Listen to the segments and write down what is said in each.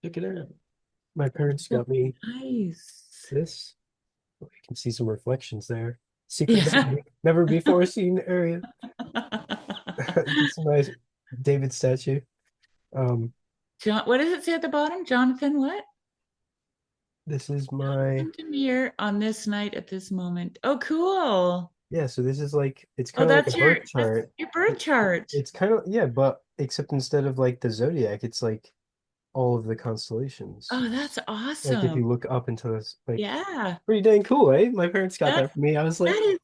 Look at that. My parents got me Nice. this. You can see some reflections there. Secret Yeah. never before seen area. It's a nice David statue. Um, John, what does it say at the bottom? Jonathan, what? this is my Come to me here on this night at this moment. Oh, cool. yeah. So this is like it's Oh, kind of like a birth that's chart. your birth chart. It's kind of yeah, but except instead of like the zodiac, it's like all of the constellations. Oh, that's Like if awesome. you look up into this, like Yeah. pretty dang cool, eh? My parents got That that for me. I was that like, is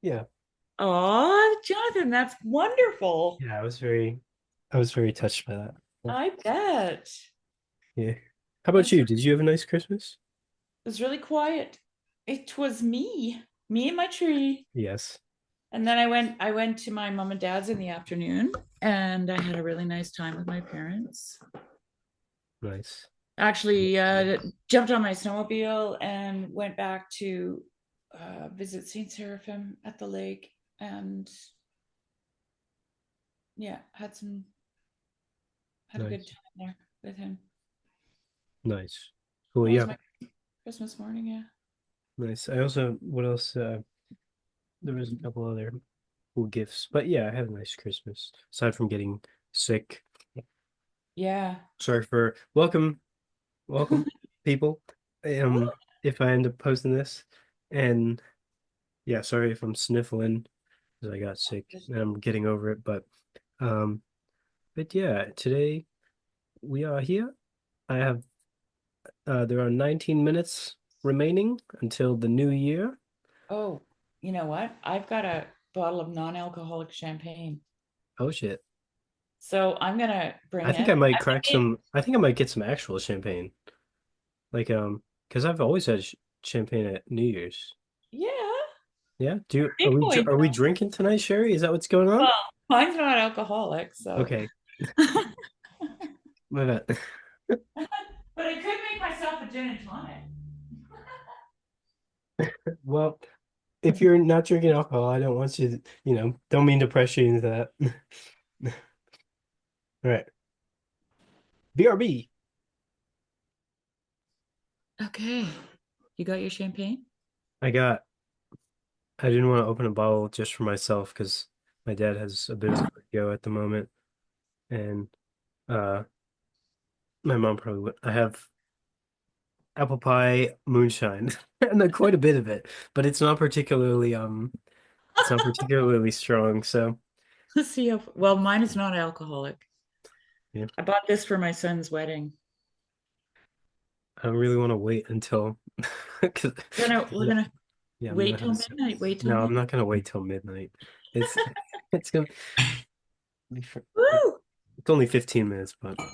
yeah, oh, Jonathan, that's wonderful. yeah. I was very touched by that. Yeah. I bet. Yeah. How about That's you? Did you have a nice Christmas? It was really quiet. It was me and my tree. Yes. And then I went to my mom and dad's in the afternoon and I had a really nice time with my parents. Nice. Actually, jumped on my snowmobile and went back to visit Saint Seraphim at the lake, and yeah, had a good Nice. time there with him. Nice. Cool. That was Yeah. my Christmas morning. Yeah. Nice. I also, what else? There was a couple other cool gifts, but yeah, I had a nice Christmas. Aside from getting sick. Yeah. Sorry for welcome, people. Um, if I end up posting this, and yeah, sorry if I'm sniffling because I got sick and I'm getting over it, um, but yeah, today we are here. I have there are 19 minutes remaining until the new year. Oh, you know what? I've got a bottle of non-alcoholic champagne. Oh shit. So I'm gonna I bring think I it. might crack some. I think I might get some actual champagne. Like because I've always had champagne at New Year's. Yeah, Yeah. big boy. Are we drinking tonight, Sherry? Is that what's going on? Well, mine's not alcoholic, so. Okay. My bad. But I could make myself a gin and tonic. Well, if you're not drinking alcohol, I don't want you to, don't mean to pressure you into that. All right. BRB. Okay. You got your champagne? I got I didn't want to open a bottle just for myself because my dad has a bit of a go at the moment. And uh my mom probably would. I have apple pie moonshine and then quite a bit of it, but it's not particularly strong. So Let's see how well mine is not alcoholic. yeah, I bought this for my son's wedding. I don't really want to wait until 'cause- We're gonna yeah, I'm gonna wait have till to. midnight. Wait till No, I'm midnight. not gonna wait till midnight. It's it's gonna be Woo! it's only 15 minutes, but Oh,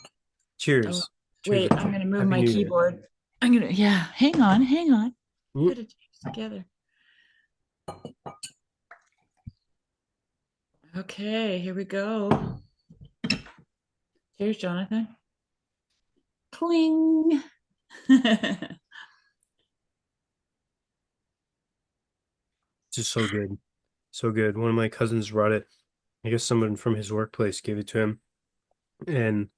cheers. Cheers. wait, I'm gonna move Happy my New Year. keyboard. Yeah, hang on, hang on. Mm, Put it together. Okay, here we go. Cheers, Jonathan. Cling. just so good. So good. One of my cousins brought it. I guess someone from his workplace gave it to him. And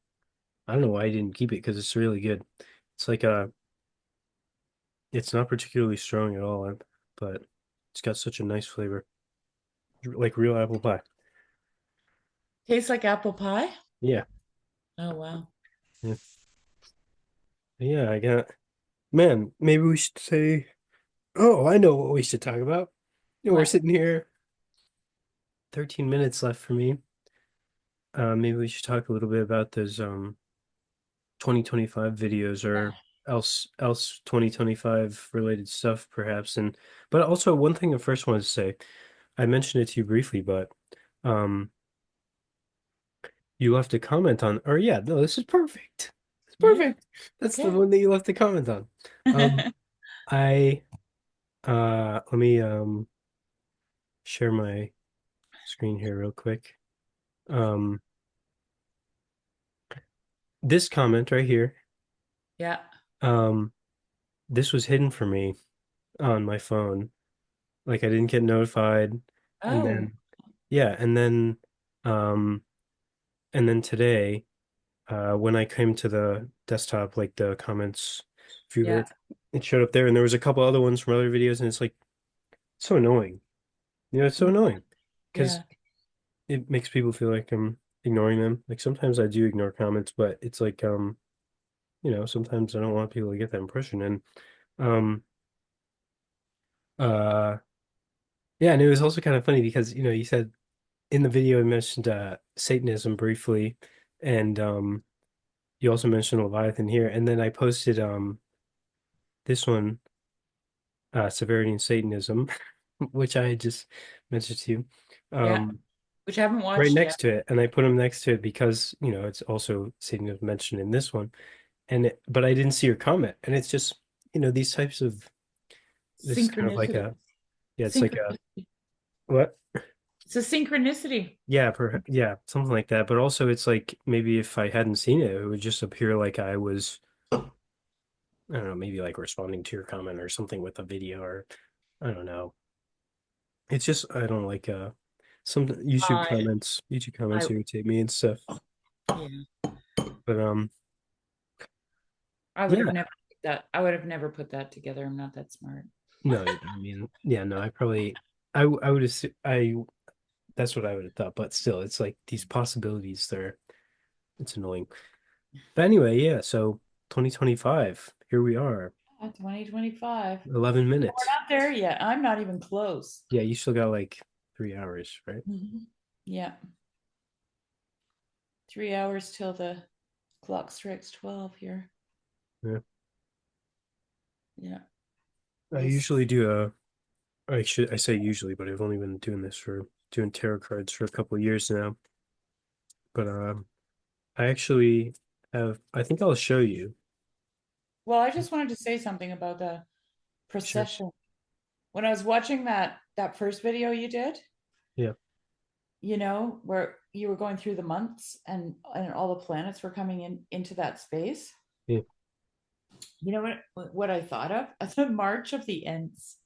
I don't know why I didn't keep it because it's really good. It's like it's not particularly strong at all, but it's got such a nice flavor. Like real apple pie. Tastes like apple pie. Yeah. Oh wow. Yeah. Yeah, I got man, maybe we should say oh, I know what we should talk about. We're What? sitting here, 13 minutes left for me. Maybe we should talk a little bit about those 2025 videos or else 2025 related stuff perhaps. And but also one thing I first wanted to say, I mentioned it to you briefly, but um you left a comment on or yeah, no, this is perfect. It's Yeah. perfect. That's the Okay. one that you left a comment on. Um I let me share my screen here real quick. Um this comment right here, Yeah. um this was hidden for me on my phone. Like I didn't get notified. And Oh. then yeah, um and then today when I came to the desktop, like the comments Yeah. viewer, it showed up there, and there was a couple other ones from other videos, and it's like so annoying. You know, it's so annoying because Yeah. it makes people feel like I'm ignoring them. Like sometimes I do ignore comments, but it's like sometimes I don't want people to get that impression. And um uh yeah, and it was also kind of funny because you said in the video you mentioned Satanism briefly, and you also mentioned Leviathan here, and then I posted this one, Severity and Satanism, which I had just mentioned to you. Yeah. Um Which I haven't right watched yet. next to it, and I put them next to it because it's also Satanism mentioned in this one. But I didn't see your comment, and it's just these types of this is kind of like Synchronicity. a yeah, it's like a Synchronicity. what? It's a synchronicity. Yeah, yeah, something like that. But also, it's like maybe if I hadn't seen it, it would just appear like I was, I don't know, maybe like responding to your comment or something with a video, or I don't know. It's just I don't like some I YouTube I comments irritate me and stuff. yeah. But I would have yeah, never put that. I would have never put that together. I'm not that smart. no, I mean, yeah, no, I probably I would assume I that's what I would have thought, but still, it's like these possibilities there. It's annoying. But anyway, yeah, so 2025, here we are, 2025. 11 We're minutes. not there yet. I'm not even close. Yeah, you still got like 3 hours, right? Mhm. Yeah. 3 hours till the clock strikes 12 here. Yeah. Yeah. I We'll see. usually do I say usually, but I've only been doing tarot cards for a couple of years now. But I actually I think I'll show you. Well, I just wanted to say something about the Sure. procession. When I was watching that first video you did, Yeah. where you were going through the months and all the planets were coming into that space. Yeah. You know what I thought of? The March of the Ents.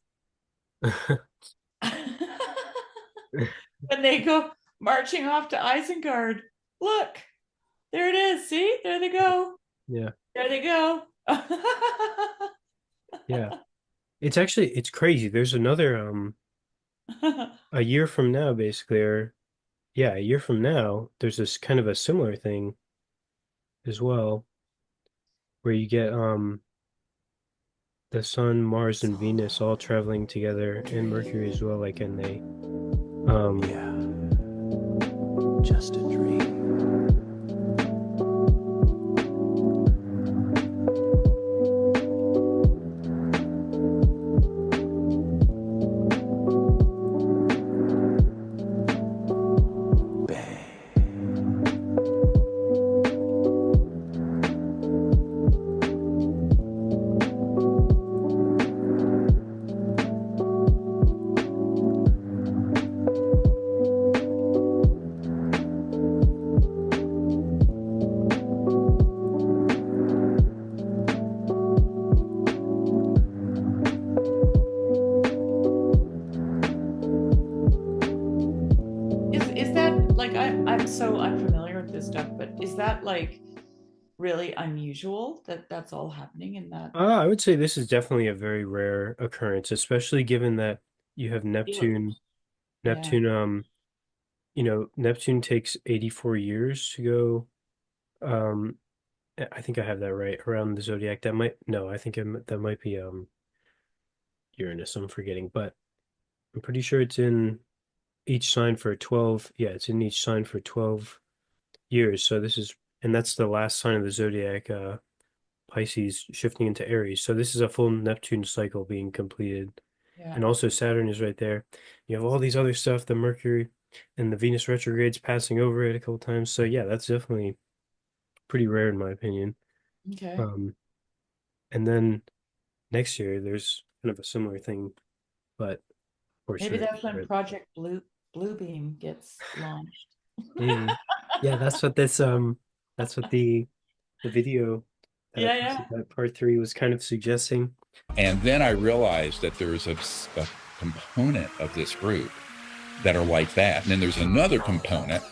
When they go marching off to Isengard. Look, there it is. See? There they go. Yeah. There they go. Yeah. It's crazy. There's another a year from now basically, or yeah, a year from now, there's this kind of a similar thing as well where you get the sun, Mars, and Venus all traveling together, and Mercury as well, like and they um Yeah, just a dream. Is that like I'm so unfamiliar with this stuff, but is that like really unusual that that's all happening in that? I would say this is definitely a very rare occurrence, especially given that you have Neptune. Yeah. Neptune, Neptune takes 84 years to go. Um, I think I have that right around the zodiac. That might no, I think that might be Uranus. I'm forgetting, but I'm pretty sure it's in each sign for 12. Yeah, it's in each sign for 12 years. So and that's the last sign of the zodiac. Pisces shifting into Aries. So this is a full Neptune cycle being completed. Yeah. And also Saturn is right there. You have all these other stuff, the Mercury and the Venus retrogrades passing over it a couple times. So yeah, that's definitely pretty rare in my opinion. Okay. Um, and then next year there's kind of a similar thing, but of course Maybe very that's when different. Project Bluebeam gets launched. Maybe. Yeah, that's what the video that I Yeah, posted, yeah. that part three was kind of suggesting. And then I realized that there's a component of this group that are like that. And then there's another component,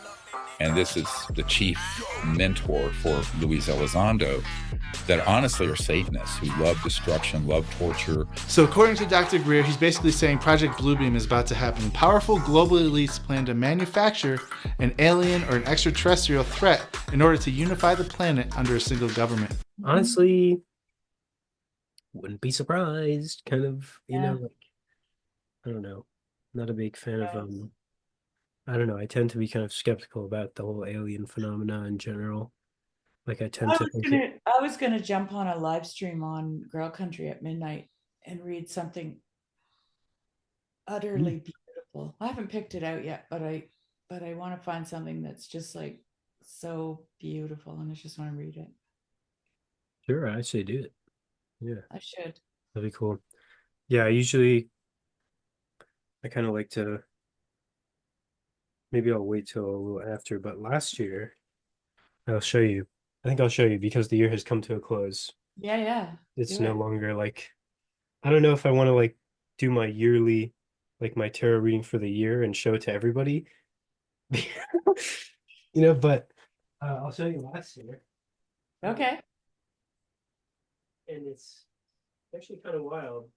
and this is the chief mentor for Luis Elizondo, that honestly are Satanists who love destruction, love torture. So according to Dr. Greer, he's basically saying Project Bluebeam is about to happen. Powerful global elites plan to manufacture an alien or an extraterrestrial threat in order to unify the planet under a single government. Honestly, wouldn't be surprised. Kind of, Yeah. like, I don't know. Not a big fan of I don't know. I tend to be kind of skeptical about the whole alien phenomena in general. Like I tend to think I was gonna jump on a live stream on Girl Country at midnight and read something utterly beautiful. I haven't picked it out yet, but I want to find something that's just like so beautiful, and I just want to read it. sure, I say do it. Yeah, I should. that'd be cool. Yeah, I kind of like to. Maybe I'll wait till a little after, but last year I'll show you. I think I'll show you because the year has come to a close. Yeah, yeah. It's Do no it. longer like I don't know if I want to like do my yearly like my tarot reading for the year and show it to everybody. But I'll show you last year. Okay. And it's actually kind of wild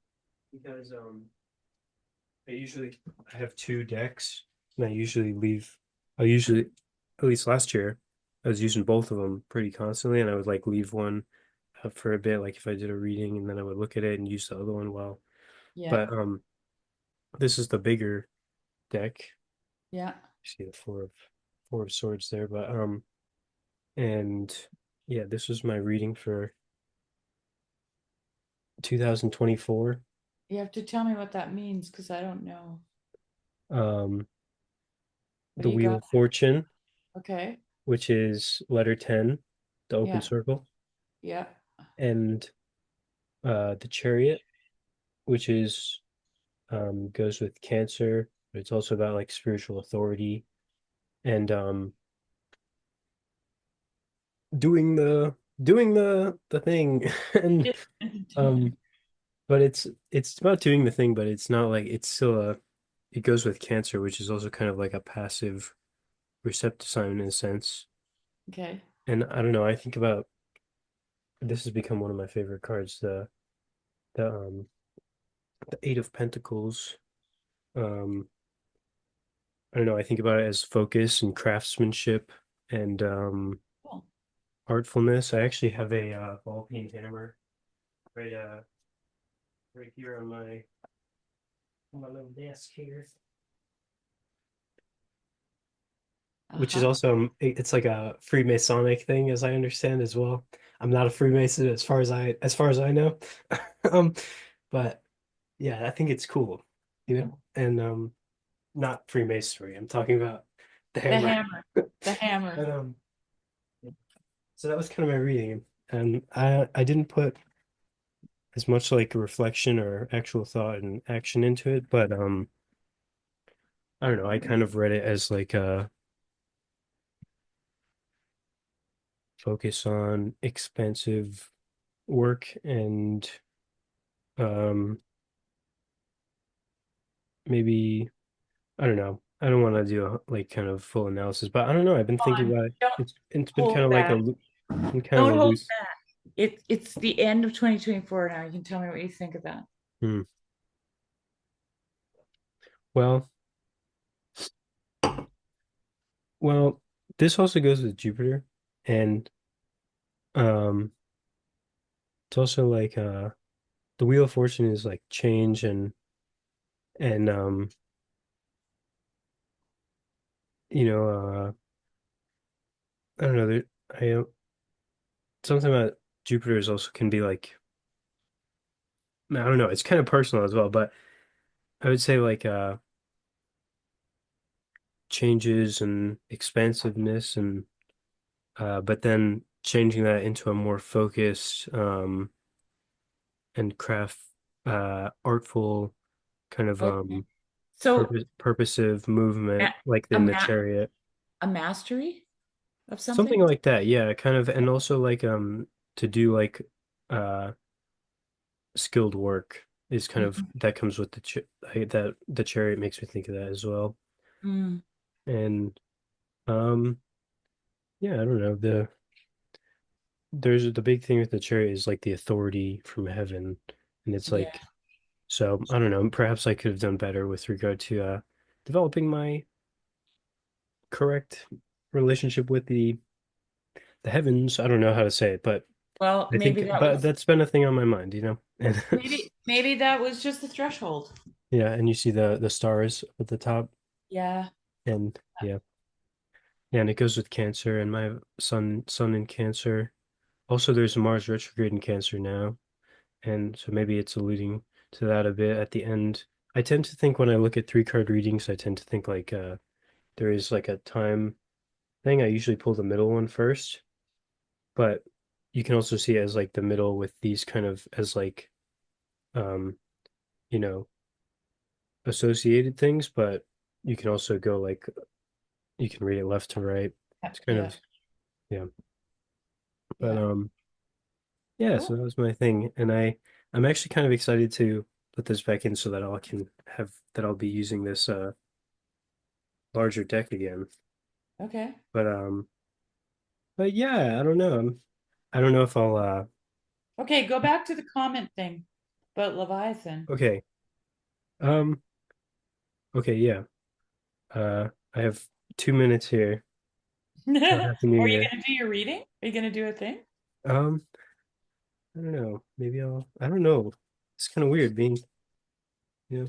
because I have two decks and I usually at least last year I was using both of them pretty constantly and I would like leave one up for a bit like if I did a reading and then I would look at it and use the other one while Yeah. but this is the bigger deck. Yeah. You see the four of swords there, but and yeah, this was my reading for 2024. You have to tell me what that means because I don't know. Um What the do you Wheel got? of Fortune, Okay. which is letter 10, the open Yeah. circle, Yeah. and the Chariot, which is goes with Cancer, but it's also about like spiritual authority and doing the thing and but it's about doing the thing, but it's not like it's still it goes with Cancer, which is also kind of like a passive receptive sign in a sense. Okay. And I don't know, I think about this has become one of my favorite cards, the Eight of Pentacles. I don't know, I think about it as focus and craftsmanship and Cool. artfulness. I actually have a ball peen hammer right right here on my little desk here. Which is Uh-huh. also it's like a Freemasonic thing, as I understand as well. I'm not a Freemason as far as I know. Um, but yeah, I think it's cool, and not Freemasonry. I'm talking about the The hammer. hammer. The hammer. And so that was kind of my reading, and I didn't put as much like reflection or actual thought and action into it, but I don't know. I kind of read it as like a focus on expensive work and um maybe I don't know. I don't want to do a like kind of full analysis, but I don't know. I've been thinking about it. Don't It's been hold kind of like back. Don't a hold loose. back. It's the end of 2024 now. You can tell me what you think of that. Hmm. Well, well, this also goes with Jupiter, and um, it's also like the Wheel of Fortune is like change and you know I don't know. Something about Jupiter is also can be like I don't know. It's kind of personal as well, but I would say like changes and expansiveness and but then changing that into a more focused and craft artful kind of Okay. So purposive movement like a, in the ma Chariot. a mastery of Something something? like that, yeah, kind of and also like to do like uh skilled work is kind of Mhm. that comes with that the Chariot makes me think of that as well. Mm. And um yeah, I don't know. There's the big thing with the chariot is like the authority from heaven, and it's Yeah. like, so I don't know. Perhaps I could have done better with regard to developing my correct relationship with the heavens. I don't know how to say it, but Well, I think, maybe that but was that's been a thing on my mind, you know. And maybe that was just the threshold. yeah, and you see the stars at the top, Yeah. and yeah, yeah, and it goes with Cancer and my sun in Cancer. Also, there's Mars retrograde in Cancer now, and so maybe it's alluding to that a bit at the end. I tend to think when I look at three card readings, I tend to think like there is like a time thing. I usually pull the middle one first, but you can also see it as like the middle with these kind of as like um you know associated things, but you can also go like you can read it left to right. It's kind Yeah. of yeah. But Yeah. yeah, Cool. so that was my thing. And I'm actually kind of excited to put this back in so that I'll be using this larger deck again. Okay. But but yeah, I don't know. I don't know if I'll Okay, go back to the comment thing about Leviathan. okay. Um okay, yeah. I have 2 minutes here. So Are Happy New you Year. gonna do your reading? Are you gonna do a thing? Um I don't know. I don't know. It's kind of weird being, you know.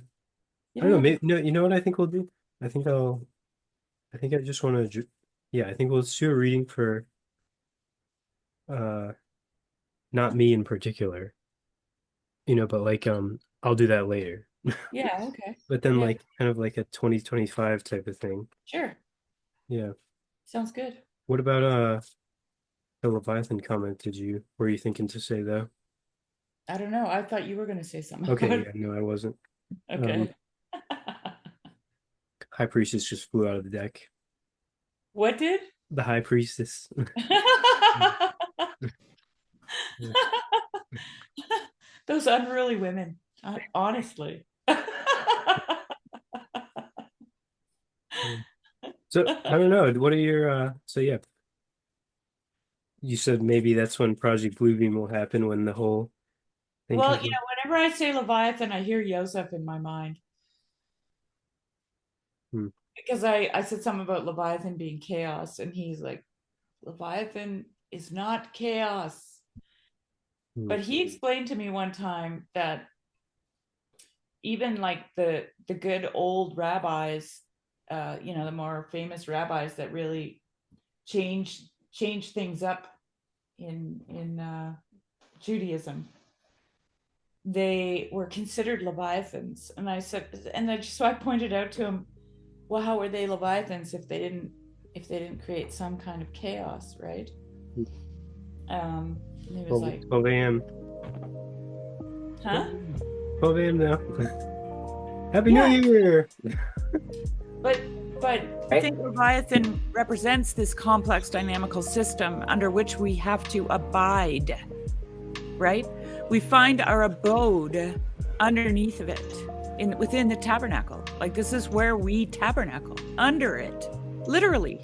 You I don't don't know. have Maybe to. no, you know what I think we'll do? I think I'll I think I just want to yeah, I think we'll do a reading for uh not me in particular. But like I'll do that later. Yeah, okay. But then Yeah, like kind of like a 2025 type of thing. sure. Yeah. Sounds good. What about the Leviathan comment were you thinking to say though? I don't know. I thought you were gonna say something about Okay, it. yeah, no, I wasn't. Okay. High Priestess just flew out of the deck. What did? The High Priestess. Yeah. Those unruly women, honestly. So I don't know. What are your so yeah, you said maybe that's when Project Bluebeam will happen when the whole thing Well, comes in. whenever I say Leviathan, I hear Yosef in my mind Hmm. because I said something about Leviathan being chaos, and he's like, Leviathan is not chaos. Hmm. But he explained to me one time that even like the good old rabbis, the more famous rabbis that really changed things up in Judaism, they were considered leviathans. And I said, and then so I pointed out to him, well, how were they leviathans if they didn't create some kind of chaos, right? And he was like, 12 a.m. huh? 12 a.m. now. Happy Yeah. New Year! But I think Leviathan represents this complex dynamical system under which we have to abide, right? We find our abode underneath of it, within the tabernacle. Like this is where we tabernacle, under it, literally,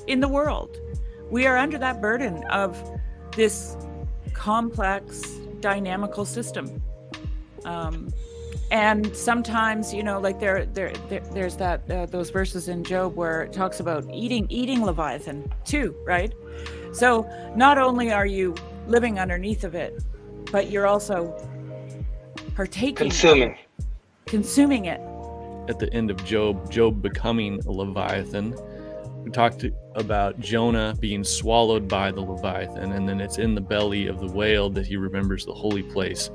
in the world. We are under that burden of this complex dynamical system. And sometimes, like there's that those verses in Job where it talks about eating Leviathan too, right? So not only are you living underneath of it, but you're also partaking, consuming it. At the end of Job becoming a Leviathan. We talked about Jonah being swallowed by the Leviathan, and then it's in the belly of the whale that he remembers the holy place.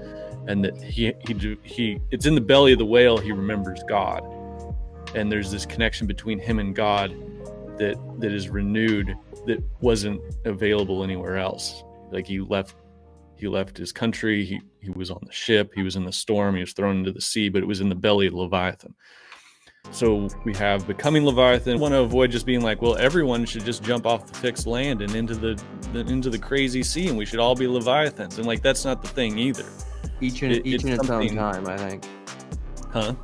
And that it's in the belly of the whale he remembers God, and there's this connection between him and God that is renewed, that wasn't available anywhere else. Like he left his country, he was on the ship, he was in the storm, he was thrown into the sea, but it was in the belly of Leviathan. So we have becoming Leviathan. I want to avoid just being like, well, everyone should just jump off the fixed land and into the crazy sea, and we should all be Leviathans. And like that's not the thing either. Each in its own time, I think. Huh?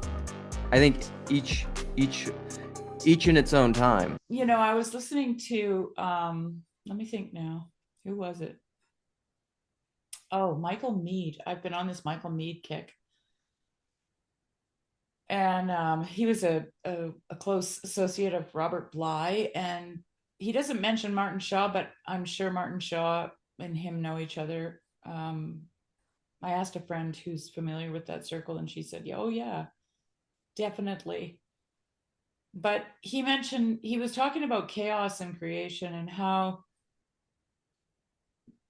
I think each in its own time. I was listening to let me think now. Who was it? Oh, Michael Mead. I've been on this Michael Mead kick. And he was a close associate of Robert Bly. And he doesn't mention Martin Shaw, but I'm sure Martin Shaw and him know each other. I asked a friend who's familiar with that circle, and she said, oh yeah, definitely. But he was talking about chaos and creation and how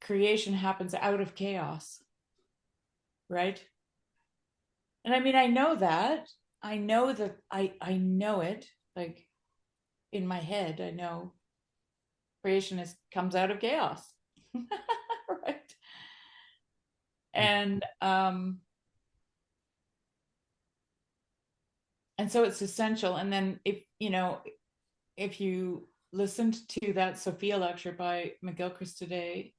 creation happens out of chaos, right? And I mean, I know that. I know that I know it, like in my head, I know creation comes out of chaos. Right. And so it's essential. And then if you listened to that Sophia lecture by McGilchrist today,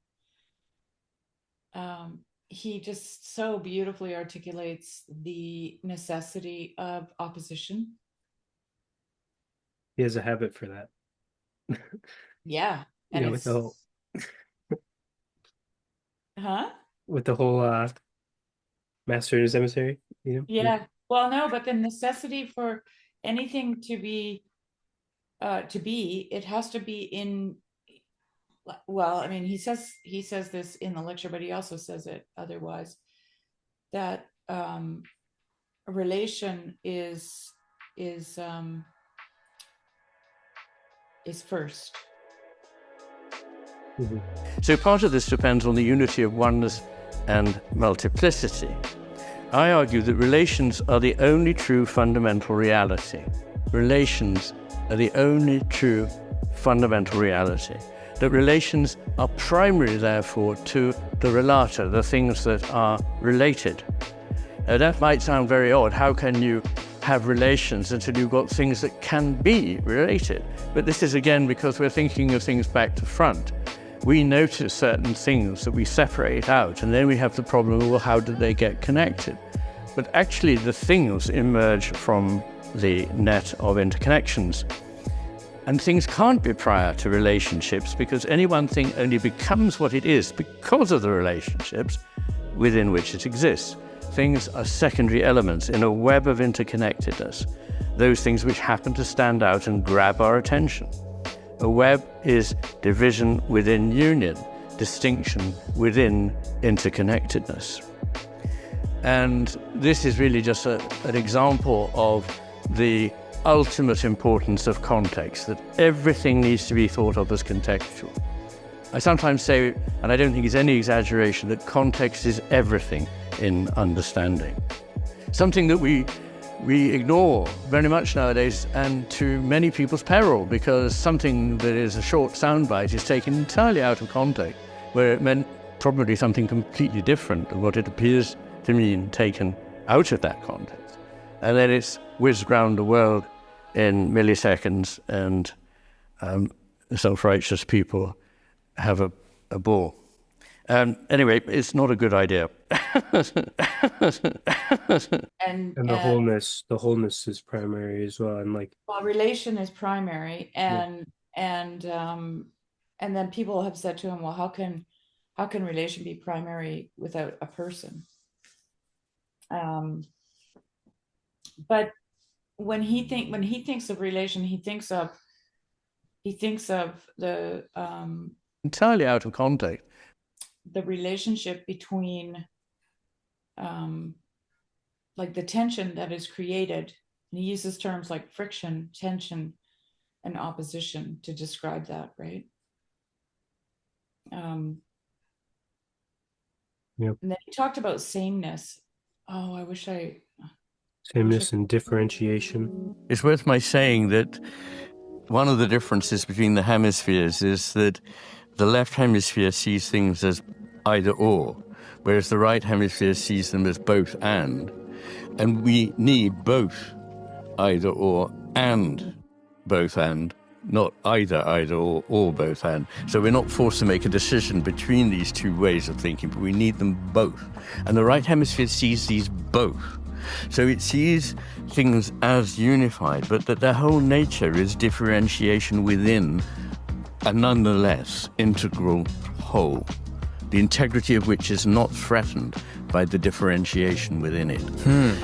he just so beautifully articulates the necessity of opposition. He has a habit for that. Yeah. And with the whole huh? with the whole master and his emissary, Yeah. Well, no, but the necessity for anything to be, it has to be in. Well, I mean, he says this in the lecture, but he also says it otherwise. That a relation is first. Mm-hmm. So part of this depends on the unity of oneness and multiplicity. I argue that relations are the only true fundamental reality. Relations are the only true fundamental reality. That relations are primary, therefore, to the relata, the things that are related. That might sound very odd. How can you have relations until you've got things that can be related? But this is again because we're thinking of things back to front. We notice certain things that we separate out, and then we have the problem of, well, how did they get connected? But actually the things emerge from the net of interconnections. And things can't be prior to relationships because any one thing only becomes what it is because of the relationships within which it exists. Things are secondary elements in a web of interconnectedness, those things which happen to stand out and grab our attention. A web is division within union, distinction within interconnectedness. And this is really just an example of the ultimate importance of context, that everything needs to be thought of as contextual. I sometimes say, and I don't think it's any exaggeration, that context is everything in understanding. Something that we ignore very much nowadays, and to many people's peril, because something that is a short soundbite is taken entirely out of context, where it meant probably something completely different than what it appears to mean taken out of that context. And then it's whizzed around the world in milliseconds, and self-righteous people have a ball. Anyway, it's not a good idea. And the wholeness is primary as well, and well, relation is primary, and then people have said to him, well, how can relation be primary without a person? But when he thinks of relation, he thinks of the entirely out of context, the relationship between like the tension that is created. And he uses terms like friction, tension, and opposition to describe that, right? Yep. And then he talked about sameness. Oh, sameness and differentiation. It's worth my saying that one of the differences between the hemispheres is that the left hemisphere sees things as either or, whereas the right hemisphere sees them as both and we need both either or and both and, not either or both and. So we're not forced to make a decision between these two ways of thinking, but we need them both. And the right hemisphere sees these both. So it sees things as unified, but that their whole nature is differentiation within a nonetheless integral whole, the integrity of which is not threatened by the differentiation within it.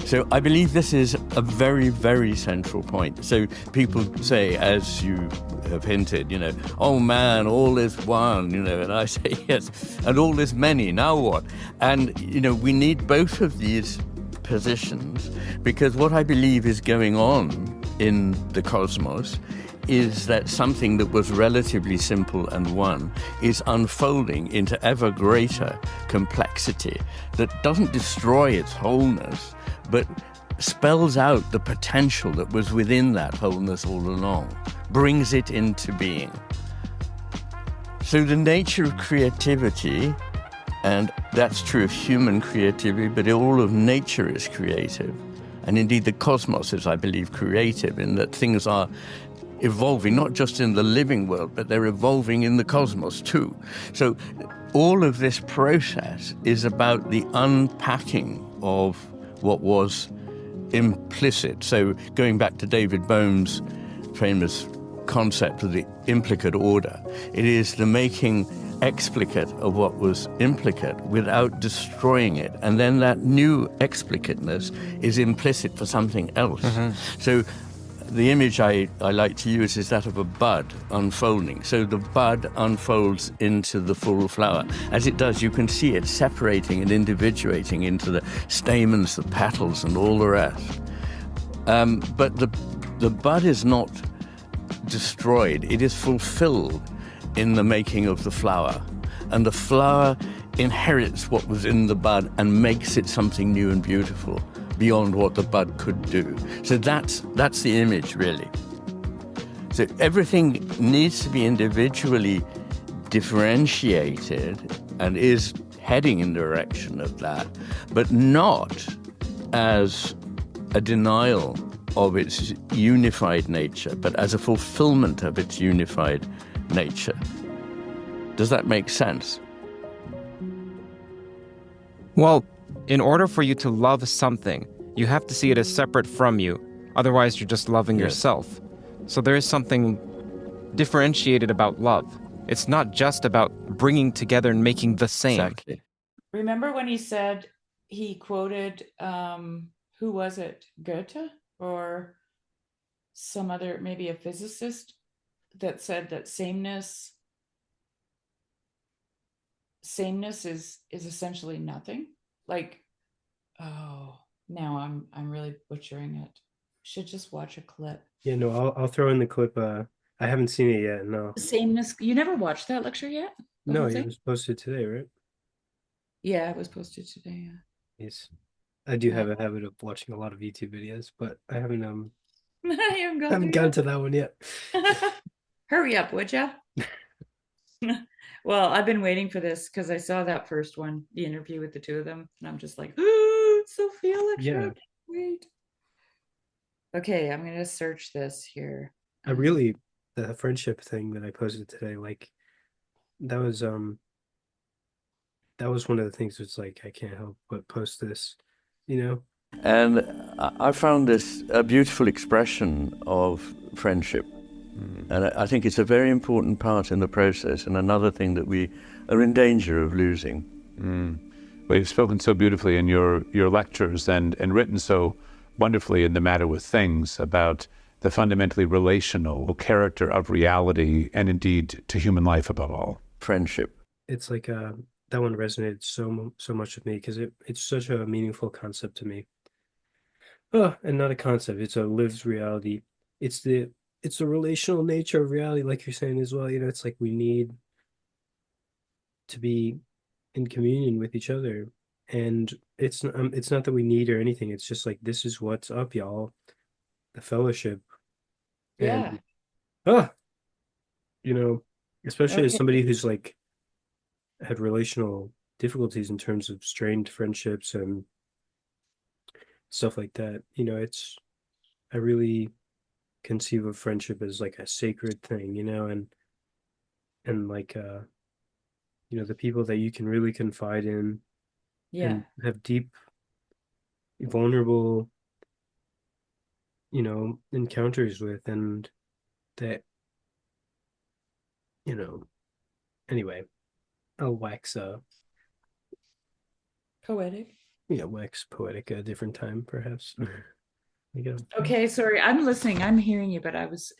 So I believe this is a very, very central point. So people say, as you have hinted, oh man, all is one, and I say, yes, and all is many, now what? And, we need both of these positions, because what I believe is going on in the cosmos is that something that was relatively simple and one is unfolding into ever greater complexity that doesn't destroy its wholeness, but spells out the potential that was within that wholeness all along, brings it into being. So the nature of creativity, and that's true of human creativity, but all of nature is creative. And indeed the cosmos is, I believe, creative in that things are evolving, not just in the living world, but they're evolving in the cosmos too. So all of this process is about the unpacking of what was implicit. So going back to David Bohm's famous concept of the implicate order, it is the making explicate of what was implicate without destroying it. And then that new explicateness is implicit for something else. So the image I like to use is that of a bud unfolding. So the bud unfolds into the full flower. As it does, you can see it separating and individuating into the stamens, the petals, and all the rest. But the bud is not destroyed. It is fulfilled in the making of the flower. And the flower inherits what was in the bud and makes it something new and beautiful, beyond what the bud could do. So that's the image, really. So everything needs to be individually differentiated and is heading in the direction of that, but not as a denial of its unified nature, but as a fulfillment of its unified nature. Does that make sense? Well, in order for you to love something, you have to see it as separate from you. Otherwise, you're just loving yourself. So there is something differentiated about love. It's not just about bringing together and making the same. Exactly. Remember when he said, he quoted, who was it? Goethe or some other, maybe a physicist, that said that sameness is essentially nothing. Like, oh, now I'm really butchering it. Should just watch a clip. Yeah, no, I'll throw in the clip. I haven't seen it yet. No. Sameness. You never watched that lecture yet? The No, whole it thing? was posted today, right? Yeah, it was posted today. Yeah. Yes. I do have a habit of watching a lot of YouTube videos, but I haven't I haven't gotten to that one yet. Hurry up, would ya? Well, I've been waiting for this because I saw that first one, the interview with the two of them, and I'm just like, oh, Sophia lecture. Yeah. Wait. Okay, I'm gonna search this here. The friendship thing that I posted today, like that was one of the things that's like I can't help but post this, And I found this a beautiful expression of friendship. And I think it's a very important part in the process, and another thing that we are in danger of losing. Well, you've spoken so beautifully in your lectures and written so wonderfully in The Matter with Things about the fundamentally relational character of reality and indeed to human life above all. Friendship. It's like that one resonated so much with me because it's such a meaningful concept to me. Oh, and not a concept, it's a lived reality. It's the relational nature of reality, like you're saying as well. It's like we need to be in communion with each other, and it's not that we need or anything. It's just like, this is what's up, y'all. The fellowship. Yeah. And especially as somebody who's like had relational difficulties in terms of strained friendships and stuff like that. I really conceive of friendship as like a sacred thing, and like the people that you can really confide in and have deep, vulnerable, encounters with, and that you know, anyway, I'll wax Poetic. wax poetic a different time, perhaps. You go. Okay, sorry, I'm listening. I'm hearing you, but I was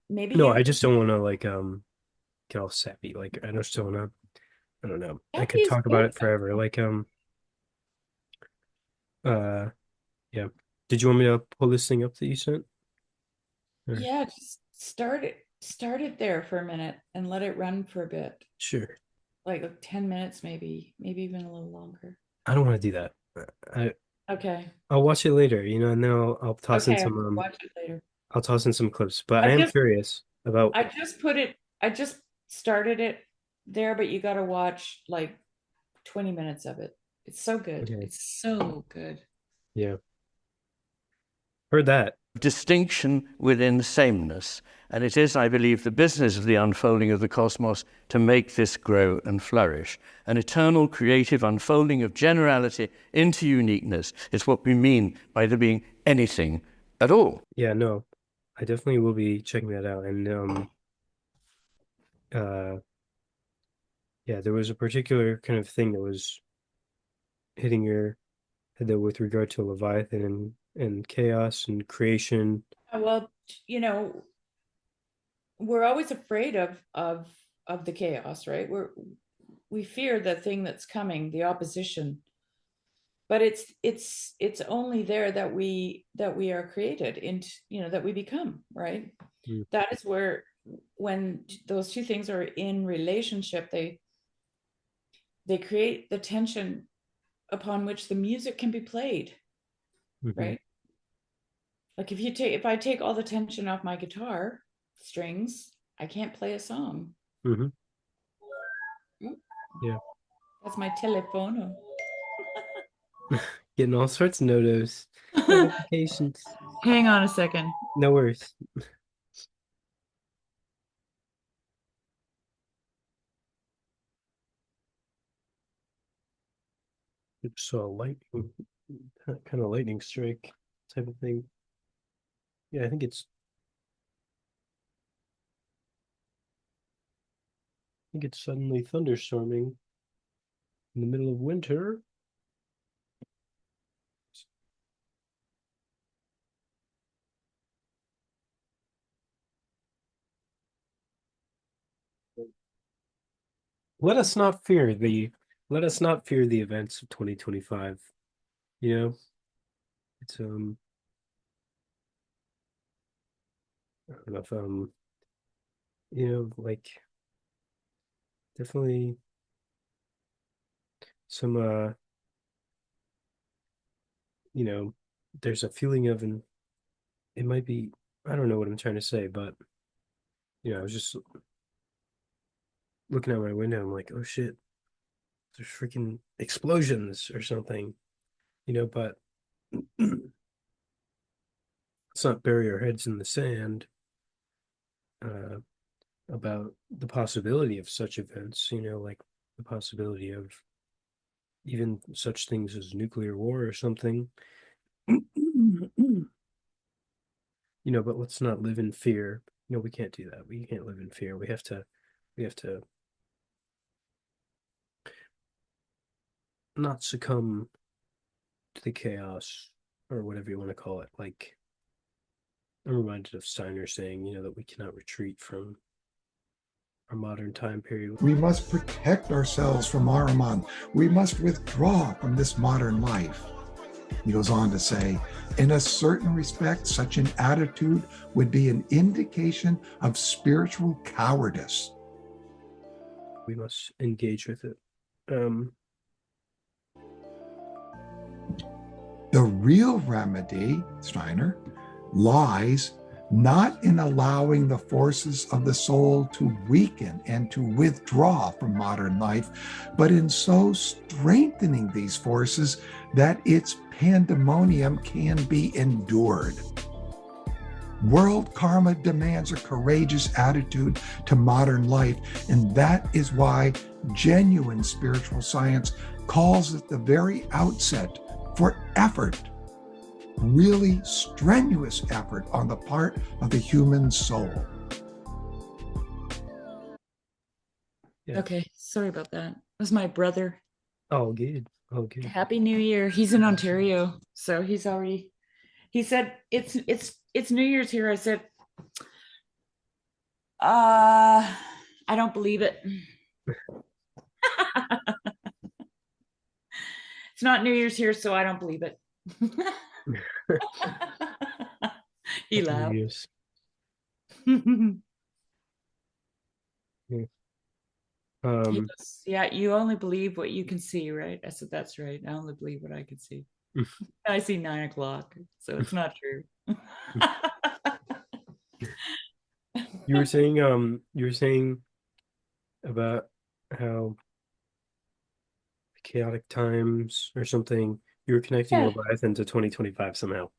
maybe No, you. I just don't want to like get all sappy. Like I just don't want to. I don't know. I could Sappy is talk about good. it forever. Like yeah. Did you want me to pull this thing up that you sent? Or- Yeah, just start it there for a minute and let it run for a bit. Sure. Like 10 minutes, maybe even a little longer. I don't want to do that. Okay. I'll watch it later, and then I'll toss in Okay, some I'll watch it later. I'll toss in some clips. But I am curious about. I just started it there, but you got to watch like 20 minutes of it. It's so good. Okay. It's so good. Yeah. Heard that. Distinction within sameness. And it is, I believe, the business of the unfolding of the cosmos to make this grow and flourish. An eternal creative unfolding of generality into uniqueness is what we mean by there being anything at all. Yeah, no. I definitely will be checking that out. And yeah, there was a particular kind of thing that was hitting your head there with regard to Leviathan and chaos and creation. Well, we're always afraid of the chaos, right? We fear the thing that's coming, the opposition. But it's only there that we are created into, that we become, right? Mm. That is where, when those two things are in relationship, they create the tension upon which the music can be played. Mm-hmm. Right? Like if I take all the tension off my guitar strings, I can't play a song. Mm-hmm. Yeah. That's my telefono. Getting all sorts of notifications. Notifications. Hang on a second. No worries. So lightning, kind of lightning strike type of thing. Yeah, I think it's suddenly thunderstorming in the middle of winter. Let us not fear the events of 2025. It's I don't know if like definitely some there's a feeling of it might be, I don't know what I'm trying to say, but I was just looking out my window. I'm like, oh shit, there's freaking explosions or something, but let's not bury our heads in the sand about the possibility of such events, like the possibility of even such things as nuclear war or something. But let's not live in fear. We can't do that. We can't live in fear. We have to not succumb to the chaos or whatever you want to call it. Like, I'm reminded of Steiner saying, that we cannot retreat from our modern time period. We must protect ourselves from Ahriman. We must withdraw from this modern life. He goes on to say, in a certain respect, such an attitude would be an indication of spiritual cowardice. We must engage with it. The real remedy, Steiner, lies not in allowing the forces of the soul to weaken and to withdraw from modern life, but in so strengthening these forces that its pandemonium can be endured. World karma demands a courageous attitude to modern life, and that is why genuine spiritual science calls at the very outset for effort, really strenuous effort on the part of the human soul. Yeah. Okay, sorry about that. It was my brother. Oh, good. Oh, good. Happy New Year. He's in Ontario, so he's already. He said it's New Year's here. I said, I don't believe it. It's not New Year's here, so I don't believe it. He laughed. Yeah. He goes, yeah, you only believe what you can see, right? I said, that's right. I only believe what I can see. I see 9 o'clock, so it's not true. You were saying about how chaotic times or something. You were connecting Yeah. Leviathan to 2025 somehow.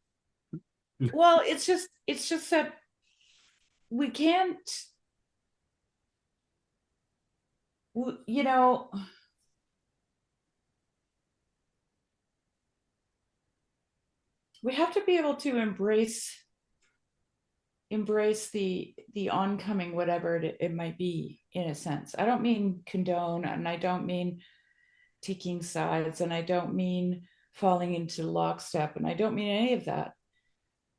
Well, it's just that we can't, you know, we have to be able to embrace the oncoming, whatever it might be, in a sense. I don't mean condone, and I don't mean taking sides, and I don't mean falling into lockstep, and I don't mean any of that.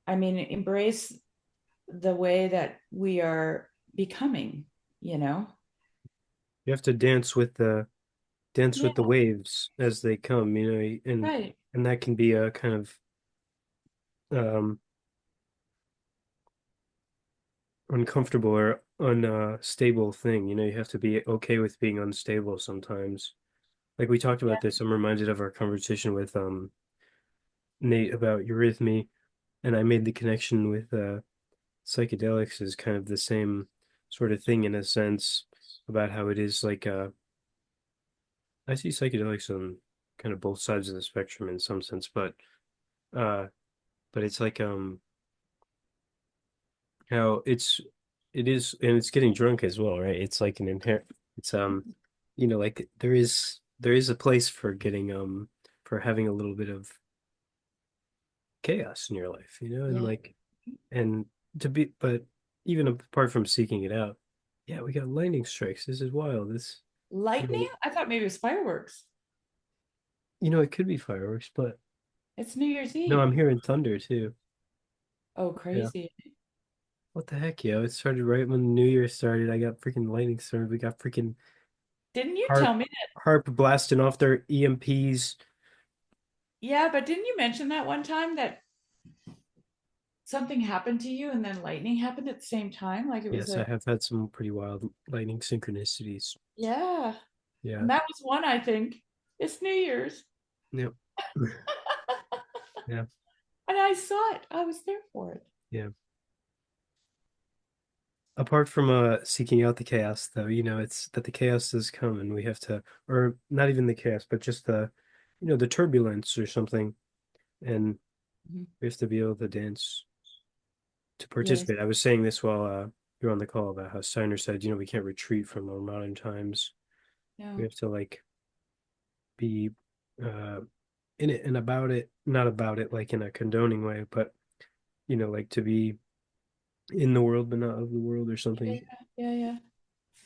I mean, embrace the way that we are becoming, you know? You have to dance with the waves as they come, you know, and Right. and that can be a kind of uncomfortable or unstable thing. You know, you have to be okay with being unstable sometimes. Like we talked about this, I'm reminded of our conversation with Nate about eurythmy, and I made the connection with psychedelics is kind of the same sort of thing in a sense about how it is like I see psychedelics on kind of both sides of the spectrum in some sense, uh it's like how it is, and it's getting drunk as well, right? It's like an inherent, it's you know, like there is a place for getting for having a little bit of chaos in your life, you know, and Yeah. like and to be, but even apart from seeking it out, yeah, we got lightning strikes. This is wild. This, Lightning? I thought maybe it was fireworks. you know, it could be fireworks, but It's New Year's no, Eve. I'm hearing thunder too. Oh, Yeah. crazy. What the heck, yo? It started right when the New Year started. I got freaking lightning storms. We got freaking Didn't you harp tell me that? harp blasting off their EMPs. Yeah, but didn't you mention that one time that something happened to you and then lightning happened at the same time? Like it was Yes, I have had some pretty wild lightning synchronicities. yeah. Yeah. And that was one, I think. It's New Year's. Yep. Yeah. And I saw it. I was there for it. Yeah. Apart from seeking out the chaos, though, you know, it's that the chaos does come, and we have to, or not even the chaos, but just the, you know, the turbulence or something, and we have to be able to dance to participate. I was saying this while you were on the call about how Steiner said, you know, we can't retreat from our modern times. Yeah. We have to like be in it and about it, not about it like in a condoning way, but you know, like to be in the world but not of the world or something. Yeah.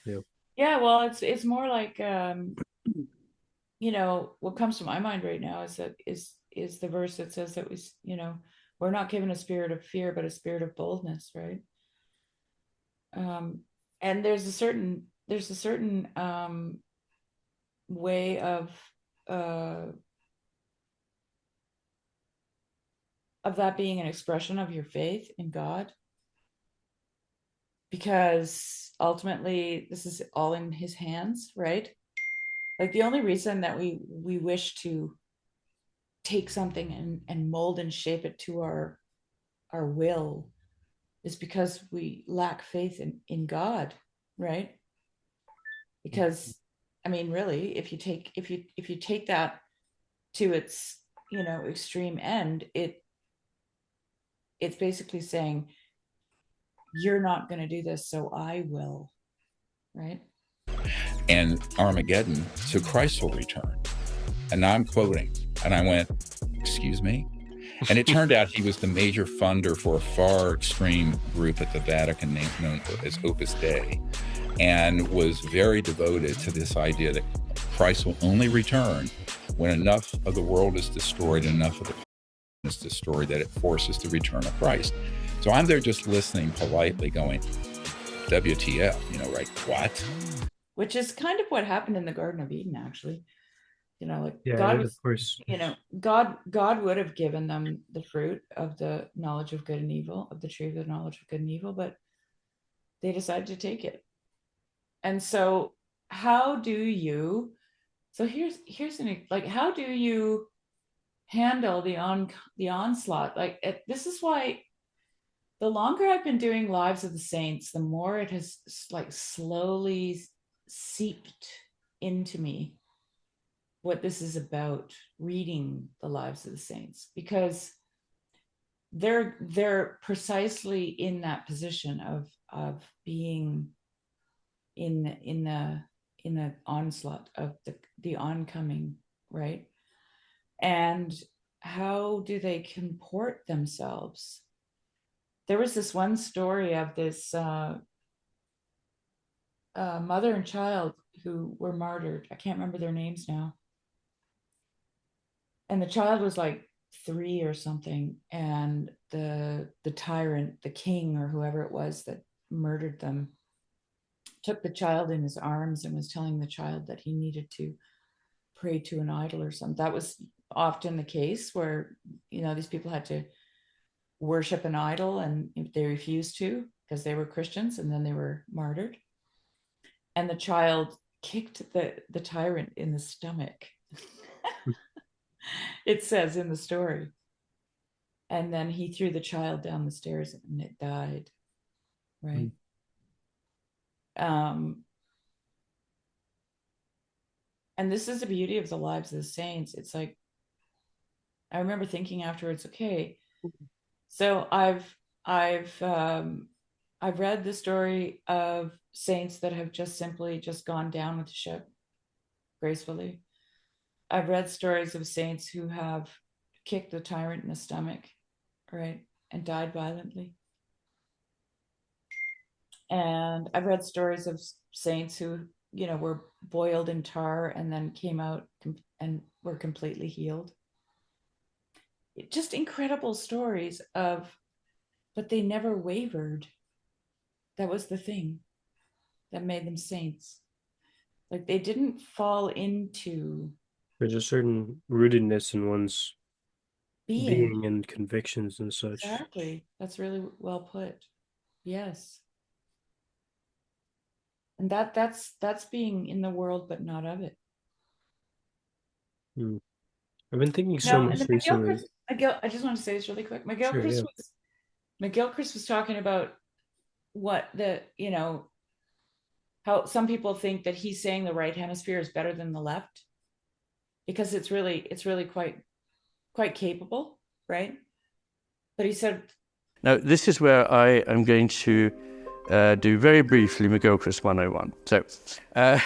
Yeah. Yeah, well, it's more like you know, what comes to my mind right now is that is the verse that says that we, you know, we're not given a spirit of fear, but a spirit of boldness, right? And there's a certain way of that being an expression of your faith in God, because ultimately this is all in his hands, right? Like the only reason that we wish to take something and mold and shape it to our will is because we lack faith in God, right? Because I mean, really, if you take that to its, you know, extreme end, it's basically saying, you're not going to do this, so I will, right? And Armageddon, so Christ will return. And now I'm quoting, and I went, excuse me? And it turned out he was the major funder for a far extreme group at the Vatican known as Opus Dei. and was very devoted to this idea that Christ will only return when enough of the world is destroyed, enough of the is destroyed that it forces the return of Christ. So I'm there just listening politely going, WTF, right? What? Which is kind of what happened in the Garden of Eden, actually. Yeah, God of was, course. God would have given them the fruit of the knowledge of good and evil, of the tree of the knowledge of good and evil, but they decided to take it. And so how do you handle the onslaught? This is why the longer I've been doing Lives of the Saints, the more it has slowly seeped into me what this is about, reading the Lives of the Saints, because they're precisely in that position of being in the onslaught of the oncoming, right? And how do they comport themselves? There was this one story of this mother and child who were martyred. I can't remember their names now. And the child was like 3 or something, and the tyrant, the king or whoever it was that murdered them, took the child in his arms and was telling the child that he needed to pray to an idol or something. That was often the case where, these people had to worship an idol, and they refused to because they were Christians, and then they were martyred. And the child kicked the tyrant in the stomach. It says in the story. And then he threw the child down the stairs and it died. Right. And this is the beauty of the Lives of the Saints. It's like, I remember thinking afterwards, okay, so I've read the story of saints that have just simply gone down with the ship gracefully. I've read stories of saints who have kicked the tyrant in the stomach, right, and died violently. And I've read stories of saints who, were boiled in tar and then came out and were completely healed. Just incredible stories but they never wavered. That was the thing that made them saints. Like, they didn't fall into... There's a certain rootedness in one's being and convictions and such. Exactly. That's really well put. Yes. And that's being in the world but not of it. I've been thinking so much recently. I just want to say this really quick. McGilchrist was talking about how some people think that he's saying the right hemisphere is better than the left, because it's really quite capable, right? But he said, now this is where I am going to do very briefly McGilchrist 101. So I'm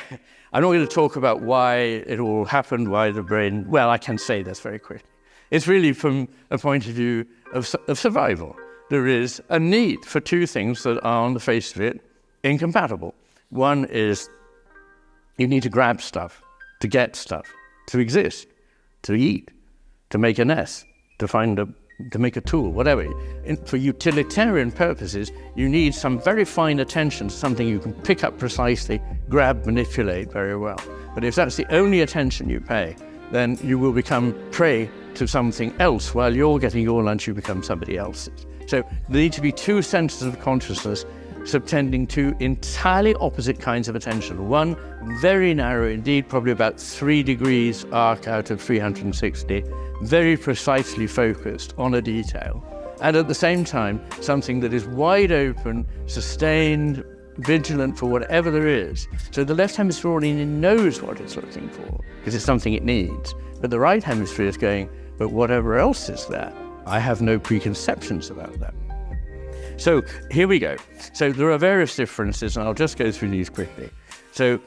not going to talk about why it all happened, why the brain, well, I can say this very quickly. It's really from a point of view of survival. There is a need for two things that are, on the face of it, incompatible. One is you need to grab stuff, to get stuff, to exist, to eat, to make a nest, to make a tool, whatever. For utilitarian purposes, you need some very fine attention to something you can pick up precisely, grab, manipulate very well. But if that's the only attention you pay, then you will become prey to something else. While you're getting your lunch, you become somebody else's. So there need to be two centers of consciousness subtending two entirely opposite kinds of attention. One, very narrow indeed, probably about 3 degrees arc out of 360, very precisely focused on a detail. And at the same time, something that is wide open, sustained, vigilant for whatever there is. So the left hemisphere already knows what it's looking for, because it's something it needs. But the right hemisphere is going, but whatever else is there, I have no preconceptions about that. So here we go. So there are various differences, and I'll just go through these quickly. So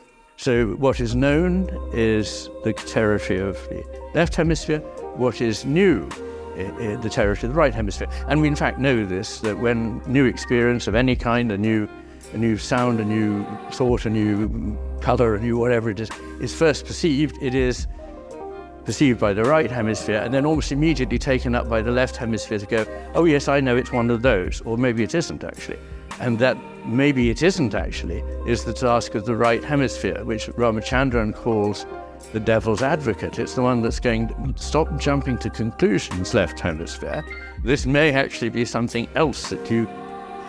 what is known is the territory of the left hemisphere. What is new, the territory of the right hemisphere. And we in fact know this, that when new experience of any kind, a new a new sound, a new thought, a new color, a new whatever it is first perceived, it is perceived by the right hemisphere and then almost immediately taken up by the left hemisphere to go, oh yes, I know it's one of those, or maybe it isn't actually. And that maybe it isn't actually is the task of the right hemisphere, which Ramachandran calls the devil's advocate. It's the one that's going to stop jumping to conclusions, left hemisphere. This may actually be something else that you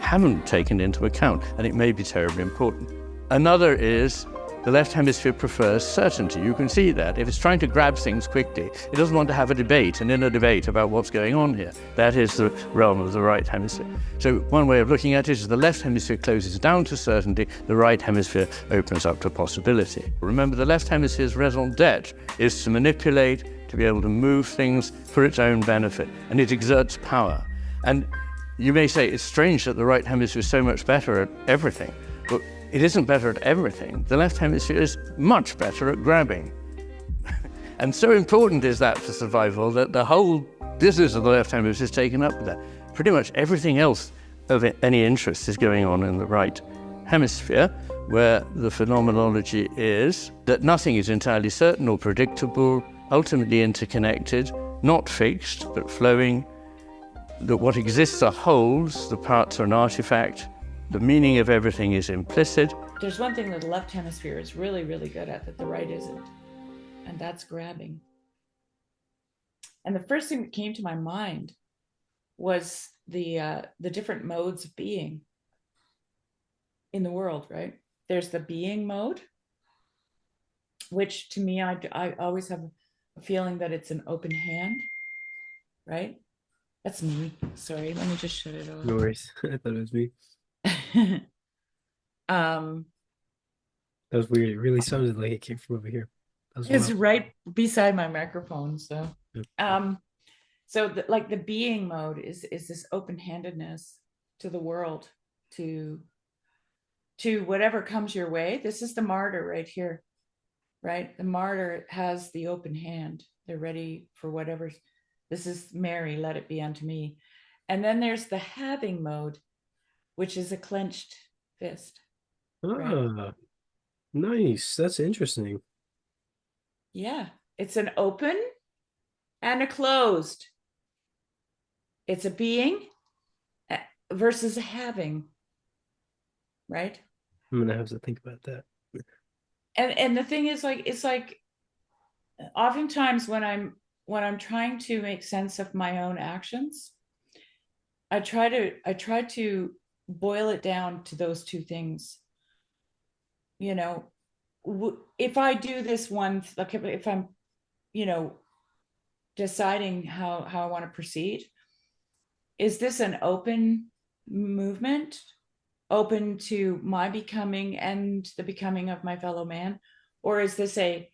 haven't taken into account, and it may be terribly important. Another is the left hemisphere prefers certainty. You can see that. If it's trying to grab things quickly, it doesn't want to have a debate, an inner debate about what's going on here. That is the realm of the right hemisphere. So one way of looking at it is the left hemisphere closes down to certainty, the right hemisphere opens up to possibility. Remember, the left hemisphere's raison d'etre is to manipulate, to be able to move things for its own benefit, and it exerts power. And you may say it's strange that the right hemisphere is so much better at everything, but it isn't better at everything. The left hemisphere is much better at grabbing. And so important is that for survival that the whole business of the left hemisphere is taken up with that. Pretty much everything else of any interest is going on in the right hemisphere, where the phenomenology is that nothing is entirely certain or predictable, ultimately interconnected, not fixed, but flowing, that what exists are wholes, the parts are an artifact, the meaning of everything is implicit. There's one thing that the left hemisphere is really, really good at that the right isn't, and that's grabbing. And the first thing that came to my mind was the different modes of being in the world, right? There's the being mode, which to me, I always have a feeling that it's an open hand, right? That's me. Sorry, let me just shut it off. No worries. I thought it was me. That was weird. It really sounded like it came from over here. It's right beside my microphone. So, like the being mode is this open-handedness to the world, to whatever comes your way. This is the martyr right here, right? The martyr has the open hand. They're ready for whatever. This is Mary, let it be unto me. And then there's the having mode, which is a clenched fist. Right? Nice. That's interesting. Yeah, it's an open and a closed. It's a being versus a having, right? I'm gonna have to think about that. And the thing is, like, it's like oftentimes when I'm trying to make sense of my own actions, I try to boil it down to those two things. You know, if I do this one, like if I'm, deciding how I want to proceed, is this an open movement, open to my becoming and the becoming of my fellow man, or is this a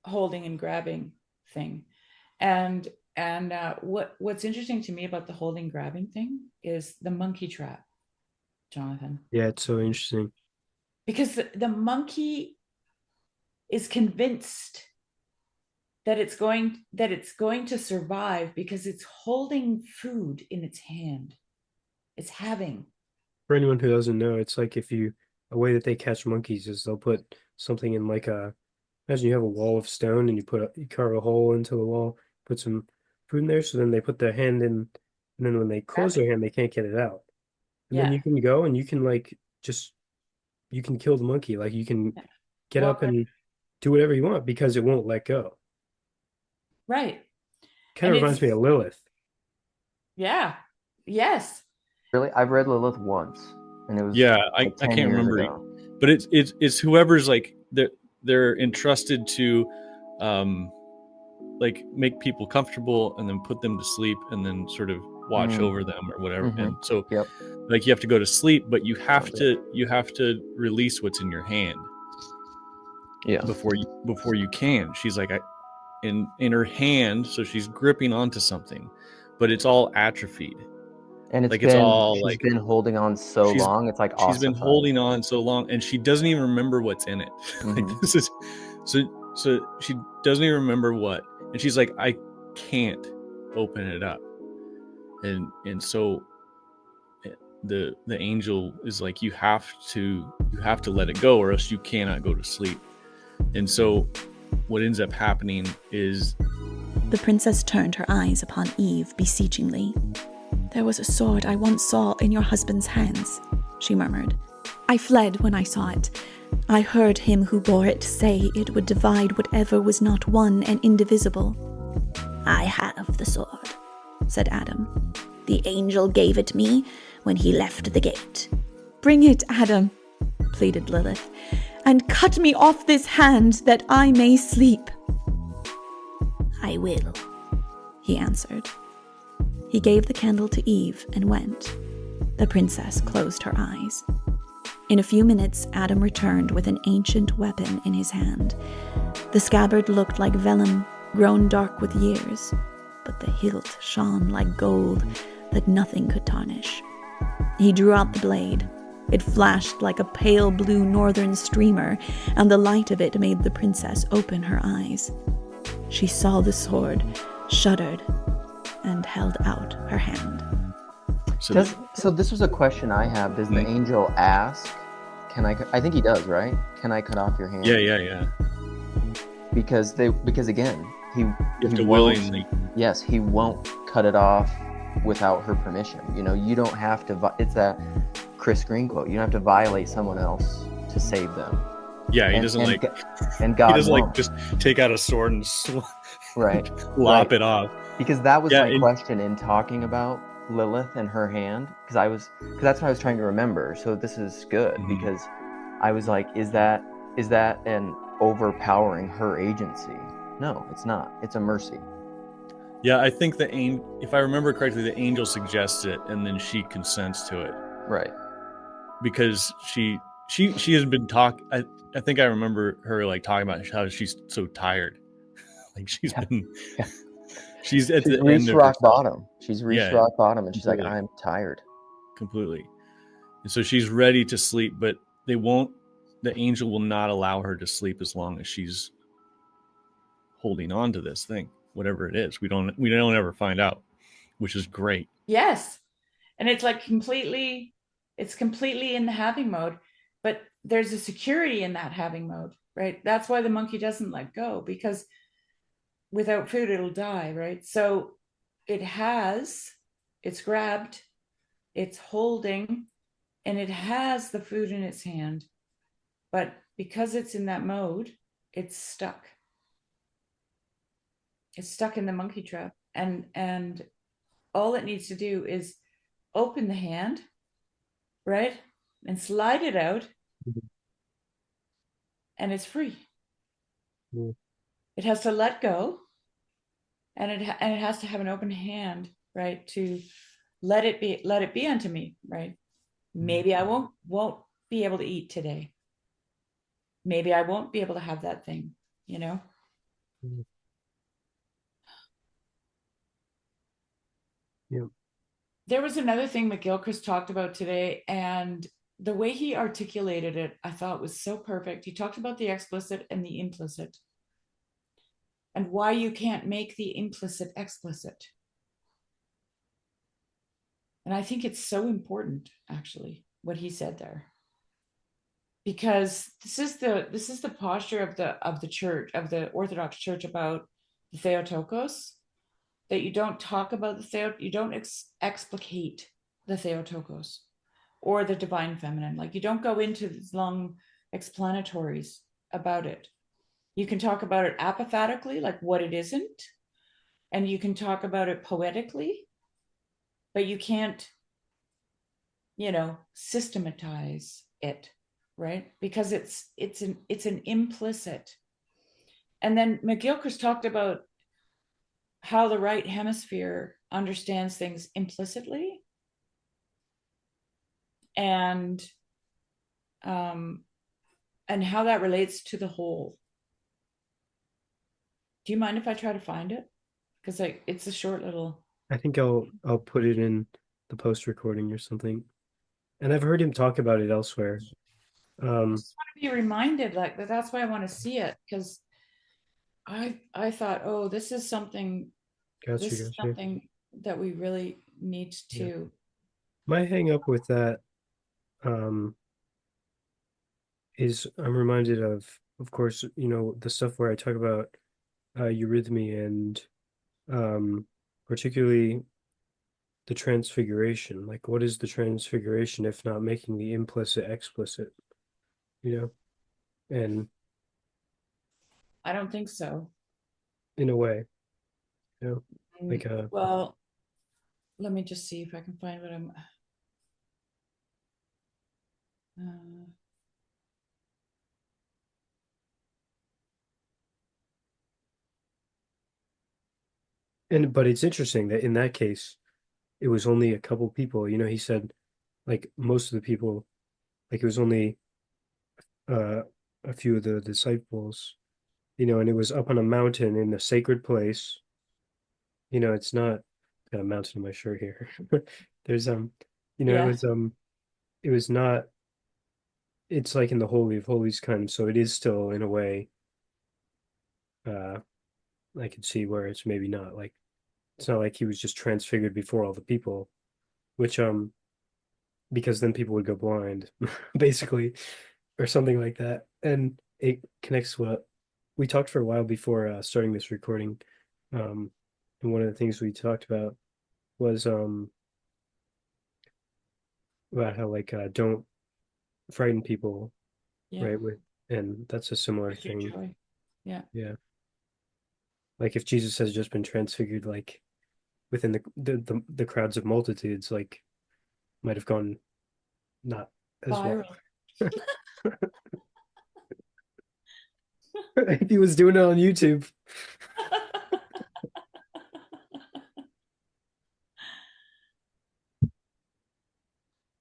holding and grabbing thing? And what's interesting to me about the holding grabbing thing is the monkey trap, Jonathan. Yeah, it's so interesting. Because the monkey is convinced that it's going to survive because it's holding food in its hand. It's having. For anyone who doesn't know, it's like a way that they catch monkeys is they'll put something in imagine you have a wall of stone and you carve a hole into the wall, put some food in there, so then they put their hand in, and then when they close their hand, they can't get it out. And then you can go and you can you can kill the monkey. Like you can get up and do whatever you want because it won't let go. Right. Kind of reminds me of Lilith. Yeah. Yes. Really, I've read Lilith once, and it was I can't remember, but it's whoever's like they're entrusted to like make people comfortable and then put them to sleep and then sort of watch over them or whatever. And so like you have to go to sleep, but you have to release what's in your hand before you can. She's like in her hand, so she's gripping onto something, but it's all atrophied. And she's been holding on so long. It's like she's been holding on so long, and she doesn't even remember what's in it. Like this is so she doesn't even remember what, and she's like, I can't open it up, and so the angel is like, you have to let it go, or else you cannot go to sleep. And so what ends up happening is The princess turned her eyes upon Eve beseechingly. "There was a sword I once saw in your husband's hands," she murmured. "I fled when I saw it. I heard him who bore it say it would divide whatever was not one and indivisible." "I have the sword," said Adam. "The angel gave it me when he left the gate." "Bring it, Adam," pleaded Lilith, "and cut me off this hand that I may sleep." "I will," he answered. He gave the candle to Eve and went. The princess closed her eyes. In a few minutes, Adam returned with an ancient weapon in his hand. The scabbard looked like vellum, grown dark with years, but the hilt shone like gold that nothing could tarnish. He drew out the blade. It flashed like a pale blue northern streamer, and the light of it made the princess open her eyes. She saw the sword, shuddered, and held out her hand. So this was a question I have. Does the angel ask, I think he does, right? "Can I cut off your hand?" Yeah. Because again, he have to won't, willingly. Yes, he won't cut it off without her permission. You don't have to, it's that Chris Green quote, you don't have to violate someone else to save them. Yeah, he doesn't and God he doesn't won't. like just take out a sword and Right. lop it off. Because that was my question in talking about Lilith and her hand, because that's what I was trying to remember. So this is good, because I was like, is that an overpowering her agency? No, it's not. It's a mercy. Yeah, I think if I remember correctly, the angel suggests it, and then she consents to it. Right. Because she has been talking. I think I remember her like talking about how she's so tired. Like she's at the reached end of rock herself. bottom. She's reached rock bottom, and she's completely. like, "I'm tired." Completely. And so she's ready to sleep, but the angel will not allow her to sleep as long as she's holding on to this thing, whatever it is. We don't ever find out, which is great. Yes. And it's like completely in the having mode, but there's a security in that having mode, right? That's why the monkey doesn't let go, because without food, it'll die, right? So it's grabbed, it's holding, and it has the food in its hand. But because it's in that mode, it's stuck. It's stuck in the monkey trap. And all it needs to do is open the hand, right? And slide it out, and it's free. It has to let go, and it has to have an open hand, right? To let it be unto me, right? Maybe I won't be able to eat today. Maybe I won't be able to have that thing, Yeah. There was another thing McGilchrist talked about today, and the way he articulated it, I thought was so perfect. He talked about the explicit and the implicit, and why you can't make the implicit explicit. And I think it's so important, actually, what he said there, because this is the posture of the church, of the Orthodox Church, about the Theotokos, that you don't talk about you don't explicate the Theotokos or the divine feminine. Like, you don't go into these long explanatories about it. You can talk about it apophatically, like what it isn't, and you can talk about it poetically, but you can't, systematize it, right? Because it's an implicit. And then McGilchrist talked about how the right hemisphere understands things implicitly, and how that relates to the whole. Do you mind if I try to find it? Because it's a short little. I think I'll put it in the post recording or something. And I've heard him talk about it elsewhere. I just want to be reminded, like, that's why I want to see it, because I thought, oh, this is something. Something that we really need to My hang up with that um is I'm reminded of course, the stuff where I talk about eurythmy and particularly the transfiguration. Like, what is the transfiguration if not making the implicit explicit, you know? And I don't think so. in a way, you know, like Well, let me just see if I can find what I'm. but it's interesting that in that case, it was only a couple people. He said like most of the people, like it was only uh a few of the disciples, and it was up on a mountain in a sacred place. It's not got a mountain in my shirt here. There's it Yeah. was not, it's like in the Holy of Holies kind of, so it is still in a way, uh I could see where it's maybe not like, it's not like he was just transfigured before all the people, which because then people would go blind, basically, or something like that. And it connects what we talked for a while before starting this recording. And one of the things we talked about was about how like don't frighten people, Yeah. right? And that's a similar With your thing. joy. Yeah. Yeah. Like if Jesus has just been transfigured, like within the crowds of multitudes, like might have gone not as well. Viral. If he was doing it on YouTube.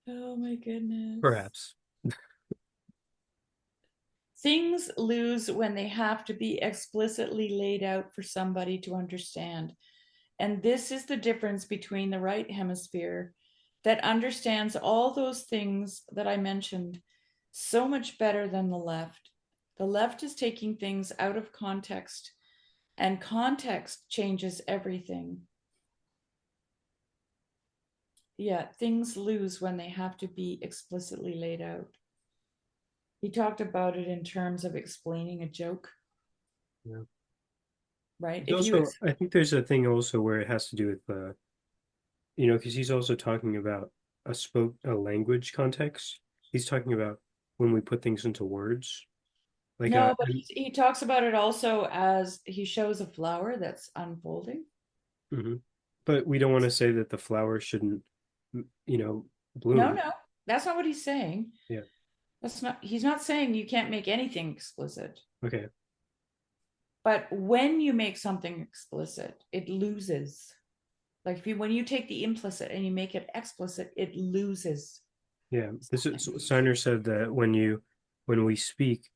Oh my goodness. Perhaps. Things lose when they have to be explicitly laid out for somebody to understand. And this is the difference between the right hemisphere that understands all those things that I mentioned so much better than the left. The left is taking things out of context, and context changes everything. Yeah, things lose when they have to be explicitly laid out. He talked about it in terms of explaining a joke. Yeah. Right. I think there's a thing also where it has to do with because he's also talking about a language context. He's talking about when we put things into words. Like no, but he talks about it also as he shows a flower that's unfolding. Mm-hmm. But we don't want to say that the flower shouldn't, bloom. No, that's not what he's saying. Yeah. He's not saying you can't make anything explicit. Okay. But when you make something explicit, it loses. Like when you take the implicit and you make it explicit, it loses. Yeah. Steiner said that when we speak,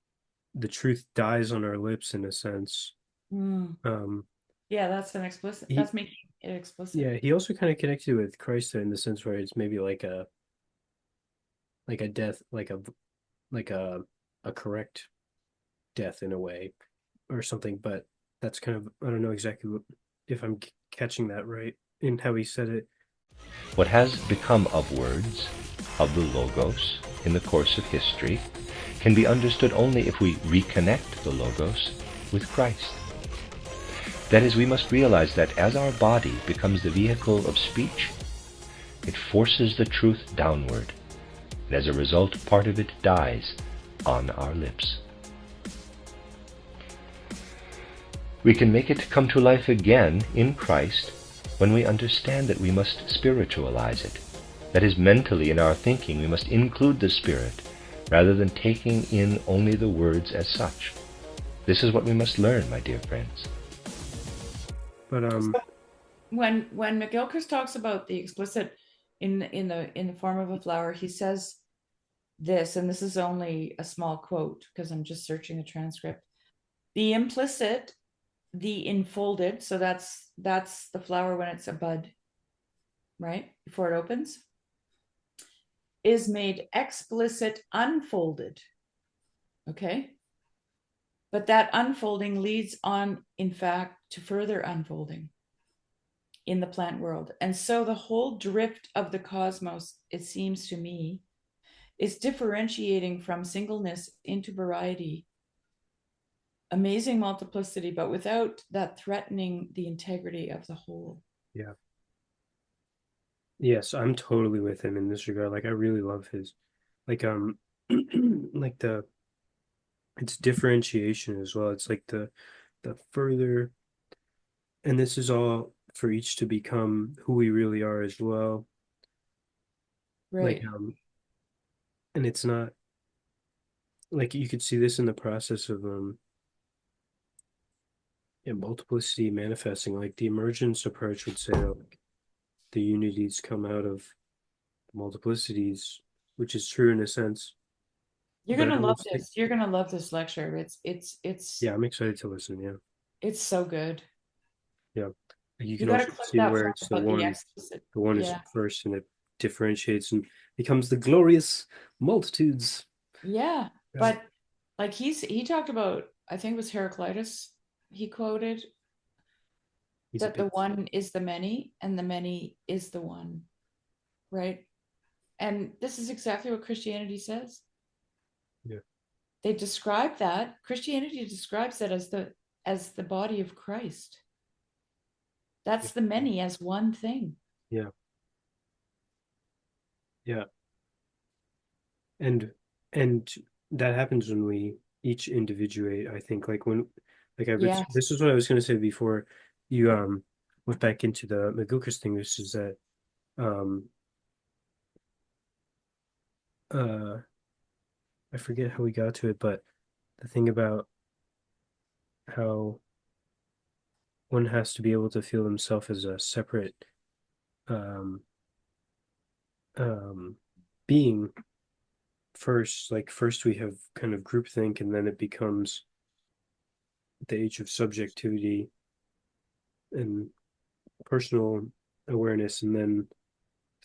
the truth dies on our lips in a sense. Yeah, that's an explicit. That's making it explicit. Yeah, he also kind of connected with Christ in the sense where it's maybe like a death, like a correct death in a way or something. But that's kind of, I don't know exactly if I'm catching that right in how he said it. What has become of words, of the Logos, in the course of history, can be understood only if we reconnect the Logos with Christ. That is, we must realize that as our body becomes the vehicle of speech, it forces the truth downward, and as a result, part of it dies on our lips. We can make it come to life again in Christ when we understand that we must spiritualize it. That is, mentally in our thinking we must include the Spirit rather than taking in only the words as such. This is what we must learn, my dear friends. But when McGilchrist talks about the explicit in the form of a flower, he says this, and this is only a small quote because I'm just searching a transcript. The implicit, the enfolded, so that's the flower when it's a bud, right? Before it opens, is made explicit unfolded. Okay? But that unfolding leads on, in fact, to further unfolding. in the plant world. And so the whole drift of the cosmos, it seems to me, is differentiating from singleness into variety, amazing multiplicity, but without that threatening the integrity of the whole. Yeah. Yes, I'm totally with him in this regard. Like I really love his like like it's differentiation as well. It's like the further, and this is all for each to become who we really are as well. Like Right. and it's not like you could see this in the process of multiplicity manifesting. Like the emergence approach would say like the unities come out of multiplicities, which is true in a sense. You're But gonna I love almost think, this. You're gonna love this lecture. It's yeah, I'm excited to listen. Yeah, it's so good. yeah. You You can got to also clip see that where part it's about the explicit. the one is Yeah. first, and it differentiates and becomes the glorious multitudes. Yeah. Yeah. But like he talked about, I think it was Heraclitus, he quoted He's a that the bit, one is the many and the many is the one. Right. And this is exactly what Christianity says. yeah, They describe that. Christianity describes that as the body of Christ. That's the many as one thing. yeah, yeah. And and that happens when we each individuate. I think like when like I was Yes. this is what I was going to say before you went back into the McGilchrist thing. This is that um uh I forget how we got to it, but the thing about how one has to be able to feel himself as a separate um um being first. Like first we have kind of groupthink, and then it becomes the age of subjectivity and personal awareness, and then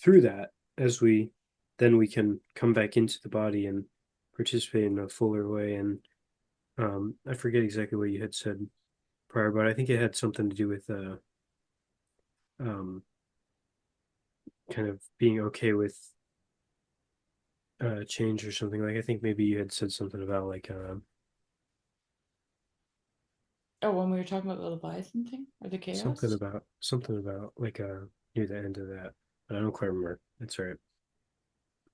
through that, as we then we can come back into the body and participate in a fuller way. And I forget exactly what you had said prior, but I think it had something to do with um kind of being okay with change or something. Like I think maybe you had said something about like Oh, when we were talking about the Leviathan thing or the chaos? something about like near the end of that, but I don't quite remember. It's all right.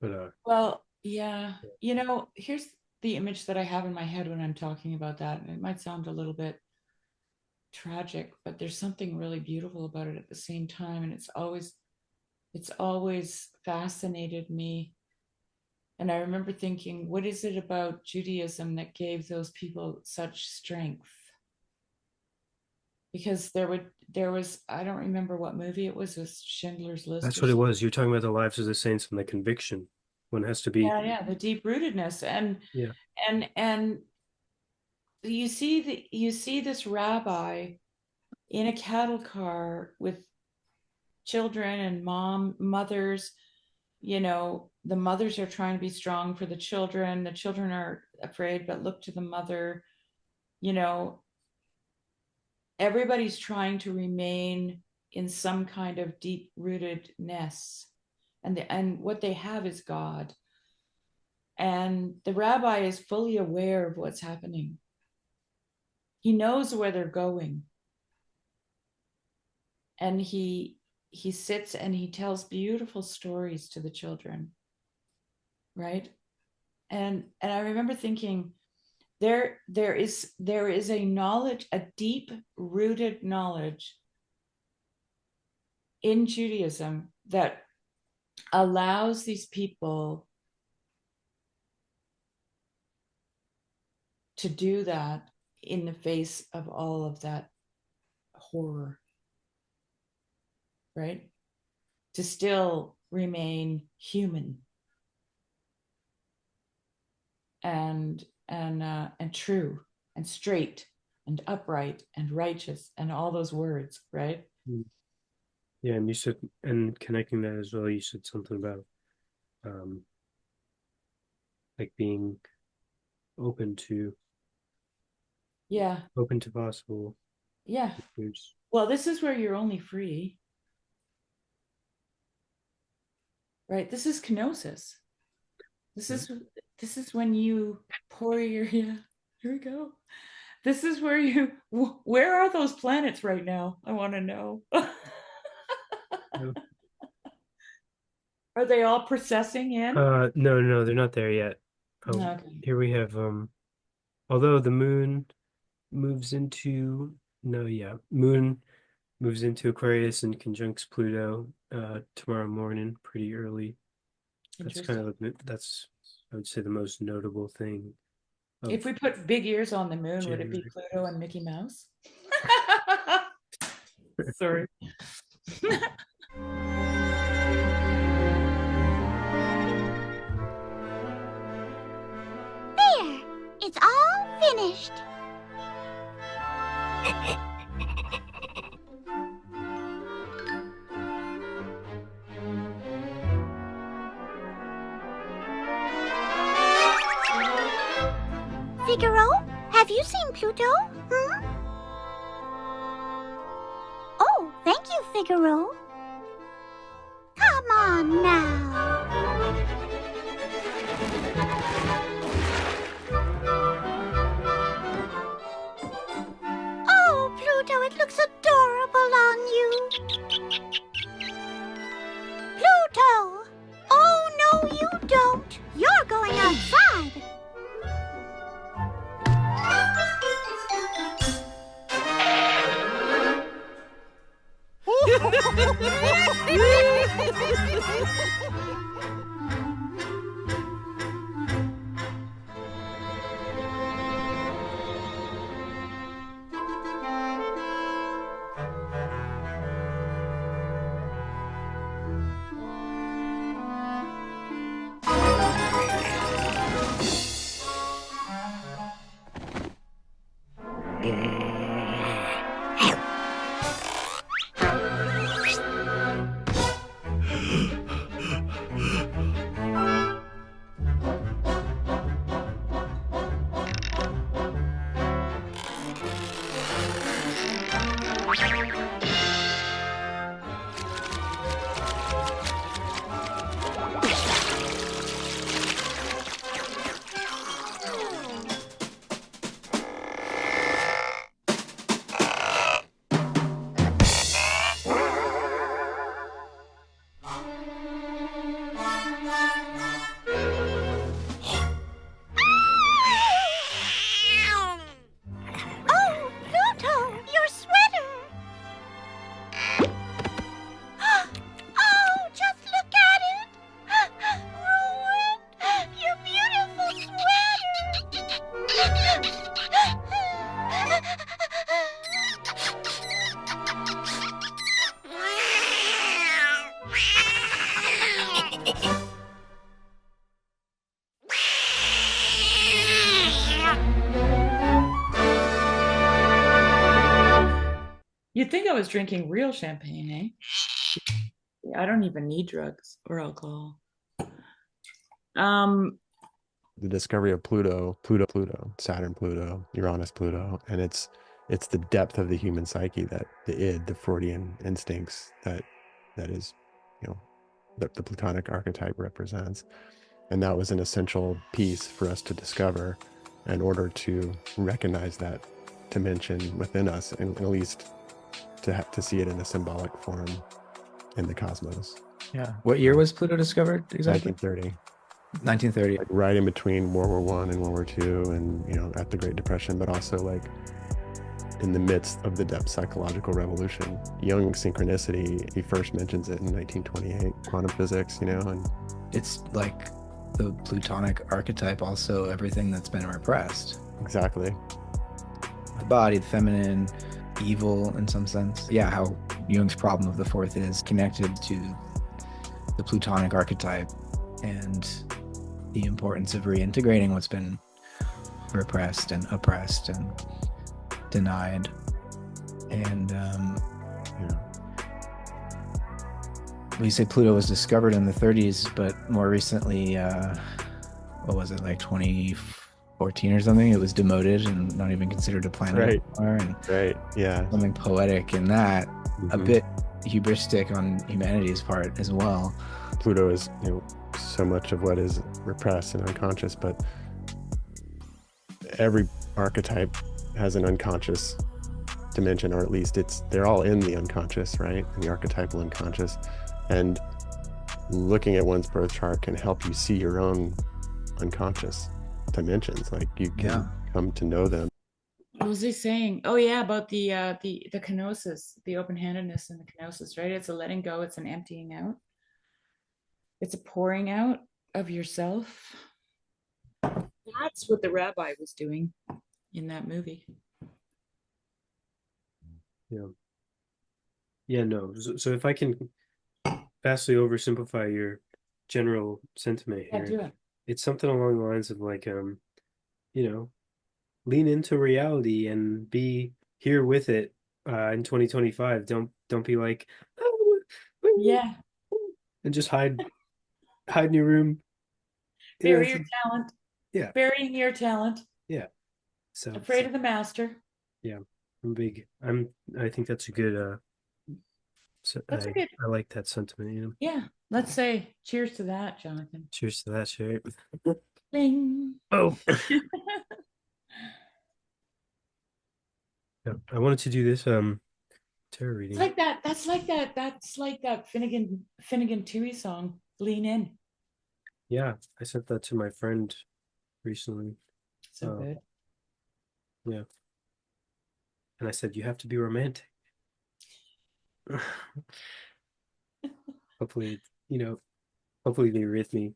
But Well, yeah. You know, here's the image that I have in my head when I'm talking about that. And it might sound a little bit tragic, but there's something really beautiful about it at the same time. And it's always fascinated me. And I remember thinking, what is it about Judaism that gave those people such strength? Because there was, I don't remember what movie it was Schindler's List that's or what it something. was. You're talking about the lives of the saints and the conviction. One has to be. Yeah, the deep rootedness. Yeah. And you see this rabbi in a cattle car with children and mothers. You know, the mothers are trying to be strong for the children are afraid but look to the mother. You know, everybody's trying to remain in some kind of deep rootedness, and what they have is God. And the rabbi is fully aware of what's happening. He knows where they're going. And he sits and he tells beautiful stories to the children. Right? And I remember thinking there is a knowledge, a deep rooted knowledge in Judaism that allows these people to do that in the face of all of that horror, right? To still remain human and true and straight and upright and righteous and all those words, right? Yeah, and you said, and connecting that as well, you said something about um like being open to Yeah. open to possible Yeah. futures. Well, this is where you're only free. Right. This is kenosis. This is when you pour your, yeah, here we go. This is where where are those planets right now? I want to know. Are they all processing in? No, they're not there yet. Okay. Here we have although the moon moves into moon moves into Aquarius and conjuncts Pluto tomorrow morning, pretty early. That's kind of I would say the most notable thing. If we put big ears on the moon, would it be Pluto and Mickey Mouse? Sorry. There, it's all finished. Figaro, have you seen Pluto? Hmm? Oh, thank you, Figaro. Come on now. Oh, Pluto, it looks adorable on you. Pluto! Oh, no, you don't. You're going outside. You'd think I was drinking real champagne, eh? I don't even need drugs or alcohol. The discovery of Pluto, Saturn, Pluto, Uranus, Pluto, and it's the depth of the human psyche, that the id, the Freudian instincts that is, the Plutonic archetype represents. And that was an essential piece for us to discover in order to recognize that dimension within us, and at least to see it in a symbolic form in the cosmos. Yeah. What year was Pluto discovered exactly? 1930. 1930. Like right in between World War I and World War II, and at the Great Depression, but also like in the midst of the depth psychological revolution. Jung's synchronicity, he first mentions it in 1928, quantum physics, and it's like the Plutonic archetype, also everything that's been repressed. Exactly. The body, the feminine, evil in some sense. Yeah, how Jung's problem of the fourth is connected to the Plutonic archetype and the importance of reintegrating what's been repressed and oppressed and denied. And we say Pluto was discovered in the 30s, but more recently, what was it, like 2014 or something? It was demoted and not even considered a planet anymore. And yeah, something poetic in that, a bit hubristic on humanity's part as well. Pluto is, so much of what is repressed and unconscious, but every archetype has an unconscious dimension, or at least they're all in the unconscious, right? In the archetypal unconscious. And looking at one's birth chart can help you see your own unconscious dimensions. Like you can come to know them. What was he saying? Oh yeah, about the kenosis, the open-handedness and the kenosis, right? It's a letting go, it's an emptying out. It's a pouring out of yourself. That's what the rabbi was doing in that movie. Yeah, no. So if I can vastly oversimplify your general sentiment here, do it. It's something along the lines of like, lean into reality and be here with it in 2025. Don't be like, oh, yeah, and just hide in your room. Bury your talent. Yeah. Burying your talent. Yeah. So afraid of the master. Yeah. I think that's a good I like that sentiment, Yeah. Let's say cheers to that, Jonathan. Cheers to that, Sherry. Bing. Oh. Yeah, I wanted to do this tarot reading. It's like that. That's like that Finnegan Tui song, Lean In. Yeah, I sent that to my friend recently. So good. Yeah. And I said, you have to be romantic. Hopefully, hopefully the arrhythmia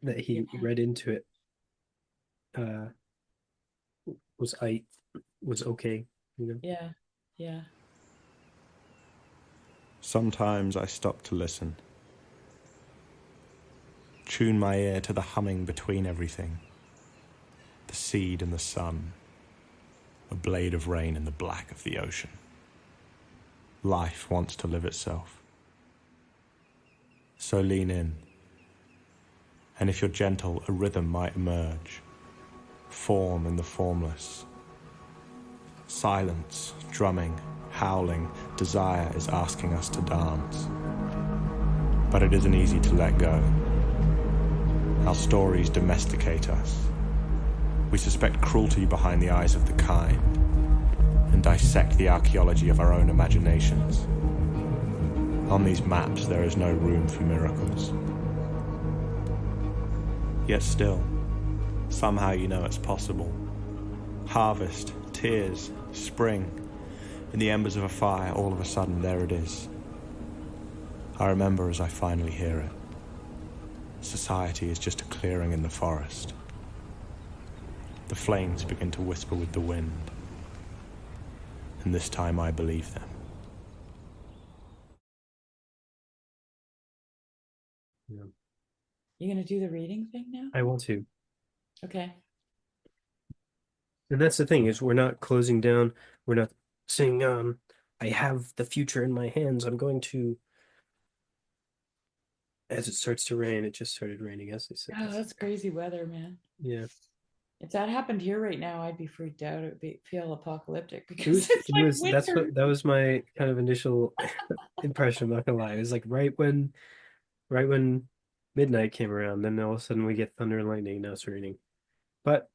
that he read into it was okay, Yeah, yeah. Sometimes I stop to listen. Tune my ear to the humming between everything. The seed and the sun. A blade of rain in the black of the ocean. Life wants to live itself. So lean in. And if you're gentle, a rhythm might emerge. Form in the formless. Silence, drumming, howling, desire is asking us to dance. But it isn't easy to let go. Our stories domesticate us. We suspect cruelty behind the eyes of the kind, and dissect the archaeology of our own imaginations. On these maps, there is no room for miracles. Yet still, somehow you know it's possible. Harvest, tears, spring. In the embers of a fire, all of a sudden, there it is. I remember as I finally hear it. Society is just a clearing in the forest. The flames begin to whisper with the wind. And this time I believe them. Yeah. You gonna do the reading thing now? I want to. Okay. And that's the thing, is we're not closing down. We're not saying, I have the future in my hands. I'm going to, as it starts to rain. It just started raining as I said. Oh, that's crazy weather, man. Yeah. If that happened here right now, I'd be freaked out. It would feel apocalyptic because it's like winter. That was my kind of initial impression. I'm not gonna lie. It was like right when midnight came around, then all of a sudden we get thunder and lightning. Now it's raining, but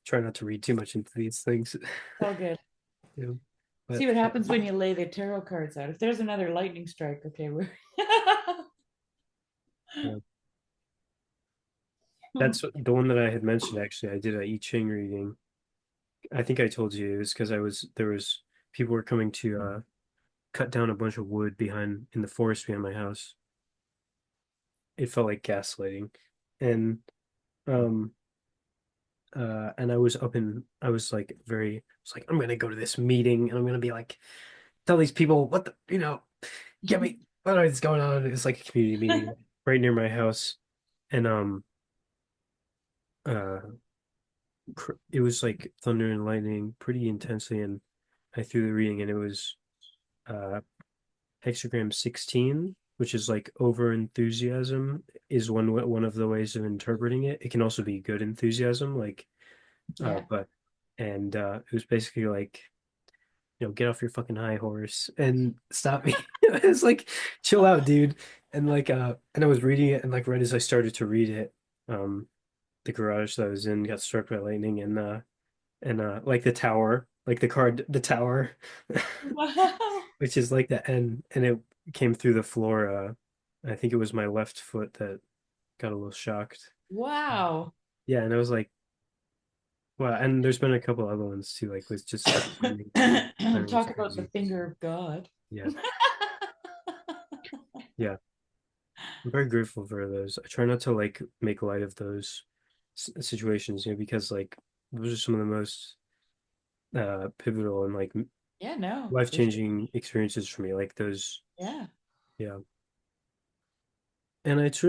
try not to read too much into these things. All good. But, see what happens when you lay the tarot cards out. If there's another lightning strike, okay, we're. Yeah. That's the one that I had mentioned. Actually, I did a I Ching reading. I think I told you it was because people were coming to cut down a bunch of wood in the forest behind my house. It felt like gaslighting, and I was I'm gonna go to this meeting and I'm gonna be like, tell these people what get me what is going on. It's like a community meeting right near my house, and it was like thunder and lightning pretty intensely, and I threw the reading, and it was hexagram 16, which is like over enthusiasm is one of the ways of interpreting it. It can also be good enthusiasm, like it was basically like get off your fucking high horse and stop me. It's like, chill out, dude. And like, and I was reading it, and like right as I started to read it, um, the garage that I was in got struck by lightning, and like the tower, like the tower, Wow. which is like the end, and it came through the floor. I think it was my left foot that got a little shocked. Wow. Yeah, and I was like, well, and there's been a couple other ones too, like with just like lightning was Talk about the crazy. finger of God. Yeah, yeah. I'm very grateful for those. I try not to like make light of those situations, because like those are some of the most pivotal and like Yeah, no, for sure. life-changing experiences for me. Like those, Yeah. yeah. And it's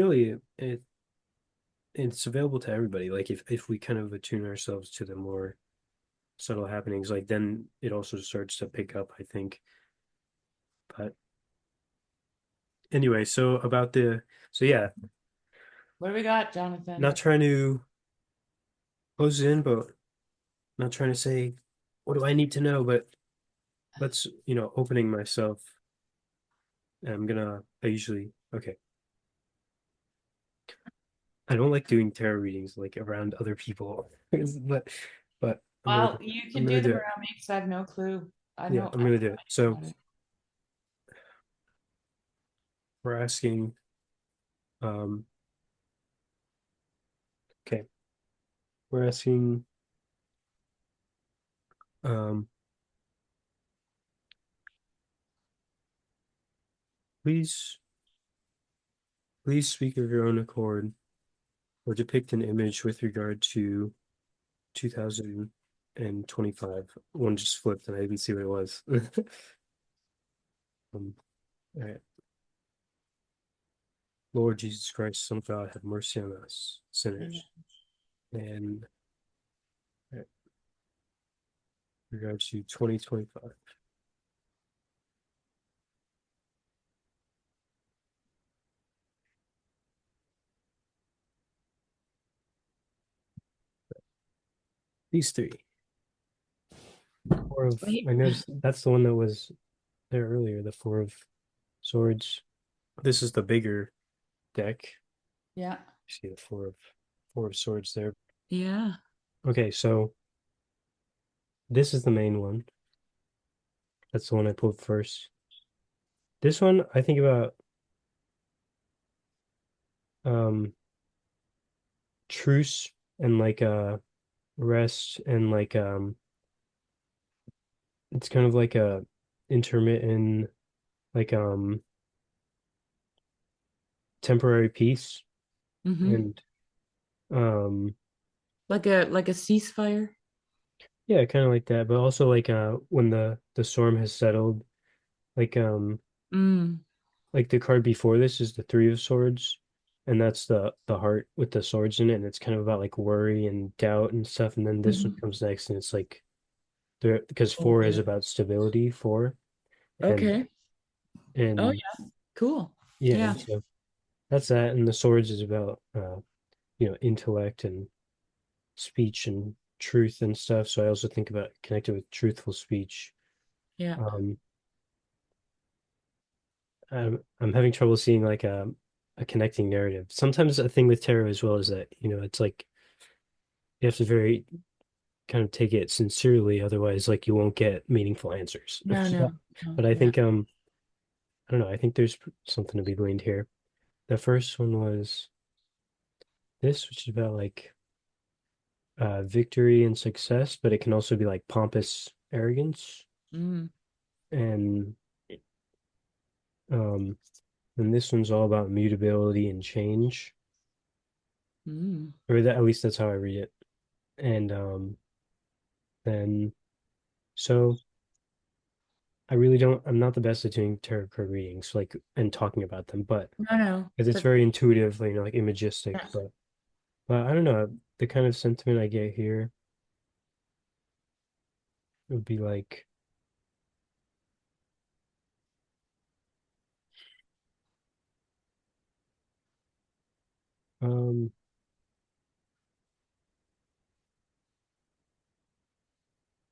available to everybody. Like if we kind of attune ourselves to the more subtle happenings, like then it also starts to pick up, I think. But anyway, so yeah, What do we got, Jonathan? not trying to close it in, but not trying to say what do I need to know, but let's, opening myself. I usually, okay. I don't like doing tarot readings like around other people, but Well, you I'm can gonna do do them it. around me because I have no clue. I Yeah, know. I'm gonna do it. So we're asking, um, okay, we're asking, um, please, please speak of your own accord or depict an image with regard to 2025. One just flipped and I didn't see what it was. All right. Lord Jesus Christ, Son of God, have mercy on us, sinners. And right, regards to 2025. These three. I noticed that's the one that was there earlier, the Four of Swords. This is the bigger deck. Yeah. See the Four of Swords there. Yeah. Okay, so this is the main one. That's the one I pulled first. This one, I think about truce and like rest and like it's kind of like a intermittent like temporary peace Mm-hmm. and um Like a ceasefire. yeah, kind of like that, but also like when the storm has settled, like Mm. like the card before this is the Three of Swords, and that's the heart with the swords in it, and it's kind of about like worry and doubt and stuff, and then this one Mhm. comes next, and it's like there because four is Okay. about stability, four, and Okay. Oh and yeah. Cool. yeah, Yeah. and so that's that, and the swords is about intellect and speech and truth and stuff. So I also think about connected with truthful speech. Yeah. Um, I'm having trouble seeing like a connecting narrative. Sometimes a thing with tarot as well is that, it's like you have to very kind of take it sincerely, otherwise like you won't get meaningful answers. No, But, no, no. but I Yeah. think I don't know, I think there's something to be gleaned here. The first one was this, which is about like victory and success, but it can also be like pompous arrogance. Mm. And um and this one's all about mutability and change. Mm. Or that at least that's how I read it. And then so I'm not the best at doing tarot card readings, like and talking about them, but No, no. because it's But very intuitive, like imagistic, yeah. but I don't know, the kind of sentiment I get here would be like um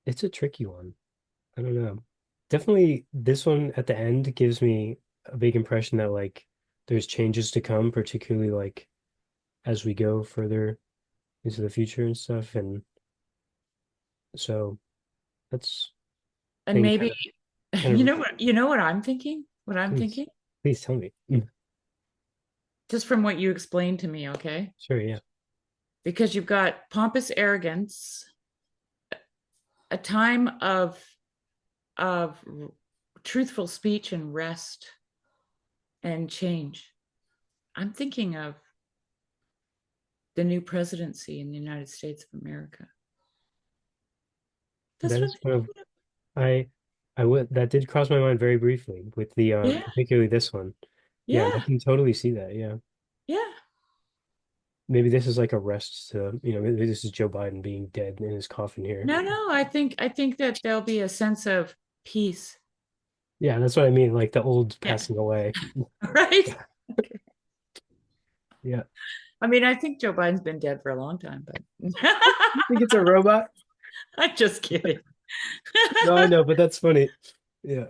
it's a tricky one. I don't know. definitely this one at the end gives me a big impression that like there's changes to come, particularly like as we go further into the future and stuff. And so that's And been maybe kind of you know what I'm thinking? What I'm please, thinking? please tell me. Just from what you explained to me, okay? Sure, yeah. Because you've got pompous arrogance, a time of truthful speech and rest and change. I'm thinking of the new presidency in the United States of America. That's That what is kind of I I would that did cross my mind very briefly with the Yeah. particularly this one. Yeah, Yeah. I can totally see that. Yeah. Yeah. Maybe this is like a rest to, maybe this is Joe Biden being dead in his coffin here. No, I think that there'll be a sense of peace. Yeah, that's what I mean, like the old Yeah. passing away. Right? Yeah. I mean, I think Joe Biden's been dead for a long time, but You think it's a robot? I'm just kidding. No, I know, but that's funny. Yeah.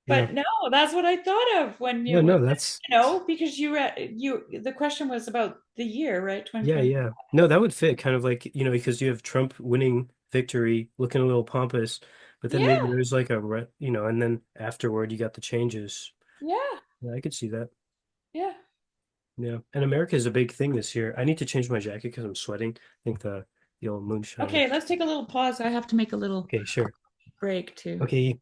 Yeah. But no, that's what I thought of when Yeah, no, that's because the question was about the year, right? yeah, 2020. yeah. No, that would fit kind of like, because you have Trump winning victory, looking a little pompous, but then maybe Yeah. there's like and then afterward you got the changes. Yeah. Yeah, I could see that. Yeah. Yeah. And America is a big thing this year. I need to change my jacket because I'm sweating. I think the old moonshine. Okay, let's take a little pause. I have to make a little Okay, sure. break too. Okay.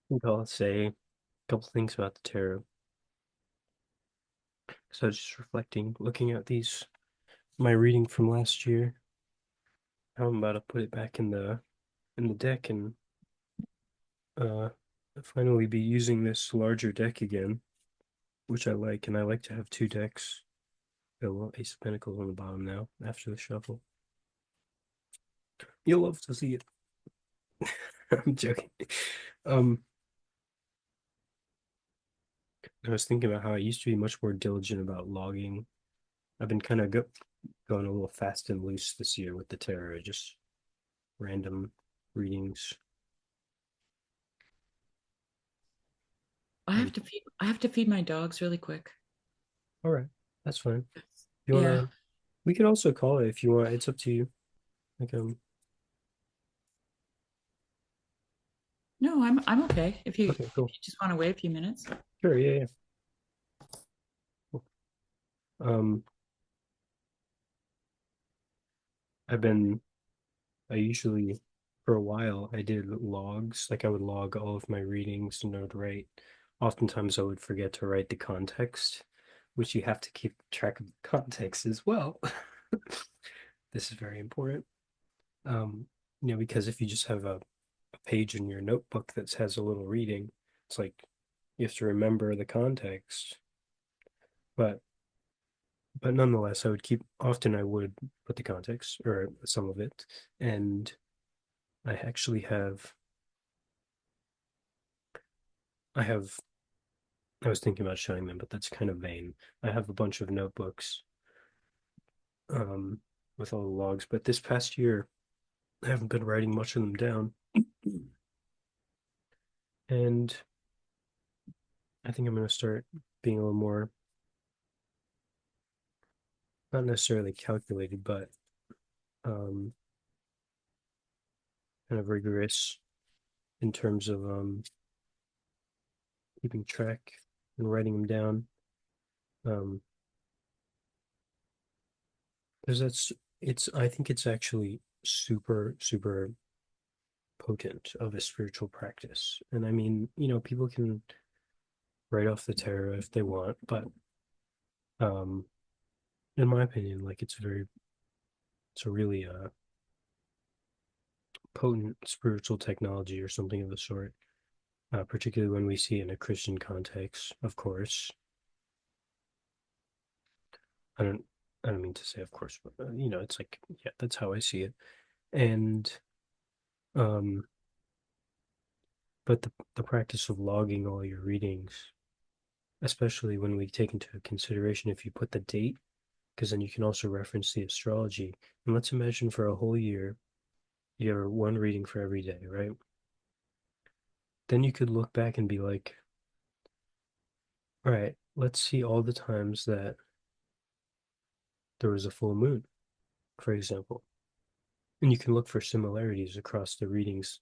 I think I'll say a couple things about the tarot. So I was just reflecting, looking at my reading from last year. I'm about to put it back in the deck and uh finally be using this larger deck again, which I like, and I like to have two decks. Got a little Ace of Pentacles on the bottom now after the shuffle. You'll love to see it. I'm joking. Um, I was thinking about how I used to be much more diligent about logging. I've been kind of going a little fast and loose this year with the tarot, just random readings. I have to feed my dogs really quick. All right, that's fine. Yeah. We could also call it if you want. It's up to you. Like No, I'm okay. If you, okay, cool. if you just want to wait a few minutes. Sure, yeah, yeah. Cool. Um, I usually, for a while, I did logs. Like I would log all of my readings and I would write. Oftentimes I would forget to write the context, which you have to keep track of the context as well. This is very important. Because if you just have a page in your notebook that has a little reading, it's like you have to remember the context. But nonetheless, I would put the context or some of it. And I actually I was thinking about showing them, but that's kind of vain. I have a bunch of notebooks with all the logs, but this past year I haven't been writing much of them down. And I think I'm going to start being a little more, not necessarily calculated, but kind of rigorous in terms of keeping track and writing them down. Because I think it's actually super, super potent of a spiritual practice. And I mean, people can write off the tarot if they want, but in my opinion, like it's a really potent spiritual technology or something of the sort. Particularly when we see it in a Christian context, of course. I don't I don't mean to say of course, but it's like, yeah, that's how I see it. And um but the practice of logging all your readings, especially when we take into consideration if you put the date, because then you can also reference the astrology. And let's imagine for a whole year you have one reading for every day, right? Then you could look back and be like, all right, let's see all the times that there was a full moon, for example. And you can look for similarities across the readings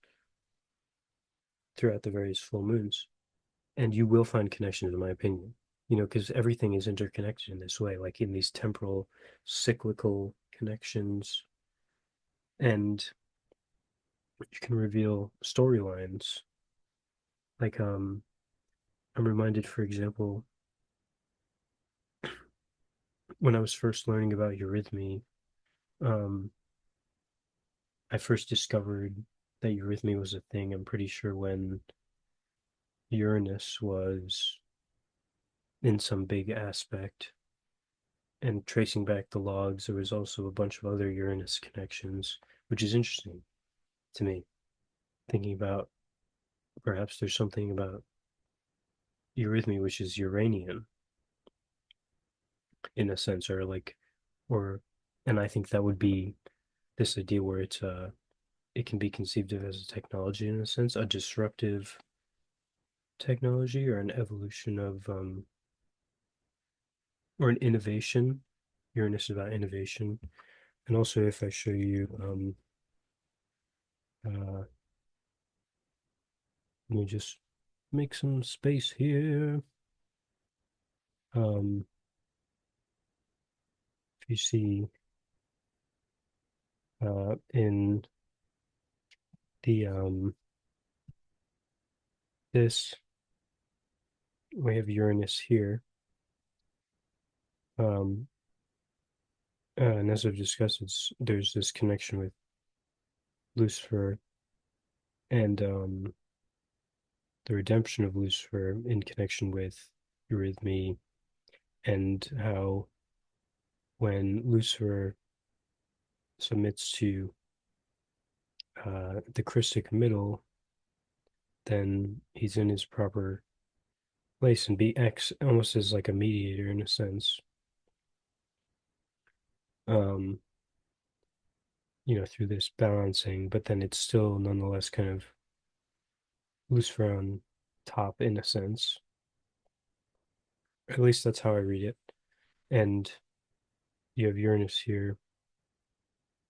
throughout the various full moons. And you will find connections, in my opinion, because everything is interconnected in this way, like in these temporal, cyclical connections. And you can reveal storylines. Like, I'm reminded, for example, when I was first learning about eurythmy, um, I first discovered that eurythmy was a thing, I'm pretty sure, when Uranus was in some big aspect. And tracing back the logs, there was also a bunch of other Uranus connections, which is interesting to me. Thinking about perhaps there's something about eurythmy which is Uranian in a sense, or, and I think that would be this idea where it can be conceived of as a technology in a sense, a disruptive technology or an evolution of or an innovation. Uranus is about innovation. And also, if I show you let me just make some space here. If you see in the this, we have Uranus here. And as I've discussed, there's this connection with Lucifer and the redemption of Lucifer in connection with eurythmy, and how when Lucifer submits to the Christic middle, then he's in his proper place and acts almost as like a mediator in a sense. Um, through this balancing, but then it's still nonetheless kind of Lucifer on top in a sense. At least that's how I read it. And you have Uranus here,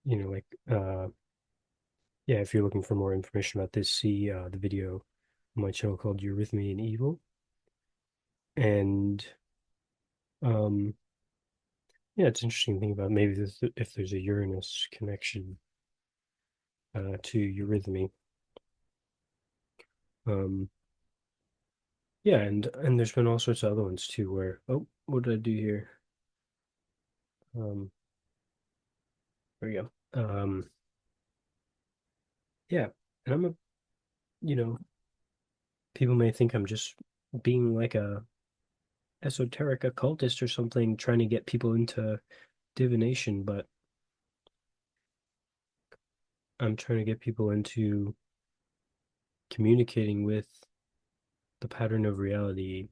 like yeah, if you're looking for more information about this, see the video on my channel called Eurythmy and Evil. And yeah, it's interesting to think about maybe if there's a Uranus connection to eurythmy. Yeah, and there's been all sorts of other ones too where, oh, what did I do here? There we go. Yeah, and I'm people may think I'm just being like a esoteric occultist or something, trying to get people into divination, but I'm trying to get people into communicating with the pattern of reality,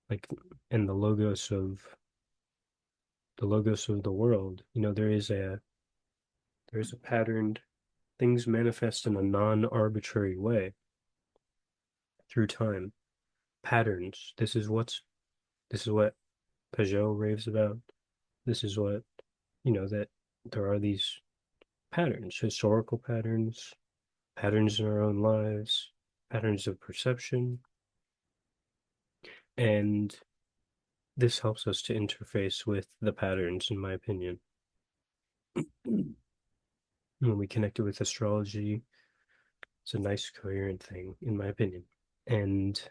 like, and the logos of the world. There is a pattern. Things manifest in a non-arbitrary way through time. Patterns. This is what Peugeot raves about. This is what, that there are these patterns, historical patterns, patterns in our own lives, patterns of perception. And this helps us to interface with the patterns, in my opinion. When we connect it with astrology, it's a nice coherent thing, in my opinion. And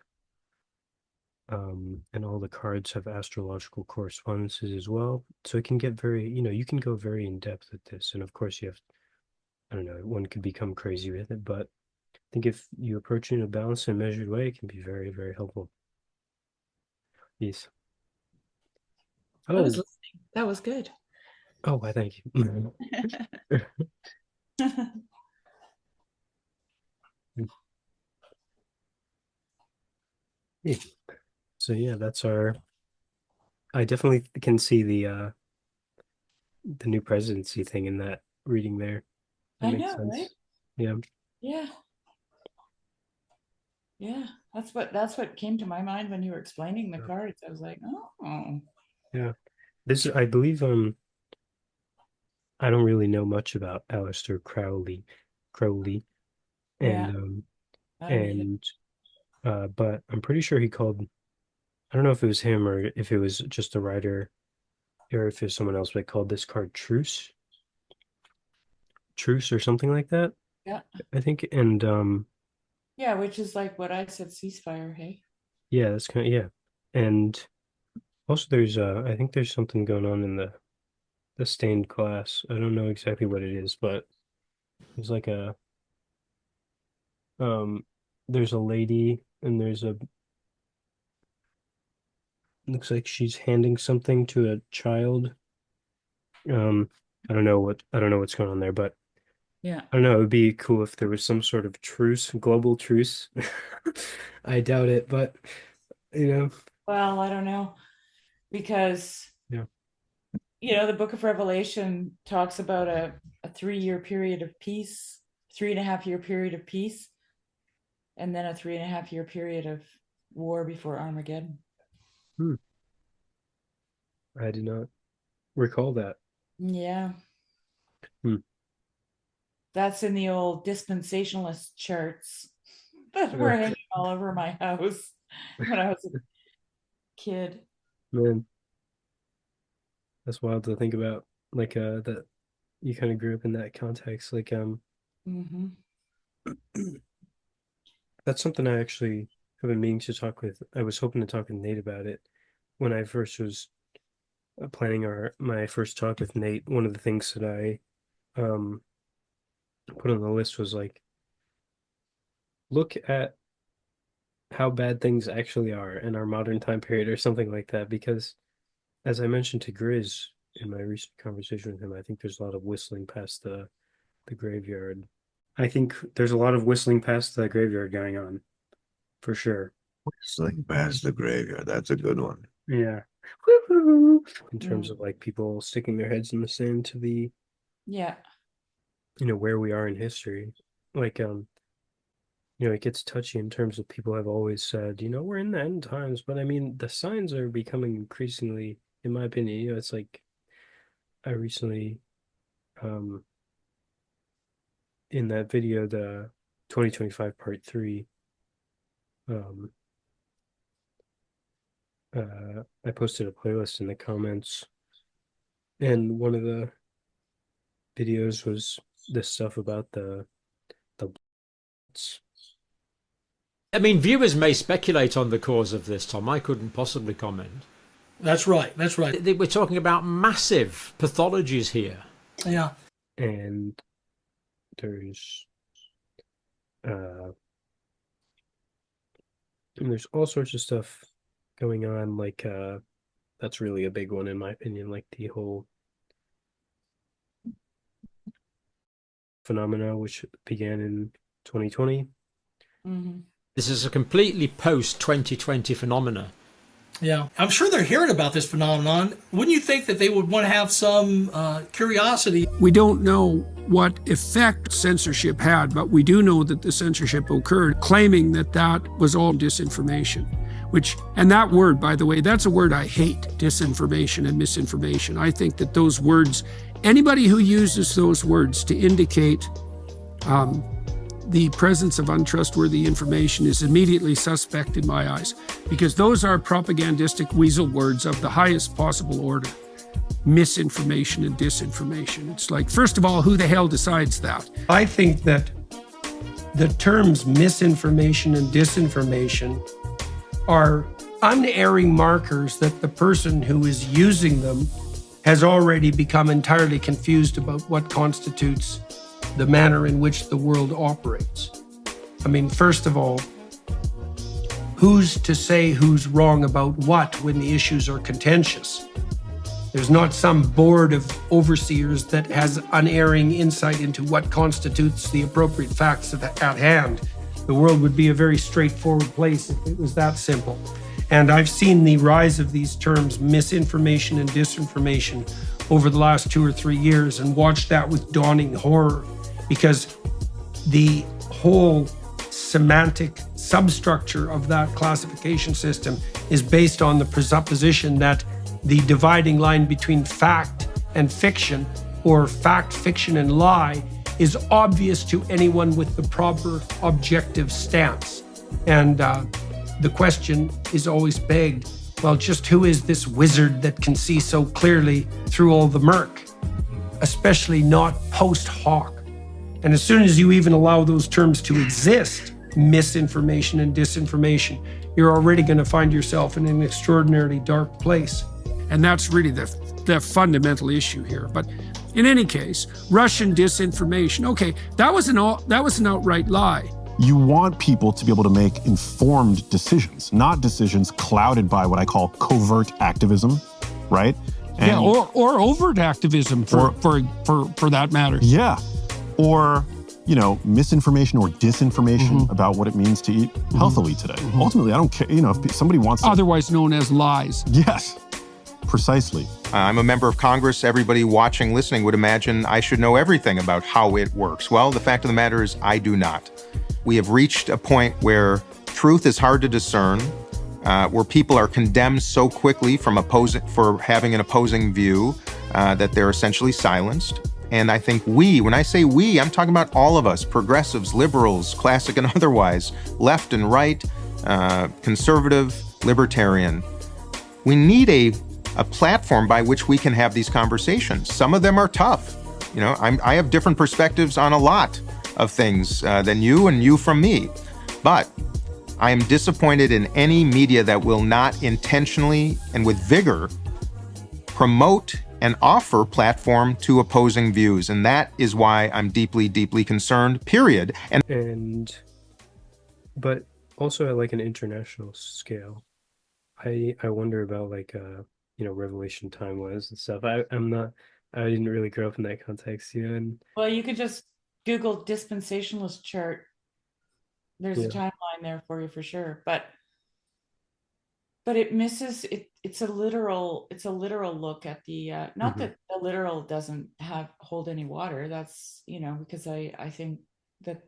all the cards have astrological correspondences as well. So it can get very, you can go very in depth with this. And of course you have, I don't know, one could become crazy with it, but I think if you approach it in a balanced and measured way, it can be very, very helpful. Yes. I was listening. That was good. Oh, why, thank you. Yeah. So yeah, that's our. I definitely can see the new presidency thing in that reading there. That I makes know, sense. right? Yeah. Yeah. Yeah. That's what came to my mind when you were explaining the cards. I was like, oh. Yeah. This, I believe, I don't really know much about Aleister Crowley, Yeah. and but I'm pretty sure he called. I don't know if it was him or if it was just a writer, or if it was someone else, but called this card Truce or something like that. Yeah. I think, and Yeah, which is like what I said, ceasefire, hey? yeah, that's kind of, yeah. And also there's I think there's something going on in the stained class. I don't know exactly what it is, but there's like a there's a lady and looks like she's handing something to a child. I don't know what's going on there, but yeah, I don't know. It would be cool if there was some sort of truce, global truce. I doubt it, but well, I don't know, because yeah, the book of Revelation talks about a 3-year period of peace, 3.5-year period of peace, and then a 3.5-year period of war before Armageddon. I did not recall that. Yeah. Hmm. That's in the old dispensationalist charts that were hanging all over my house when I was a kid. Man, that's wild to think about. Like that you kind of grew up in that context. Like that's something I actually have been meaning to talk with. I was hoping to talk with Nate about it when I first was planning my first talk with Nate. One of the things that I put on the list was like, look at how bad things actually are in our modern time period or something like that, because as I mentioned to Grizz in my recent conversation with him, I think there's a lot of whistling past the graveyard. I think there's a lot of whistling past the graveyard going on, for sure. Whistling past the graveyard. That's a good one. Yeah. In terms of like people sticking their heads in the sand to the where we are in history. Like it gets touchy in terms of people have always said, we're in the end times, but I mean the signs are becoming increasingly, in my opinion, it's like I recently in that video, the 2025 part 3, I posted a playlist in the comments, and one of the videos was this stuff about the I mean, viewers may speculate on the cause of this, Tom. I couldn't possibly comment. That's right. That's right. We're talking about massive pathologies here. Yeah. And there's all sorts of stuff going on, like that's really a big one in my opinion, like the whole phenomena which began in 2020. This is a completely post-2020 phenomena. Yeah, I'm sure they're hearing about this phenomenon. Wouldn't you think that they would want to have some curiosity? We don't know what effect censorship had, but we do know that the censorship occurred, claiming that that was all disinformation. And that word, by the way, that's a word I hate, disinformation and misinformation. I think that those words, anybody who uses those words to indicate the presence of untrustworthy information is immediately suspect in my eyes, because those are propagandistic weasel words of the highest possible order. Misinformation and disinformation. It's like, first of all, who the hell decides that? I think that the terms misinformation and disinformation are unerring markers that the person who is using them has already become entirely confused about what constitutes the manner in which the world operates. I mean, first of all, who's to say who's wrong about what when the issues are contentious? There's not some board of overseers that has unerring insight into what constitutes the appropriate facts at hand. The world would be a very straightforward place if it was that simple. And I've seen the rise of these terms, misinformation and disinformation, over the last 2 or 3 years, and watched that with dawning horror, because the whole semantic substructure of that classification system is based on the presupposition that the dividing line between fact and fiction, or fact, fiction, and lie, is obvious to anyone with the proper objective stance. And the question is always begged, well, just who is this wizard that can see so clearly through all the murk, especially not post hoc? And as soon as you even allow those terms to exist, misinformation and disinformation, you're already going to find yourself in an extraordinarily dark place. And that's really the fundamental issue here. But in any case, Russian disinformation, okay, that was an outright lie. You want people to be able to make informed decisions, not decisions clouded by what I call covert activism, right? And yeah, or overt activism for that matter. Yeah, or misinformation or disinformation about what it means to eat healthily today. Ultimately, I don't care. If somebody wants to, otherwise known as lies. Yes, precisely. I'm a member of Congress. Everybody watching, listening would imagine I should know everything about how it works. Well, the fact of the matter is I do not. We have reached a point where truth is hard to discern, where people are condemned so quickly for having an opposing view that they're essentially silenced. And I think when I say we, I'm talking about all of us, progressives, liberals, classic and otherwise, left and right, conservative, libertarian. We need a platform by which we can have these conversations. Some of them are tough. I have different perspectives on a lot of things than you and you from me. But I am disappointed in any media that will not intentionally and with vigor promote and offer platform to opposing views. And that is why I'm deeply, deeply concerned, period. But also at like an international scale, I wonder about Revelation time-wise and stuff. I didn't really grow up in that context, and well, you could just Google dispensationalist chart. There's a timeline there for you for sure, but it misses it. It's a literal look at the not that the literal doesn't hold any water. That's because I think that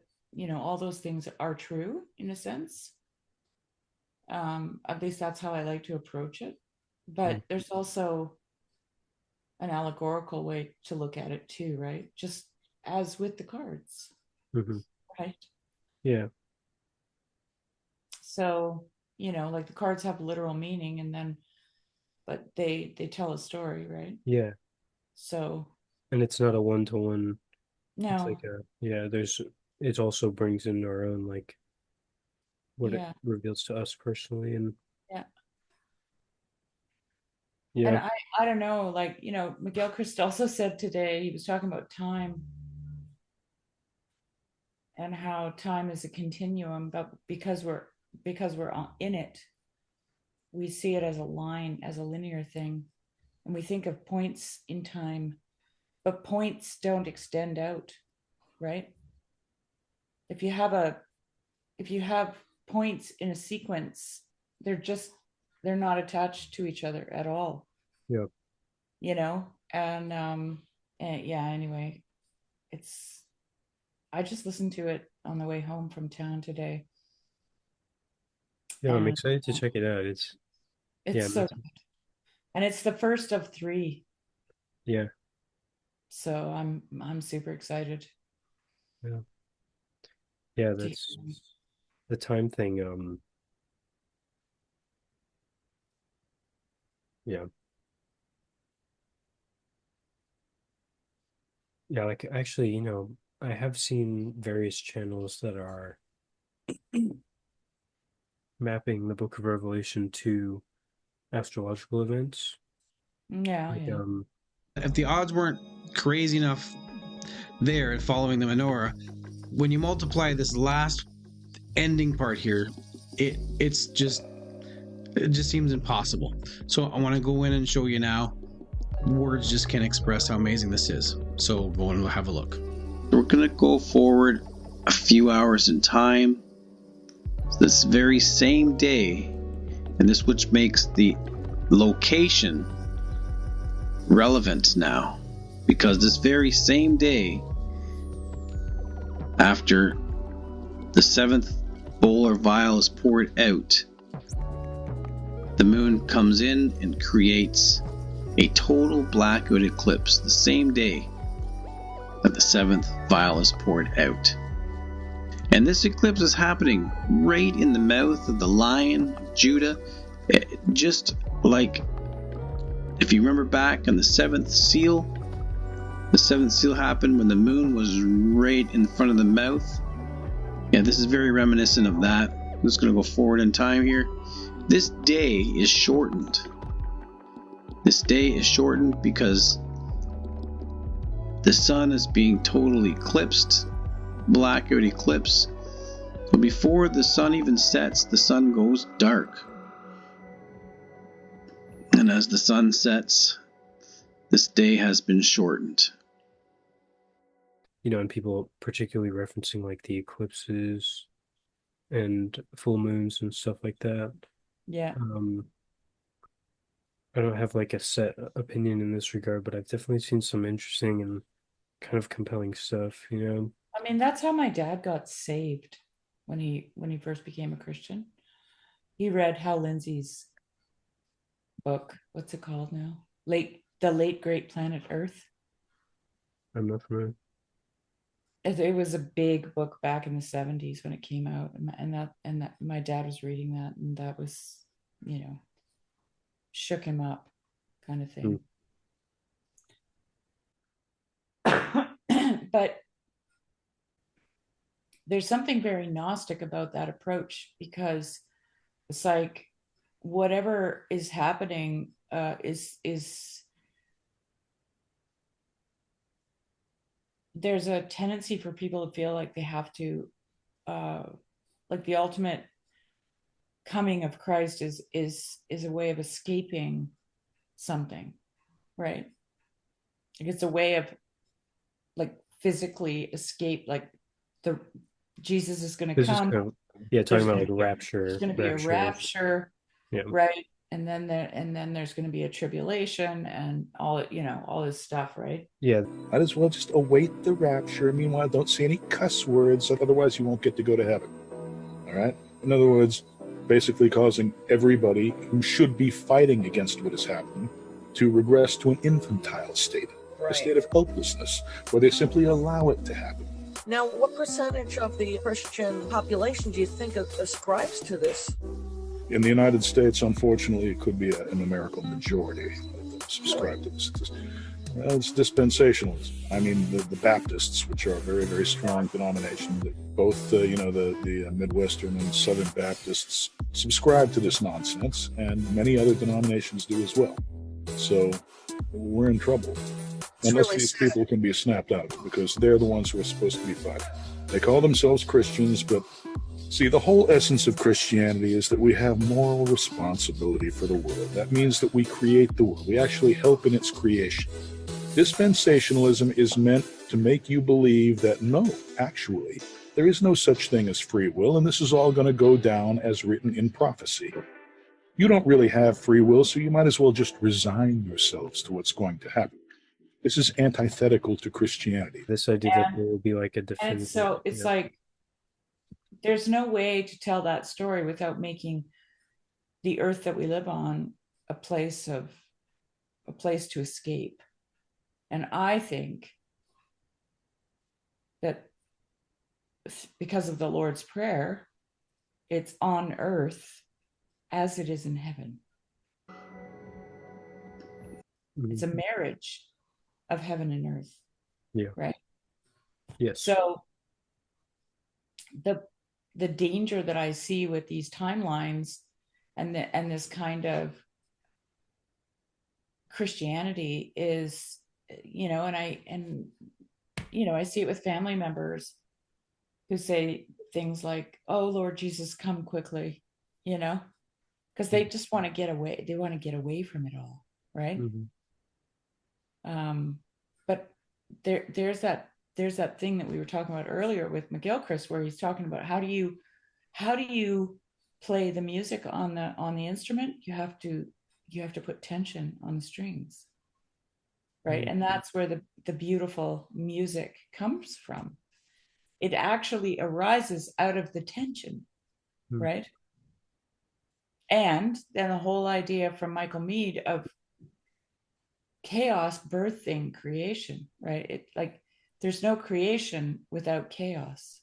all those things are true in a sense. At least that's how I like to approach it. But there's also an allegorical way to look at it too, right? Just as with the cards, right? Yeah. So, like the cards have literal meaning but they tell a story, right? Yeah. So. And it's not a one-to-one. No. It's it also brings in our own, what it reveals to us personally. And and I don't know, Miguel Christ also said today, he was talking about time and how time is a continuum, but because we're in it, we see it as a line, as a linear thing, and we think of points in time, but points don't extend out, right? If you have points in a sequence, they're not attached to each other at all. Yep. Anyway, I just listened to it on the way home from town today. Yeah, I'm excited to check it out. It's so good. And it's the first of 3. Yeah. So I'm super excited. Yeah. Yeah, that's the time thing. Yeah. Yeah, like actually, I have seen various channels that are mapping the Book of Revelation to astrological events. Yeah, Like, yeah. If the odds weren't crazy enough there and following the menorah, when you multiply this last ending part here, it just seems impossible. So I want to go in and show you now. Words just can't express how amazing this is. So go and have a look. We're gonna go forward a few hours in time. This very same day, and this which makes the location relevant now, because this very same day, after the seventh bowl or vial is poured out, the moon comes in and creates a total blackout eclipse the same day that the seventh vial is poured out. And this eclipse is happening right in the mouth of the Lion of Judah, just like, if you remember back on the seventh seal happened when the moon was right in front of the mouth. Yeah, this is very reminiscent of that. I'm just going to go forward in time here. This day is shortened. This day is shortened because the sun is being totally eclipsed, blackout eclipse. So before the sun even sets, the sun goes dark. And as the sun sets, this day has been shortened. And people particularly referencing like the eclipses and full moons and stuff like that. Yeah. I don't have like a set opinion in this regard, but I've definitely seen some interesting and kind of compelling stuff, I mean, that's how my dad got saved when he first became a Christian. He read Hal Lindsey's book. What's it called now? The Late Great Planet Earth. I'm not familiar. It was a big book back in the 70s when it came out, and that my dad was reading that, and that was, shook him up, kind of thing. But there's something very Gnostic about that approach, because it's like whatever is happening is there's a tendency for people to feel like they have to like the ultimate coming of Christ is a way of escaping something, right? Like it's a way of like physically escape, like Jesus is going to come. Yeah, talking about like rapture. There's going to be a rapture, yeah. Right? And then there's going to be a tribulation and all this stuff, right? Yeah. Might as well just await the rapture. Meanwhile, don't say any cuss words, otherwise you won't get to go to heaven. All right? In other words, basically causing everybody who should be fighting against what is happening to regress to an infantile state, a state of hopelessness, where they simply allow it to happen. Now, what percentage of the Christian population do you think ascribes to this? In the United States, unfortunately, it could be a numerical majority that subscribe to this. It's dispensationalism. I mean, the Baptists, which are a very, very strong denomination, both the Midwestern and Southern Baptists subscribe to this nonsense, and many other denominations do as well. So we're in trouble. Unless really these people can be snapped out, because they're the ones who are supposed to be fighting. They call themselves Christians, but see, the whole essence of Christianity is that we have moral responsibility for the world. That means that we create the world. We actually help in its creation. Dispensationalism is meant to make you believe that no, actually, there is no such thing as free will, and this is all going to go down as written in prophecy. You don't really have free will, so you might as well just resign yourselves to what's going to happen. This is antithetical to Christianity. This idea that there will be like a definitive. And so it's like there's no way to tell that story without making the earth that we live on a place to escape. And I think that because of the Lord's Prayer, it's on earth as it is in heaven. It's a marriage of heaven and earth. Yeah. Right. Yes. So the danger that I see with these timelines and this kind of Christianity is, and I see it with family members who say things like, "Oh, Lord Jesus, come quickly," because they just want to get away. They want to get away from it all, right? But there's that thing that we were talking about earlier with McGilchrist, where he's talking about how do you play the music on the instrument. You have to put tension on the strings, right? And that's where the beautiful music comes from. It actually arises out of the tension, right? And then the whole idea from Michael Meade of chaos birthing creation, right? It like there's no creation without chaos.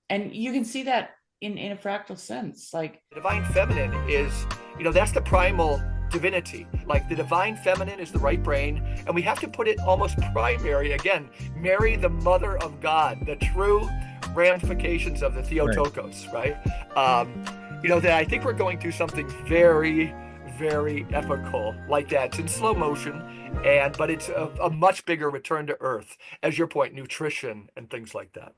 And you can see that in a fractal sense. Like the divine feminine is, that's the primal divinity. Like the divine feminine is the right brain, and we have to put it almost primary again. Mary, the mother of God, the true ramifications of the Theotokos, right? That I think we're going through something very, very epical like that. It's in slow motion, but it's a much bigger return to earth, as your point, nutrition and things like that.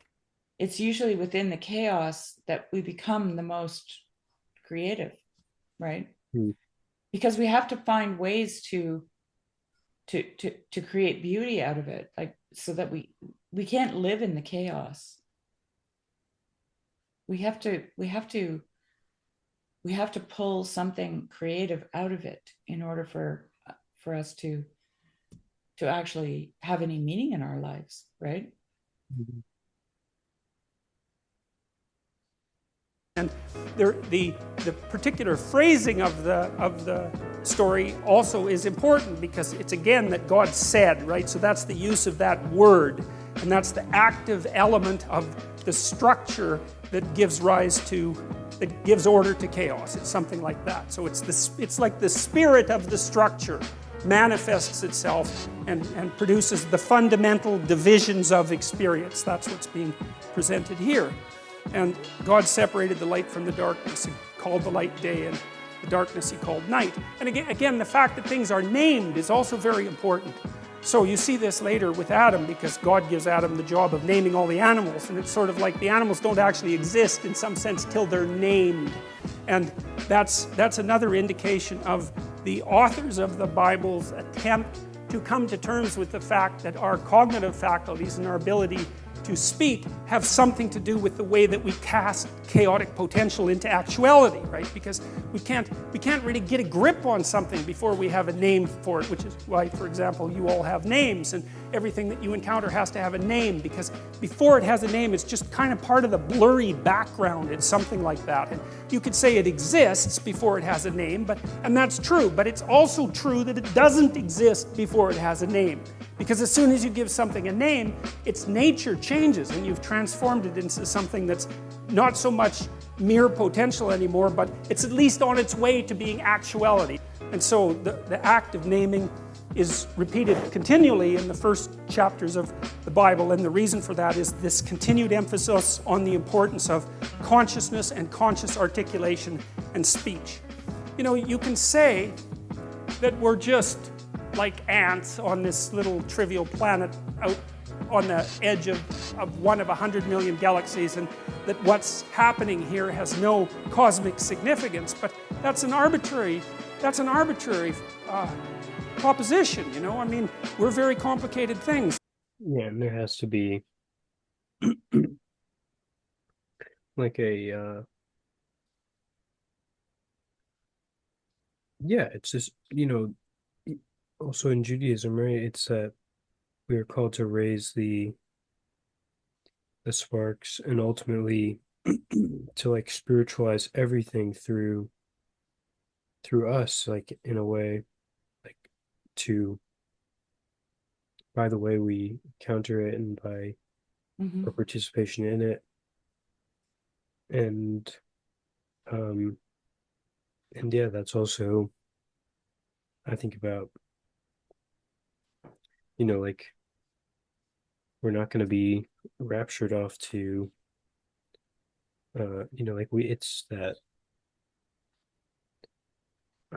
It's usually within the chaos that we become the most creative, right? Because we have to find ways to create beauty out of it, like so that we can't live in the chaos. We have to pull something creative out of it in order for us to actually have any meaning in our lives, right? And the particular phrasing of the story also is important, because it's again that God said, right? So that's the use of that word, and that's the active element of the structure that gives order to chaos. It's something like that. So it's like the spirit of the structure manifests itself and produces the fundamental divisions of experience. That's what's being presented here. And God separated the light from the darkness and called the light day, and the darkness he called night. And again, the fact that things are named is also very important. So you see this later with Adam, because God gives Adam the job of naming all the animals, and it's sort of like the animals don't actually exist in some sense till they're named. And that's another indication of the authors of the Bible's attempt to come to terms with the fact that our cognitive faculties and our ability to speak have something to do with the way that we cast chaotic potential into actuality, right? Because we can't really get a grip on something before we have a name for it, which is why, for example, you all have names, and everything that you encounter has to have a name, because before it has a name, it's just kind of part of the blurry background. It's something like that. And you could say it exists before it has a name, and that's true, but it's also true that it doesn't exist before it has a name. Because as soon as you give something a name, its nature changes, and you've transformed it into something that's not so much mere potential anymore, but it's at least on its way to being actuality. And so the act of naming is repeated continually in the first chapters of the Bible, and the reason for that is this continued emphasis on the importance of consciousness and conscious articulation and speech. You can say that we're just like ants on this little trivial planet out on the edge of one of 100 million galaxies, and that what's happening here has no cosmic significance. But that's an arbitrary proposition, I mean, we're very complicated things. Yeah, and there has to be like it's just, also in Judaism, right? It's that we are called to raise the sparks, and ultimately to like spiritualize everything through us, like in a way, like to by the way we counter it and by our participation in it. And yeah, that's also, I think about, like, we're not going to be raptured off to, like it's that,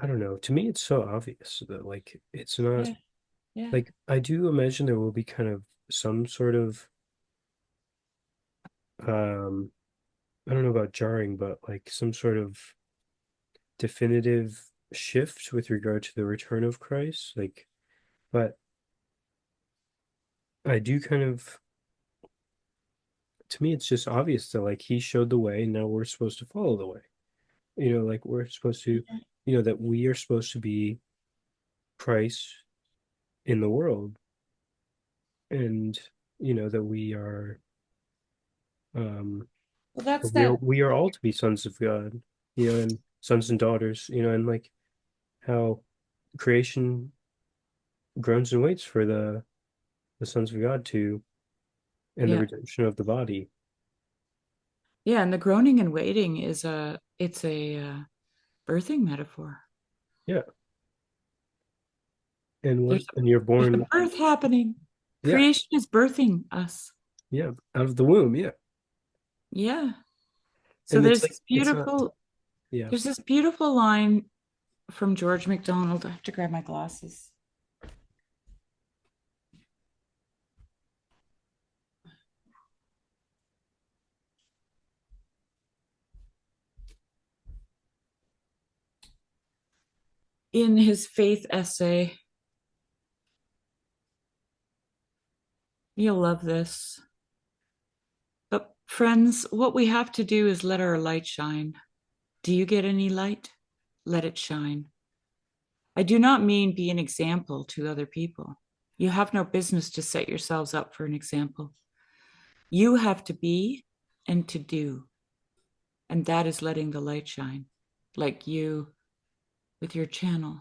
I don't know, to me, it's so obvious that, like, it's not, Yeah. like, I do imagine there will be kind of some sort of, I don't know about jarring, but like some sort of definitive shift with regard to the return of Christ. Like, but I do kind of, to me, it's just obvious that like he showed the way, and now we're supposed to follow the way. Like we're supposed to, that we are supposed to be Christ in the world, and that we are, Well, that's we are all to be sons of God, and sons and daughters, and like how creation groans and waits for the sons of God to, and the Yeah. redemption of the body. Yeah, and the groaning and waiting is a birthing metaphor. Yeah. And There's you're a born, birth happening. Yeah. Creation is birthing us. yeah, out of the womb, yeah. Yeah. So And there's it's like this it's not, beautiful yeah. there's this beautiful line from George MacDonald. I have to grab my glasses. In his faith essay, you'll love this. But friends, what we have to do is let our light shine. Do you get any light? Let it shine. I do not mean be an example to other people. You have no business to set yourselves up for an example. You have to be and to do. And that is letting the light shine, like you with your channel.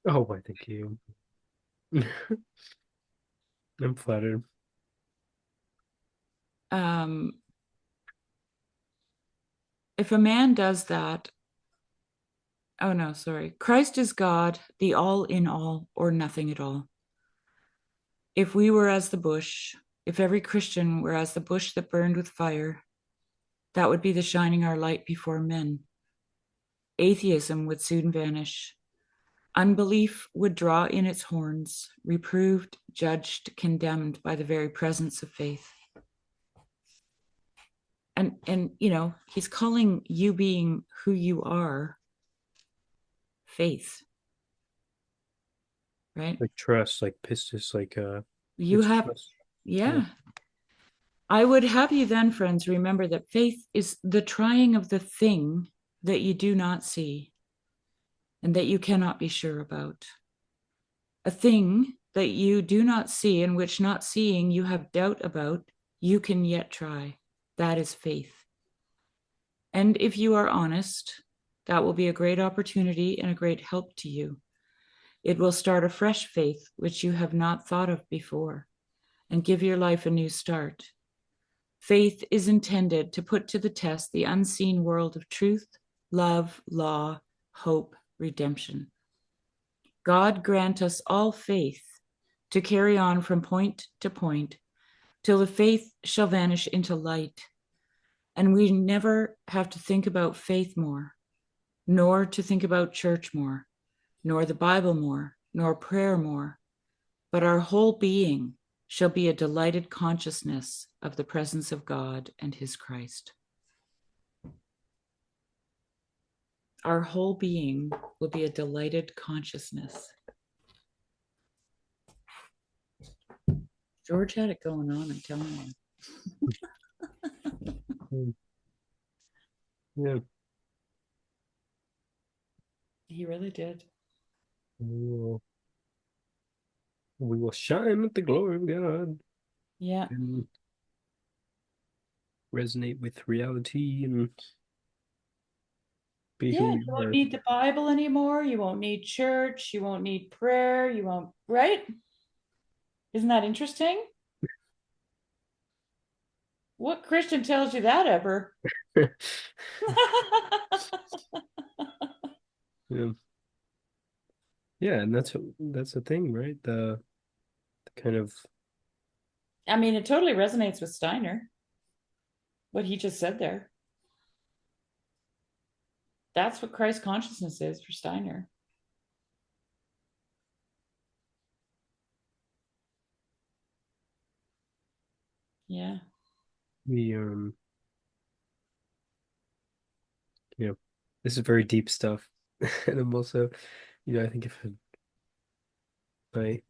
Oh, I thank you. I'm flattered. If a man does that, oh no, sorry. Christ is God, the all in all, or nothing at all. If we were as the bush, if every Christian were as the bush that burned with fire, that would be the shining our light before men. Atheism would soon vanish. Unbelief would draw in its horns, reproved, judged, condemned by the very presence of faith. And he's calling you being who you are faith. Right? Like trust, like pistis, like you have trust. Yeah. I would have you then, friends, remember that faith is the trying of the thing that you do not see and that you cannot be sure about. A thing that you do not see and which not seeing you have doubt about, you can yet try. That is faith. And if you are honest, that will be a great opportunity and a great help to you. It will start a fresh faith which you have not thought of before and give your life a new start. Faith is intended to put to the test the unseen world of truth, love, law, hope, redemption. God grant us all faith to carry on from point to point till the faith shall vanish into light, and we never have to think about faith more, nor to think about church more, nor the Bible more, nor prayer more, but our whole being shall be a delighted consciousness of the presence of God and his Christ. Our whole being will be a delighted consciousness. George had it going on, I'm telling you. Yeah. He really did. We will shine with the glory of God. Yeah. And resonate with reality and be who Yeah, we you won't are. need the Bible anymore. You won't need church. You won't need prayer. You won't, right? Isn't that interesting? What Christian tells you that ever? Yeah. Yeah, and that's the thing, right? The kind of I mean, it totally resonates with Steiner, what he just said there. That's what Christ consciousness is for Steiner. Yeah. the this is very deep stuff. And I'm also, I think if my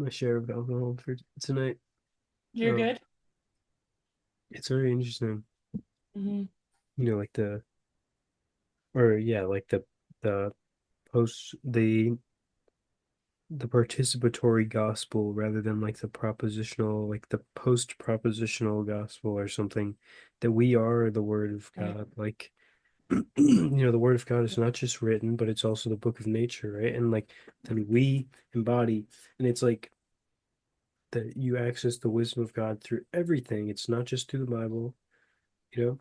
share of alcohol for tonight. You're good. It's very interesting. Mm-hmm. Like the post the participatory gospel rather than like the propositional, like the post propositional gospel or something, that we are the word of Right. God. Like, the word of God is not just written, but it's also the book of nature, right? And like then we embody, and it's like that you access the wisdom of God through everything. It's not just through the Bible,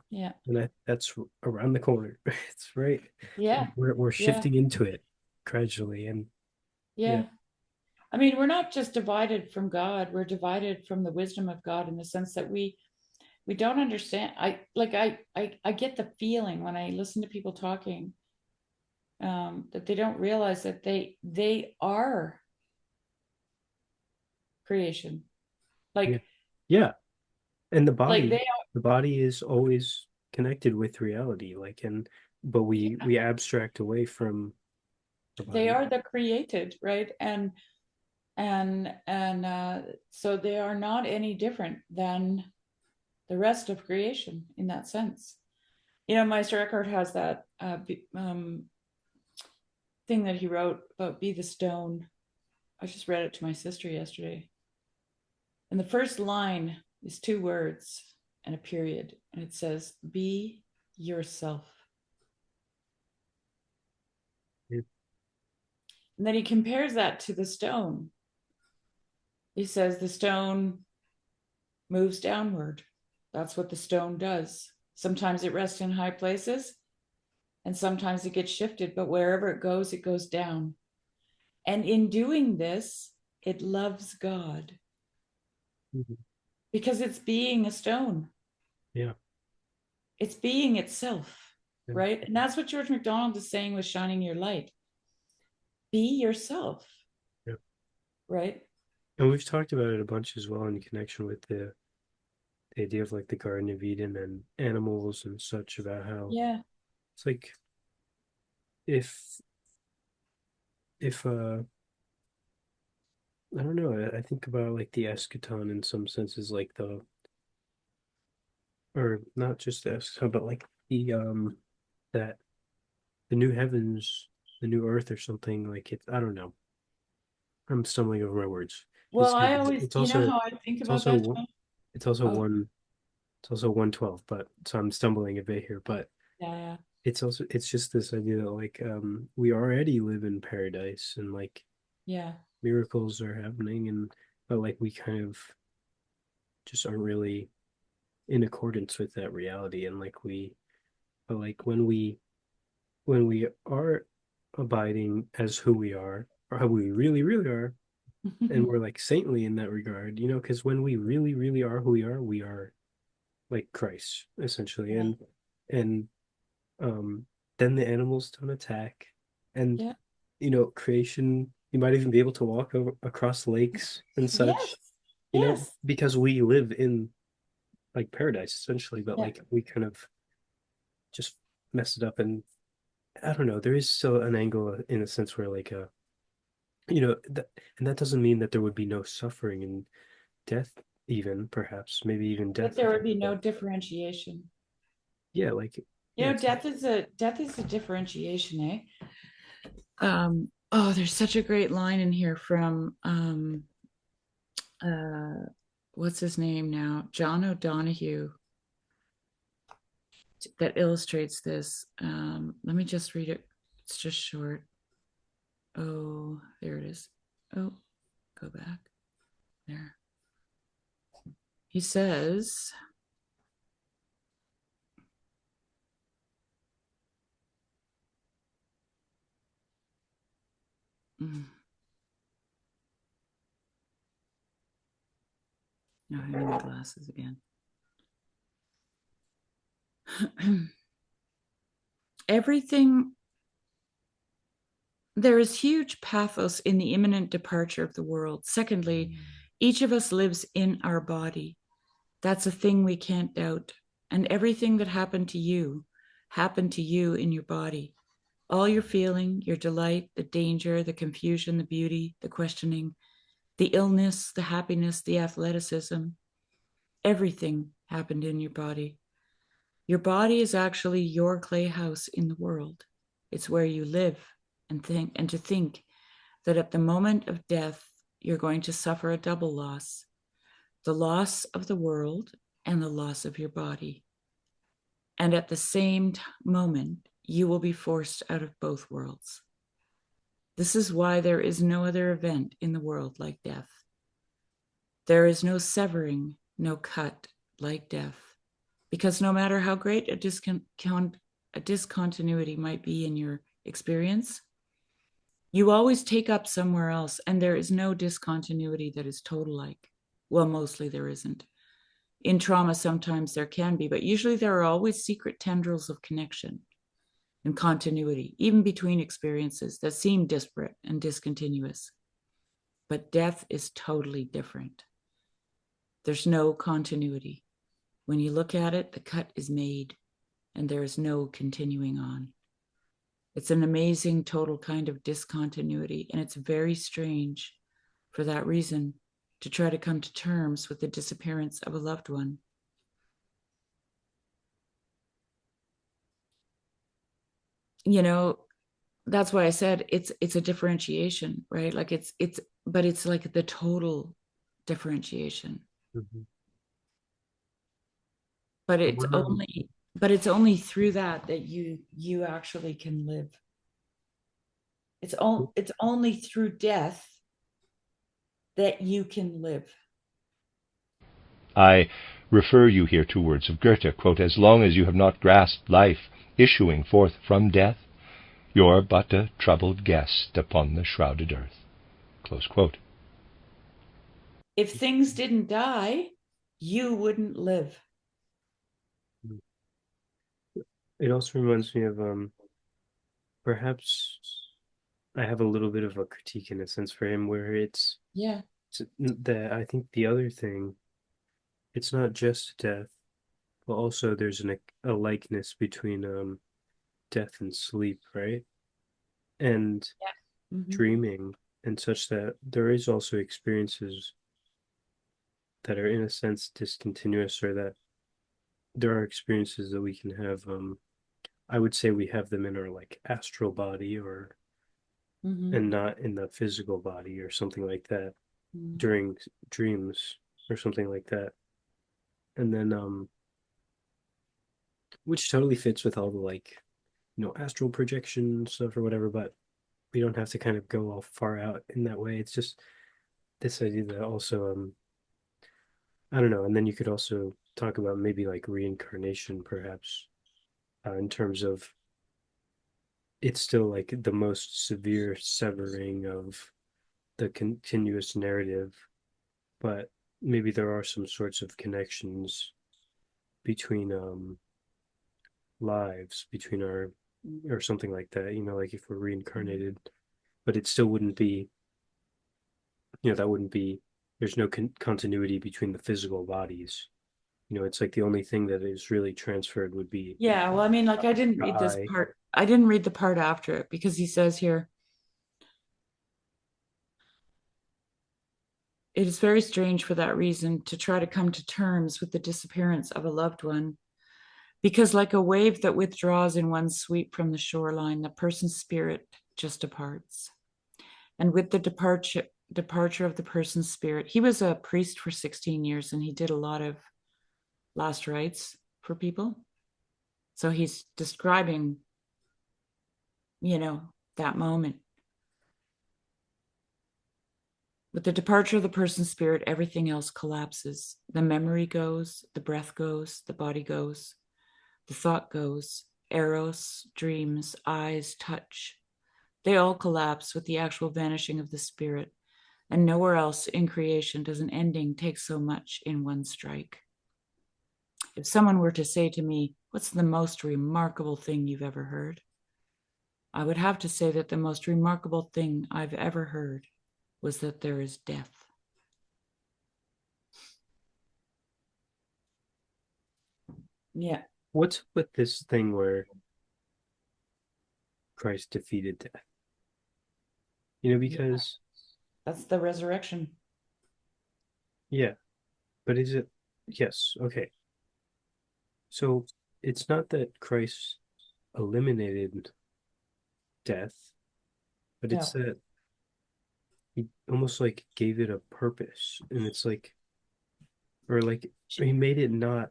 Yeah. and that's around the corner. It's right. Yeah. We're Yeah. shifting into it gradually, and Yeah. I mean, we're not just divided from God, we're divided from the wisdom of God in the sense that we don't understand. I get the feeling when I listen to people talking, that they don't realize that they are creation. Like, yeah. And the like body, they are, the body is always connected with reality, but we abstract away from the they body. are the created, right? And so they are not any different than the rest of creation in that sense. Meister Eckhart has that thing that he wrote about Be the Stone. I just read it to my sister yesterday. And the first line is 2 words and a period. And it says, be yourself. Yeah. And then he compares that to the stone. He says the stone moves downward. That's what the stone does. Sometimes it rests in high places, and sometimes it gets shifted, but wherever it goes down. And in doing this, it loves God. Mm-hmm. Because it's being a stone. Yeah. It's being itself, Yeah. right? And that's what George MacDonald is saying with shining your light. Be yourself. Yeah. Right. And we've talked about it a bunch as well in connection with the idea of like the Garden of Eden and animals and such, about how it's like if I don't know, I think about like the eschaton in some senses, like or not just the eschaton, but like that the new heavens, the new earth or something, like I don't know. I'm stumbling over my words. Well, I always, It's also how I think it's about also that, one John? it's also Oh. one it's also 112, but so I'm stumbling a bit here, but Yeah. it's just this idea that like we already live in paradise, and like Yeah. miracles are happening, but like we kind of just aren't really in accordance with that reality, and like but like when we are abiding as who we are, or how we really really are, and we're like saintly in that regard, because when we really really are who we are like Christ essentially. And then the animals don't attack, and creation, you might even be able to walk across lakes and such, Yes. because we live in like paradise essentially, but like we kind of just mess it up. And I don't know, there is still an angle in a sense where like and that doesn't mean that there would be no suffering and death, even perhaps maybe even But death. there would be no differentiation. Yeah, like death is a differentiation, eh? There's such a great line in here from what's his name now? John O'Donohue, that illustrates this. Let me just read it. It's just short. Oh, there it is. Oh, go back. There. He says, No, I need my glasses again. Everything, there is huge pathos in the imminent departure of the world. Secondly, each of us lives in our body. That's a thing we can't doubt. And everything that happened to you in your body. All your feeling, your delight, the danger, the confusion, the beauty, the questioning, the illness, the happiness, the athleticism, everything happened in your body. Your body is actually your clay house in the world. It's where you live and think, and to think that at the moment of death, you're going to suffer a double loss, the loss of the world and the loss of your body. And at the same moment, you will be forced out of both worlds. This is why there is no other event in the world like death. There is no severing, no cut like death. Because no matter how great a discontinuity might be in your experience, you always take up somewhere else, and there is no discontinuity that is total-like. Well, mostly there isn't. In trauma, sometimes there can be, but usually there are always secret tendrils of connection and continuity, even between experiences that seem disparate and discontinuous. But death is totally different. There's no continuity. When you look at it, the cut is made and there is no continuing on. It's an amazing total kind of discontinuity, and it's very strange for that reason to try to come to terms with the disappearance of a loved one. You know, that's why I said it's a differentiation, right? Like but it's like the total differentiation. Mm-hmm. But it's only through that you actually can live. It's only through death that you can live. I refer you here to words of Goethe, quote, "As long as you have not grasped life issuing forth from death, you're but a troubled guest upon the shrouded earth." Close quote. If things didn't die, you wouldn't live. It also reminds me of perhaps I have a little bit of a critique in a sense for him where it's that I think the other thing, it's not just death, but also there's a likeness between death and sleep, right? And dreaming and such, that there is also experiences that are in a sense discontinuous, or that there are experiences that we can have. I would say we have them in our like astral body or and not in the physical body or something like that during dreams or something like that. And then which totally fits with all the like, astral projection stuff or whatever, but we don't have to kind of go all far out in that way. It's just this idea that also I don't know, and then you could also talk about maybe like reincarnation perhaps, in terms of it's still like the most severe severing of the continuous narrative, but maybe there are some sorts of connections between lives, between our, or something like that, like if we're reincarnated, but it still wouldn't be, that wouldn't be, there's no continuity between the physical bodies. It's like the only thing that is really transferred would be. Yeah, well, I mean, like I didn't read this part. I didn't read the part after it because he says here, it is very strange for that reason to try to come to terms with the disappearance of a loved one, because like a wave that withdraws in one sweep from the shoreline, the person's spirit just departs. And with the departure of the person's spirit, he was a priest for 16 years and he did a lot of last rites for people. So he's describing, that moment. With the departure of the person's spirit, everything else collapses. The memory goes, the breath goes, the body goes, the thought goes, eros, dreams, eyes, touch. They all collapse with the actual vanishing of the spirit. And nowhere else in creation does an ending take so much in one strike. If someone were to say to me, "What's the most remarkable thing you've ever heard?" I would have to say that the most remarkable thing I've ever heard was that there is death. Yeah. What's with this thing where Christ defeated death? Because that's the resurrection. Yeah. But is it? Yes. Okay. So it's not that Christ eliminated death, but it's that he almost like gave it a purpose, and it's like, or like he made it not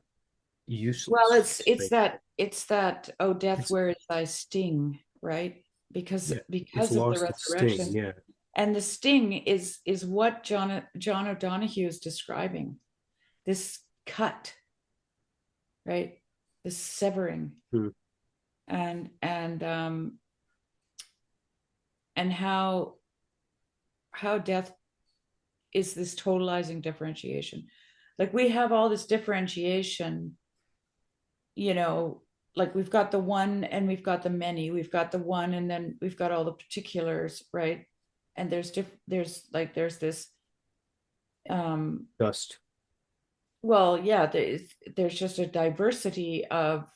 useless. Well, it's that oh death, where is thy sting, right? Because of the resurrection. Sting, yeah. And the sting is what John O'Donohue is describing. This cut, right? This severing. And how death is this totalizing differentiation. Like we have all this differentiation, like we've got the one and we've got the many. We've got the one and then we've got all the particulars, right? And there's this dust. Well, yeah, there's just a diversity of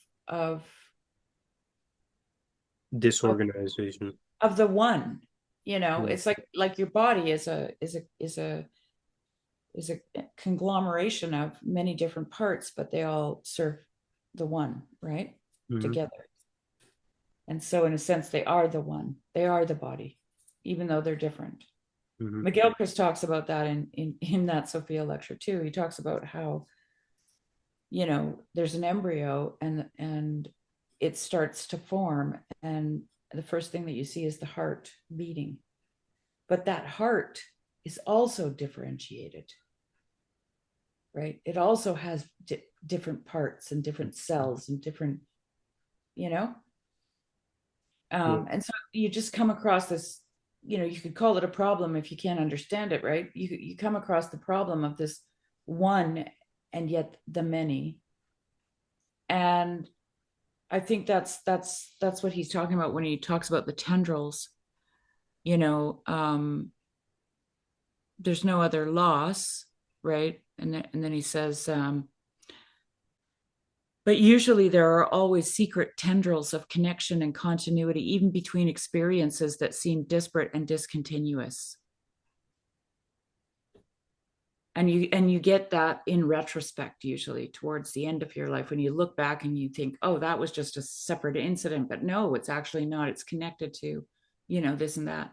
disorganization of the one. It's like your body is a conglomeration of many different parts, but they all serve the one, right? Together. And so in a sense, they are the one. They are the body, even though they're different. McGilchrist talks about that in that Sophia lecture too. He talks about how, there's an embryo and it starts to form, and the first thing that you see is the heart beating. But that heart is also differentiated, right? It also has different parts and different cells and different, and so you just come across this, you could call it a problem if you can't understand it, right? You come across the problem of this one and yet the many. And I think that's what he's talking about when he talks about the tendrils. There's no other loss, right? And then he says, but usually there are always secret tendrils of connection and continuity, even between experiences that seem disparate and discontinuous. And you get that in retrospect, usually towards the end of your life, when you look back and you think, oh, that was just a separate incident. But no, it's actually not. It's connected to, this and that.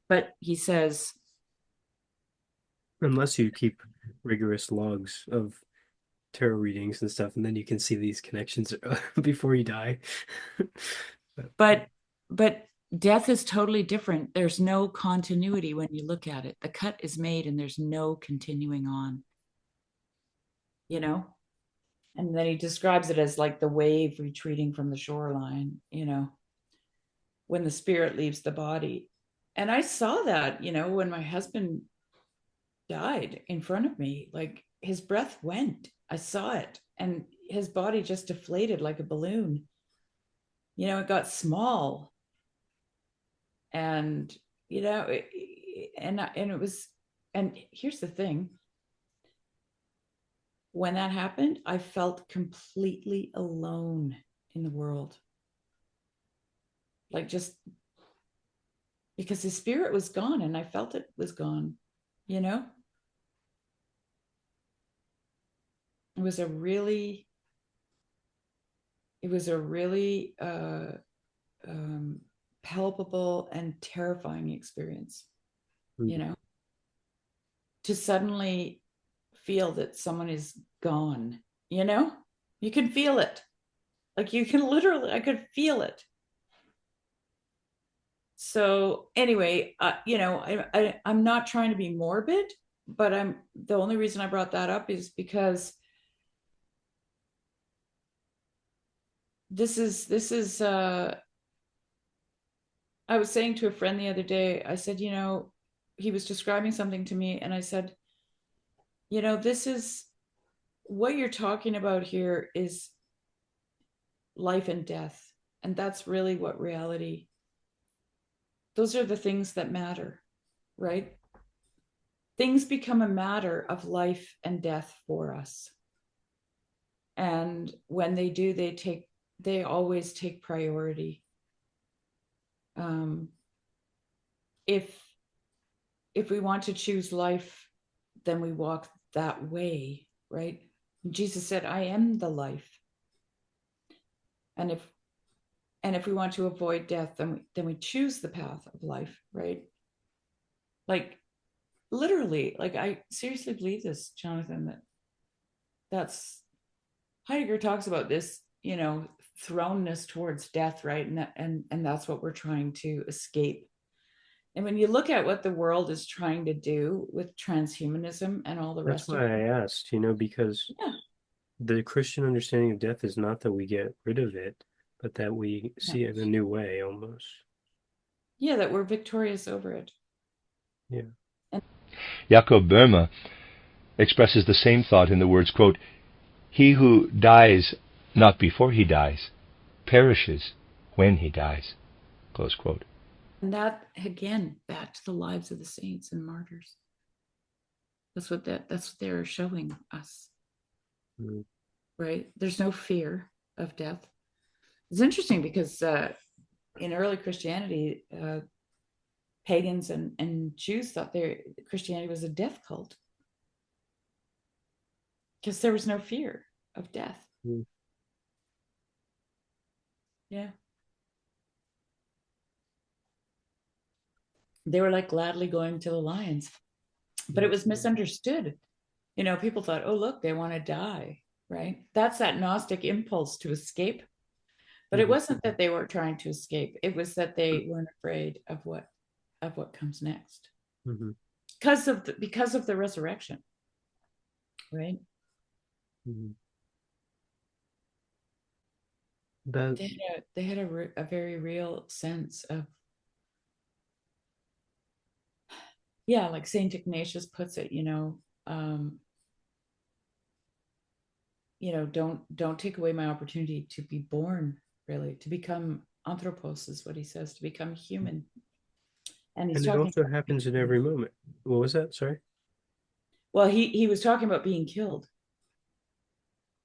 But he says, unless you keep rigorous logs of tarot readings and stuff, and then you can see these connections before you die. but death is totally different. There's no continuity when you look at it. The cut is made and there's no continuing on, and then he describes it as like the wave retreating from the shoreline, when the spirit leaves the body. And I saw that, when my husband died in front of me, like his breath went. I saw it, and his body just deflated like a balloon. It got small, and it was. And here's the thing: when that happened, I felt completely alone in the world, like just because his spirit was gone, and I felt it was gone. It was a really palpable and terrifying experience, to suddenly feel that someone is gone, you can feel it. Like you can literally, I could feel it. So anyway, I'm not trying to be morbid, but the only reason I brought that up is because this is I was saying to a friend the other day, I said, he was describing something to me, and I said, this is what you're talking about here is life and death. And that's really what reality, those are the things that matter, right? Things become a matter of life and death for us. And when they do, they always take priority. If we want to choose life, then we walk that way, right? Jesus said, I am the life. And if we want to avoid death, then we choose the path of life, right? Like literally, like I seriously believe this, Jonathan, that's Heidegger talks about this, thrownness towards death, right? And that's what we're trying to escape. And when you look at what the world is trying to do with transhumanism and all the That's rest of why it, I asked, because the Christian understanding of death is not that we get rid of it, but that we see it in a new way almost. Yeah, that we're victorious over it. Yeah. Jakob Böhme expresses the same thought in the words, quote, he who dies not before he dies perishes when he dies, close quote. And that, again, back to the lives of the saints and martyrs. That's what they're showing us. Mm. Right? There's no fear of death. It's interesting because in early Christianity, pagans and Jews thought Christianity was a death cult because there was no fear of death. Mm. Yeah. They were like gladly going to the lions, but it was misunderstood. People thought, oh, look, they want to die, right? That's that Gnostic impulse to escape. But it wasn't that they were trying to escape. It was that they weren't afraid of what comes next. Mm-hmm. Because of the resurrection, right? Mm-hmm. They had a very real sense of, like Saint Ignatius puts it, don't take away my opportunity to be born, really, to become anthropos is what he says, to become human. And he's it also happens in every moment. What was that? Sorry. Well, he was talking about being killed.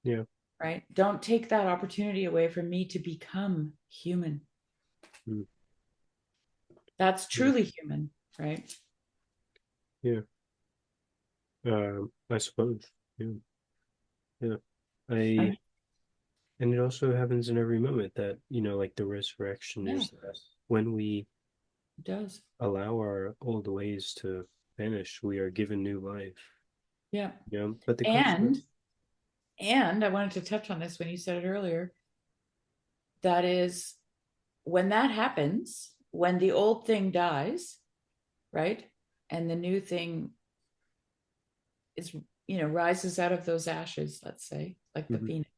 Yeah. Right. Don't take that opportunity away from me to become human. Mm. That's truly human, right? Yeah. I suppose. Yeah. Yeah. And it also happens in every moment that, like the resurrection is that when we allow our old ways to vanish, we are given new life. Yeah. Yeah. But and I wanted to touch on this when you said it earlier. That is, when that happens, when the old thing dies, right? And the new thing is, rises out of those ashes, let's say, like the phoenix.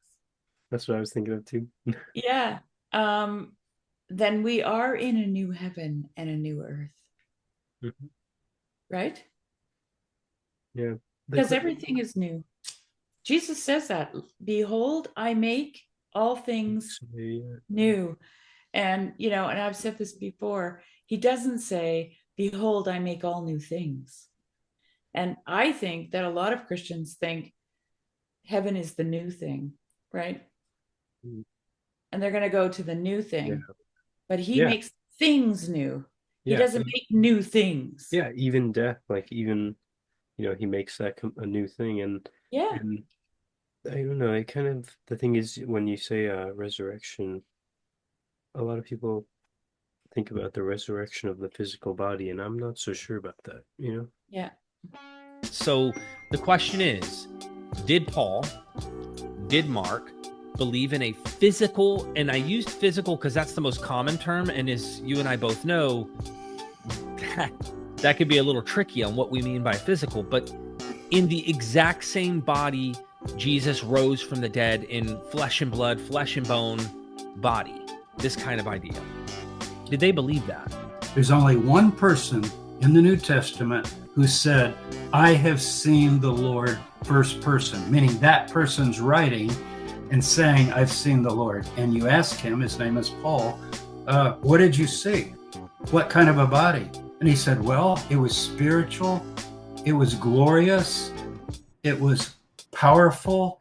That's what I was thinking of too. Yeah. Then we are in a new heaven and a new earth. Mm-hmm. Right? Yeah. Because everything is new. Jesus says that, behold, I make all things new. And, and I've said this before, he doesn't say, behold, I make all new things. And I think that a lot of Christians think heaven is the new thing, right? Mm. And they're going to go to the new thing. Yeah. But he makes things new. He doesn't make new things. Yeah, even death, like even, he makes that a new thing. And I don't know, it kind of, the thing is, when you say resurrection, a lot of people think about the resurrection of the physical body, and I'm not so sure about that, Yeah. So the question is, did Paul, did Mark, believe in a physical, and I used physical because that's the most common term, and as you and I both know, that could be a little tricky on what we mean by physical, but in the exact same body, Jesus rose from the dead in flesh and blood, flesh and bone body, this kind of idea. Did they believe that? There's only one person in the New Testament who said, I have seen the Lord first person, meaning that person's writing and saying, I've seen the Lord. And you ask him, his name is Paul, what did you see? What kind of a body? And he said, well, it was spiritual, it was glorious, it was powerful,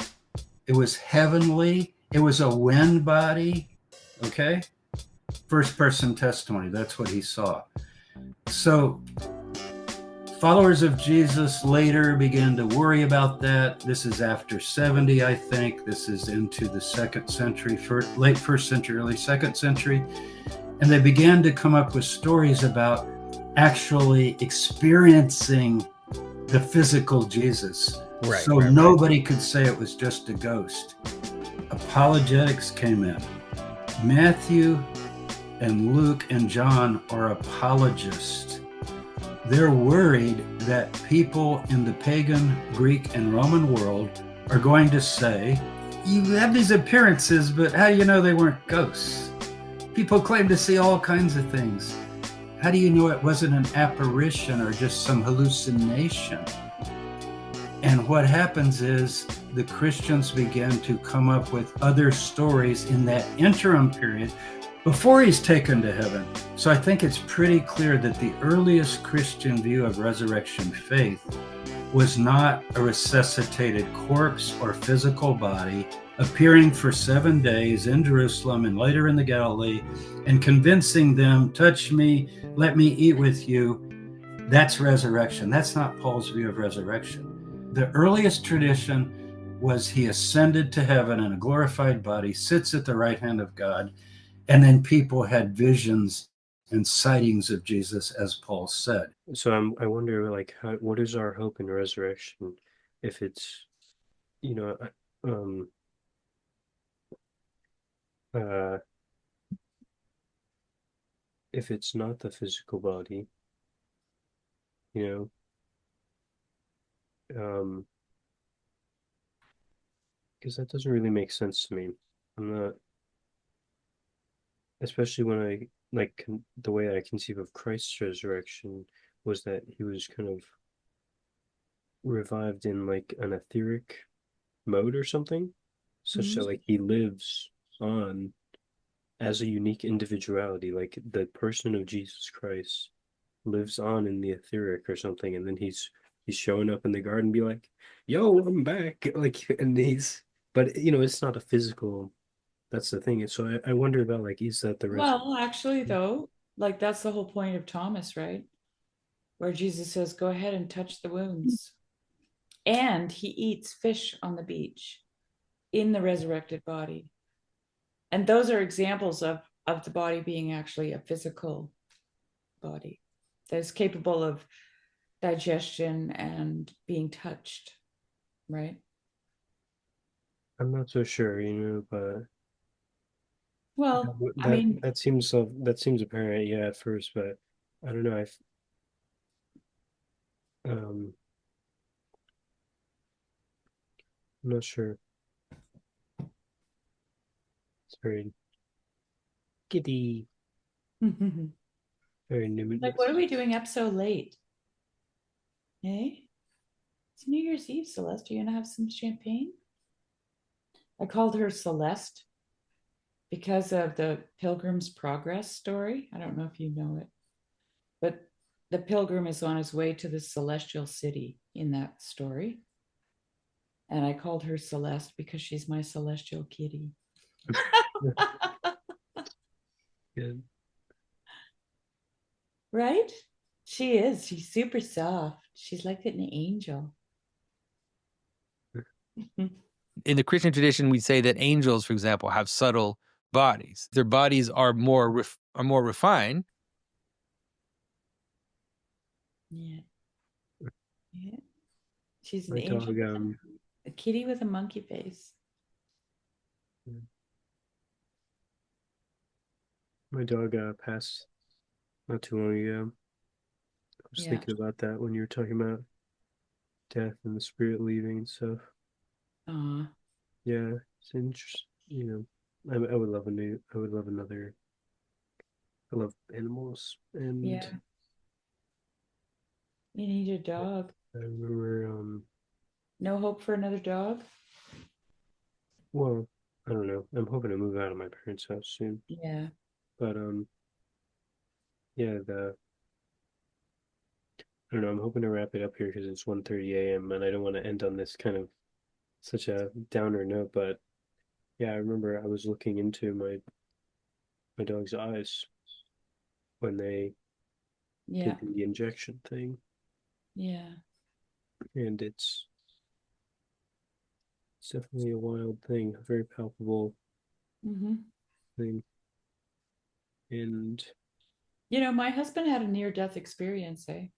it was heavenly, it was a wind body, okay? First person testimony, that's what he saw. So followers of Jesus later began to worry about that. This is after 70, I think. This is into the second century, late first century, early second century. And they began to come up with stories about actually experiencing the physical Jesus. Right, so nobody could say it was just a ghost. Apologetics came in. Matthew and Luke and John are apologists. They're worried that people in the pagan, Greek, and Roman world are going to say, you have these appearances, but how do you know they weren't ghosts? People claim to see all kinds of things. How do you know it wasn't an apparition or just some hallucination? And what happens is the Christians began to come up with other stories in that interim period before he's taken to heaven. So I think it's pretty clear that the earliest Christian view of resurrection faith was not a resuscitated corpse or physical body appearing for 7 days in Jerusalem and later in the Galilee and convincing them, touch me, let me eat with you. That's resurrection. That's not Paul's view of resurrection. The earliest tradition was he ascended to heaven in a glorified body, sits at the right hand of God, and then people had visions and sightings of Jesus, as Paul said. So I wonder, like, what is our hope in resurrection if it's, you know, if it's not the physical body, you know, because that doesn't really make sense to me. I'm not, especially when I like the way I conceive of Christ's resurrection was that he was kind of revived in like an etheric mode or something, such that like he lives on as a unique individuality, like the person of Jesus Christ lives on in the etheric or something, and then he's showing up in the garden, be like, "Yo, I'm back!" Like, and but you know, it's not a physical. That's the thing. So I wonder about like, is that the Well, actually, though, like that's the whole point of Thomas, right? Where Jesus says, "Go ahead and touch the wounds," and he eats fish on the beach in the resurrected body. And those are examples of the body being actually a physical body that is capable of digestion and being touched, right? I'm not so sure, you know, but well, that, I mean, that seems apparent, yeah, at first, but I don't know. I'm not sure. It's very giddy. Very numinous. Like, what are we doing up so late? Hey, it's New Year's Eve, Celeste. Are you gonna have some champagne? I called her Celeste because of the Pilgrim's Progress story. I don't know if you know it, but the pilgrim is on his way to the celestial city in that story. And I called her Celeste because she's my celestial kitty. Good. Right? She is. She's super soft. She's like an angel. In the Christian tradition, we say that angels, for example, have subtle bodies. Their bodies are more refined. Yeah. Yeah. She's an My angel. dog, A kitty with a monkey face. My dog passed not too long ago. I was Yeah. thinking about that when you were talking about death and the spirit leaving and stuff. Yeah, it's interesting. You know, I would love another. I love animals, and Yeah. You need a dog. I remember. No hope for another dog? Well, I don't know. I'm hoping to move out of my parents' house soon. Yeah. But yeah, I don't know. I'm hoping to wrap it up here because it's 1:30 a.m. and I don't want to end on this kind of such a downer note. But yeah, I remember I was looking into my dog's eyes when they Yeah. did the injection thing, Yeah. and it's definitely a wild thing, a very palpable Mm-hmm. thing. And You know, my husband had a near-death experience, eh?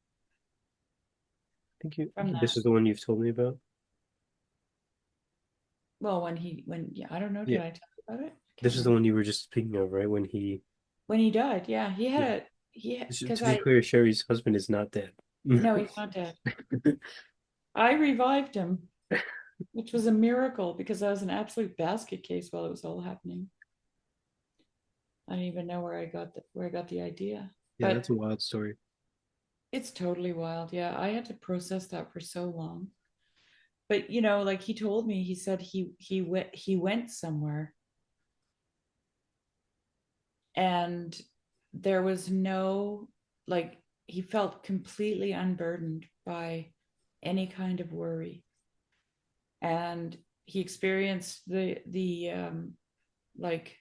I think From this that. is the one you've told me about. Well, yeah, I don't know. Did Yeah. I talk about it? This is the one you were just speaking of, right? When he died, yeah, he had because To be clear, Sherry's husband is not dead. No, he's not dead. I revived him, which was a miracle because I was an absolute basket case while it was all happening. I don't even know where I got the idea. Yeah, But that's a wild story. it's totally wild. Yeah, I had to process that for so long. But you know, like he told me, he said he went somewhere and there was no, like, he felt completely unburdened by any kind of worry. And he experienced the like,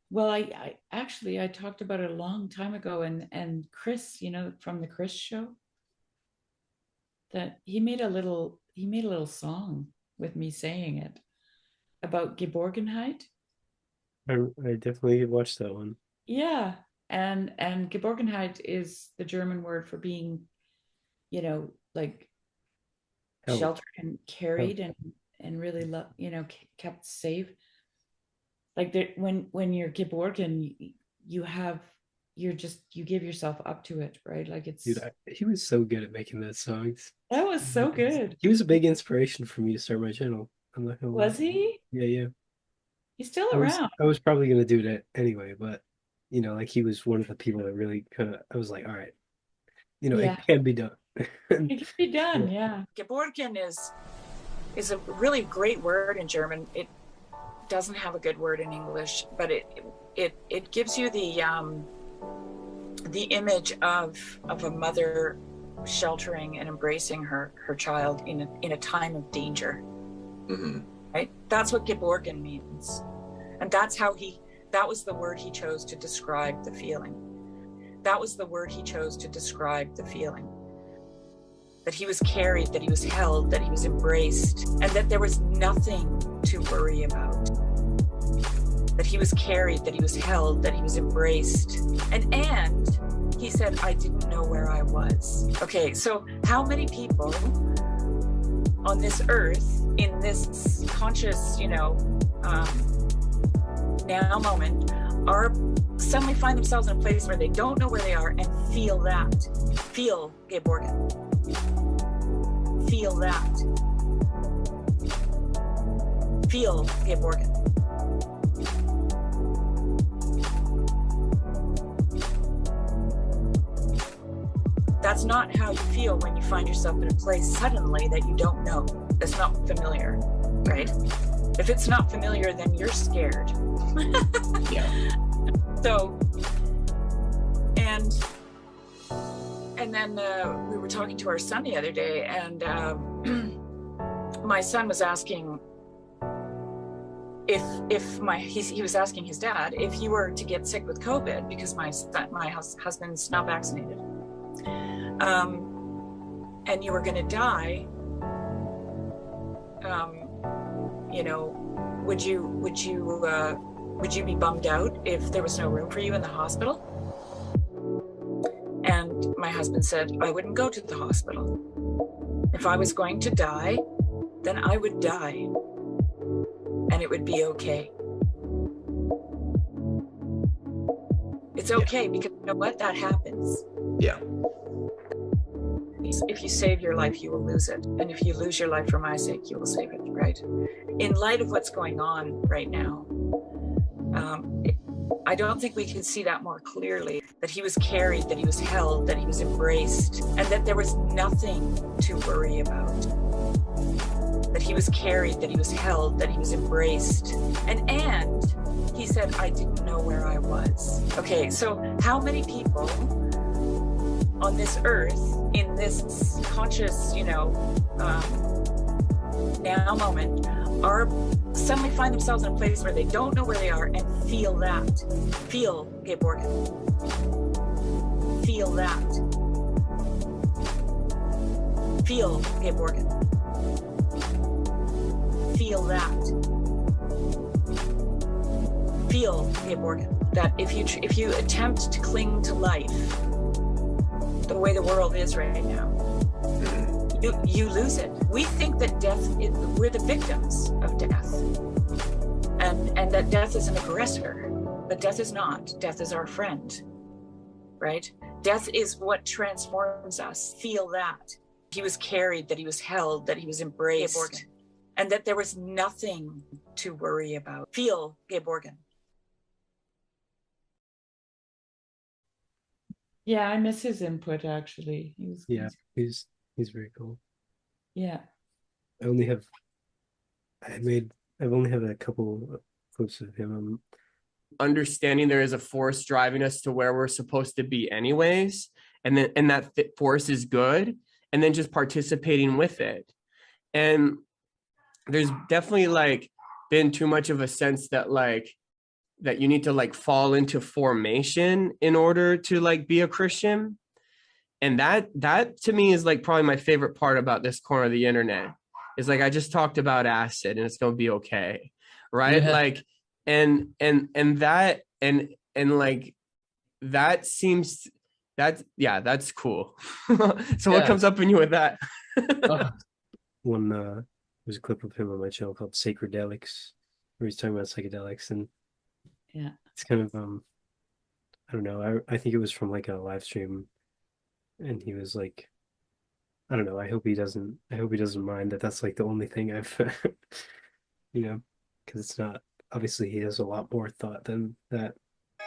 well, I actually I talked about it a long time ago, and Chris, you know, from the Chris show, that he made a little song with me saying it about Geborgenheit. I definitely watched that one. Yeah, and Geborgenheit is the German word for being, you know, like Held. sheltered and carried and really kept safe. Like when you're Geborgen, you give yourself up to it, right? Like it's Dude, he was so good at making those songs. that was so good. He was a big inspiration for me to start my channel. I'm not gonna lie. Was he? Yeah. He's still I around. was probably gonna do that anyway, but you know, like he was one of the people that really kind of. I was like, all right, you know, Yeah. it can be done. It can be done, yeah. Geborgen is a really great word in German. It doesn't have a good word in English, but it gives you the image of a mother sheltering and embracing her child in a time of danger. Mm-hmm. Right? That's what Geborgen means. And that was the word he chose to describe the feeling. That was the word he chose to describe the feeling. That he was carried, that he was held, that he was embraced, and that there was nothing to worry about. That he was carried, that he was held, that he was embraced. And he said, I didn't know where I was. Okay, so how many people on this earth, in this conscious, now moment, are suddenly find themselves in a place where they don't know where they are and feel that. Feel Geborgen. Feel that. Feel Geborgen. That's not how you feel when you find yourself in a place suddenly that you don't know. That's not familiar, right? If it's not familiar, then you're scared. Yeah. So, and then we were talking to our son the other day, and my son was asking he was asking his dad if he were to get sick with COVID, because my husband's not vaccinated, and you were going to die, would you be bummed out if there was no room for you in the hospital? And my husband said, I wouldn't go to the hospital. If I was going to die, then I would die. And it would be okay. It's okay because you know what? That happens. Yeah. If you save your life, you will lose it. And if you lose your life for my sake, you will save it, right? In light of what's going on right now, I don't think we can see that more clearly, that he was carried, that he was held, that he was embraced, and that there was nothing to worry about. That he was carried, that he was held, that he was embraced. And he said, I didn't know where I was. Okay, so how many people on this earth, in this conscious, now moment, are suddenly find themselves in a place where they don't know where they are and feel that. Feel, Gabe Morgan. Feel that. Feel, Gabe Morgan. Feel that. Feel, Gabe Morgan, that if you attempt to cling to life the way the world is right now, you lose it. We think that we're the victims of death, and that death is an aggressor, but death is not. Death is our friend, right? Death is what transforms us. Feel that. He was carried, that he was held, that he was embraced, and that there was nothing to worry about. Feel, Gabe Morgan. Yeah, I miss his input actually. He's very cool. Yeah. I've only had a couple of clips of him. Understanding there is a force driving us to where we're supposed to be anyways, and that force is good, and then just participating with it. And there's definitely been too much of a sense that that you need to fall into formation in order to be a Christian. And that to me is probably my favorite part about this corner of the internet is I just talked about acid and it's going to be okay. Right. Yeah. That seems that's cool. So what comes up in you with that? There's a clip of him on my channel called Sacredelics, where he's talking about psychedelics, and it's kind of I don't know, I think it was from a live stream, and he was I don't know, I hope he doesn't mind that that's the only thing I've because it's not, obviously he has a lot more thought than that.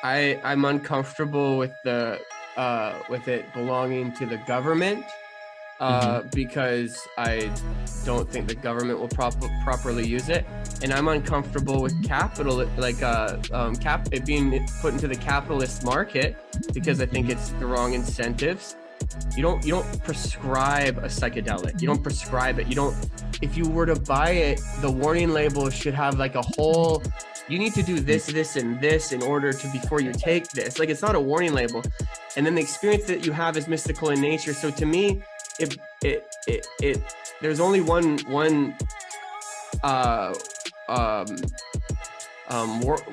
I'm uncomfortable with with it belonging to the government, because I don't think the government will properly use it, and I'm uncomfortable with capital, it being put into the capitalist market, because I think it's the wrong incentives. You don't prescribe a psychedelic. You don't prescribe it. If you were to buy it, the warning label should have a whole, you need to do this, this, and this in order to, before you take this. It's not a warning label. And then the experience that you have is mystical in nature. So to me, there's only one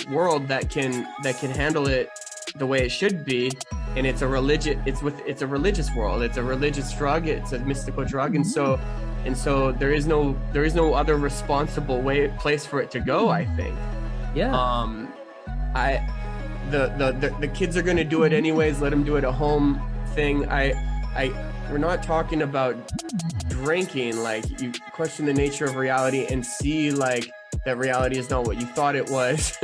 world that can handle it the way it should be, and it's a religious world. It's a religious drug. It's a mystical drug, and so there is no other responsible place for it to go, I think. The kids are going to do it anyways. Let them do it at home thing. We're not talking about drinking. You question the nature of reality and see that reality is not what you thought it was.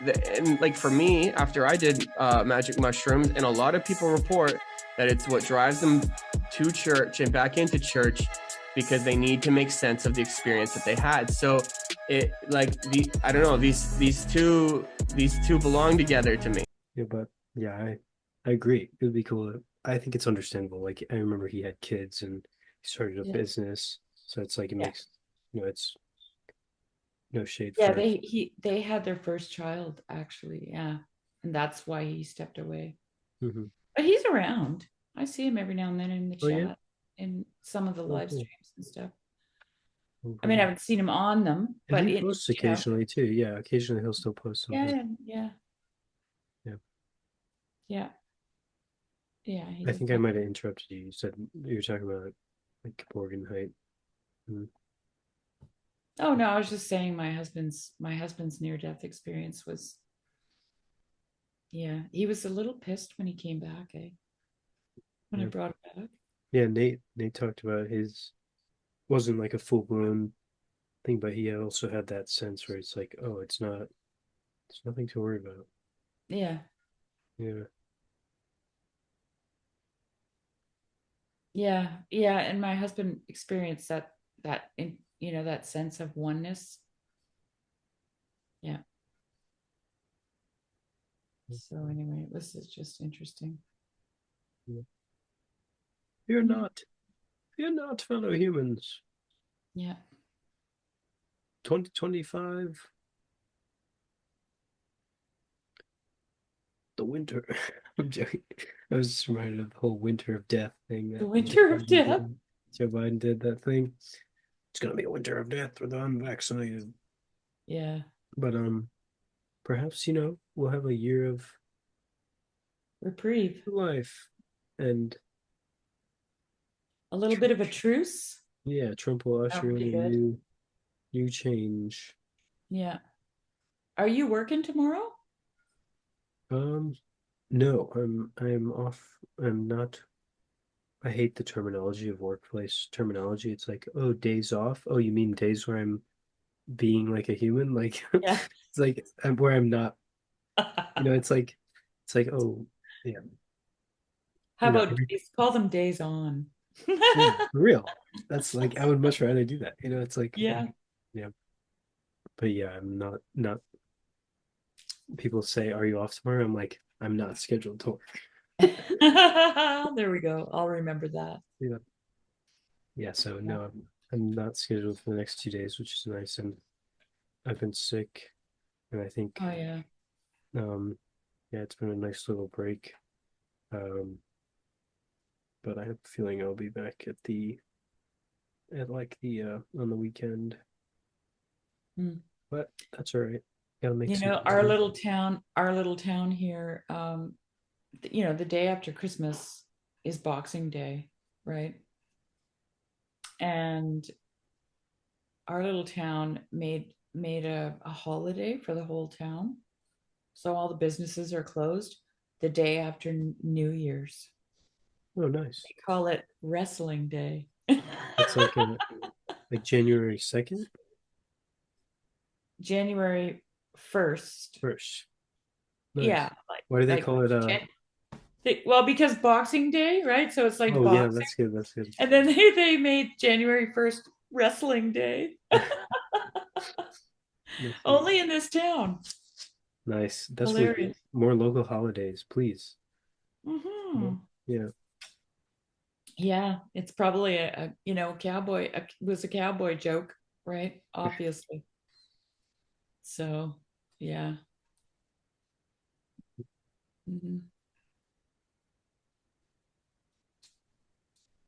And for me, after I did magic mushrooms, and a lot of people report that it's what drives them to church and back into church, because they need to make sense of the experience that they had. So I don't know, these two belong together to me. I agree. It would be cool. I think it's understandable. I remember he had kids and he started a business, so it's it makes it's no shade. Yeah, they had their first child actually. Yeah, and that's why he stepped away. Mm-hmm. But he's around. I see him every now and then in the chat, yeah? in some of the live streams and stuff. Mm-hmm. I mean, I haven't seen him on them, but and he posts occasionally too. Yeah, occasionally he'll still post something. Yeah. I think I might have interrupted you. You said you were talking about Borgenheit. Oh no, I was just saying my husband's near-death experience was, yeah, he was a little pissed when he came back, when I Yeah. brought him back. Yeah, Nate talked about his wasn't like a full blown thing, but he also had that sense where it's like, oh, it's nothing to worry about. Yeah. Yeah. Yeah, yeah, and my husband experienced that in, that sense of oneness. Yeah. So anyway, this is just interesting. Yeah. Fear not. Fear not, fellow humans. Yeah. 2025. The winter. I'm joking. I was just reminded of the whole winter of death thing. The winter of death. Joe Biden did that thing. It's gonna be a winter of death for the unvaccinated. Yeah. But perhaps we'll have a year of reprieve, life, and a little bit of a truce. Yeah, Trump will That usher would in be a good. new change. Yeah. Are you working tomorrow? No, I'm off. I'm not. I hate the terminology of workplace terminology. It's like, oh, days off. Oh, you mean days where I'm being like a human? Like, Yeah. it's like where I'm not. It's like, oh, yeah. How about days, call them days on? Yeah, for real. That's like I would much rather do that. It's like Yeah. yeah. But yeah, I'm not. People say, "Are you off tomorrow?" I'm like, I'm not scheduled to work. There we go. I'll remember that. Yeah. Yeah. So no, I'm not scheduled for the next 2 days, which is nice. And I've been sick, and I think Oh yeah. Yeah, it's been a nice little break. But I have a feeling I'll be back on the weekend. But that's all right. Gotta make some our little town here, the day after Christmas is Boxing Day, right? And our little town made a holiday for the whole town. So all the businesses are closed the day after New Year's. Oh, nice. They call it Wrestling Day. It's like January 2nd? January 1st. Nice. Yeah. Why do they call it well, because Boxing Day, right? So it's like oh boxing. yeah, that's good. That's good. And then they made January 1st Wrestling Day. Only in this town. Nice. That's hilarious. More local holidays, please. Mm-hmm. Yeah. Yeah, it's probably a cowboy. Was a cowboy joke, right? Obviously. So, yeah. Mm-hmm.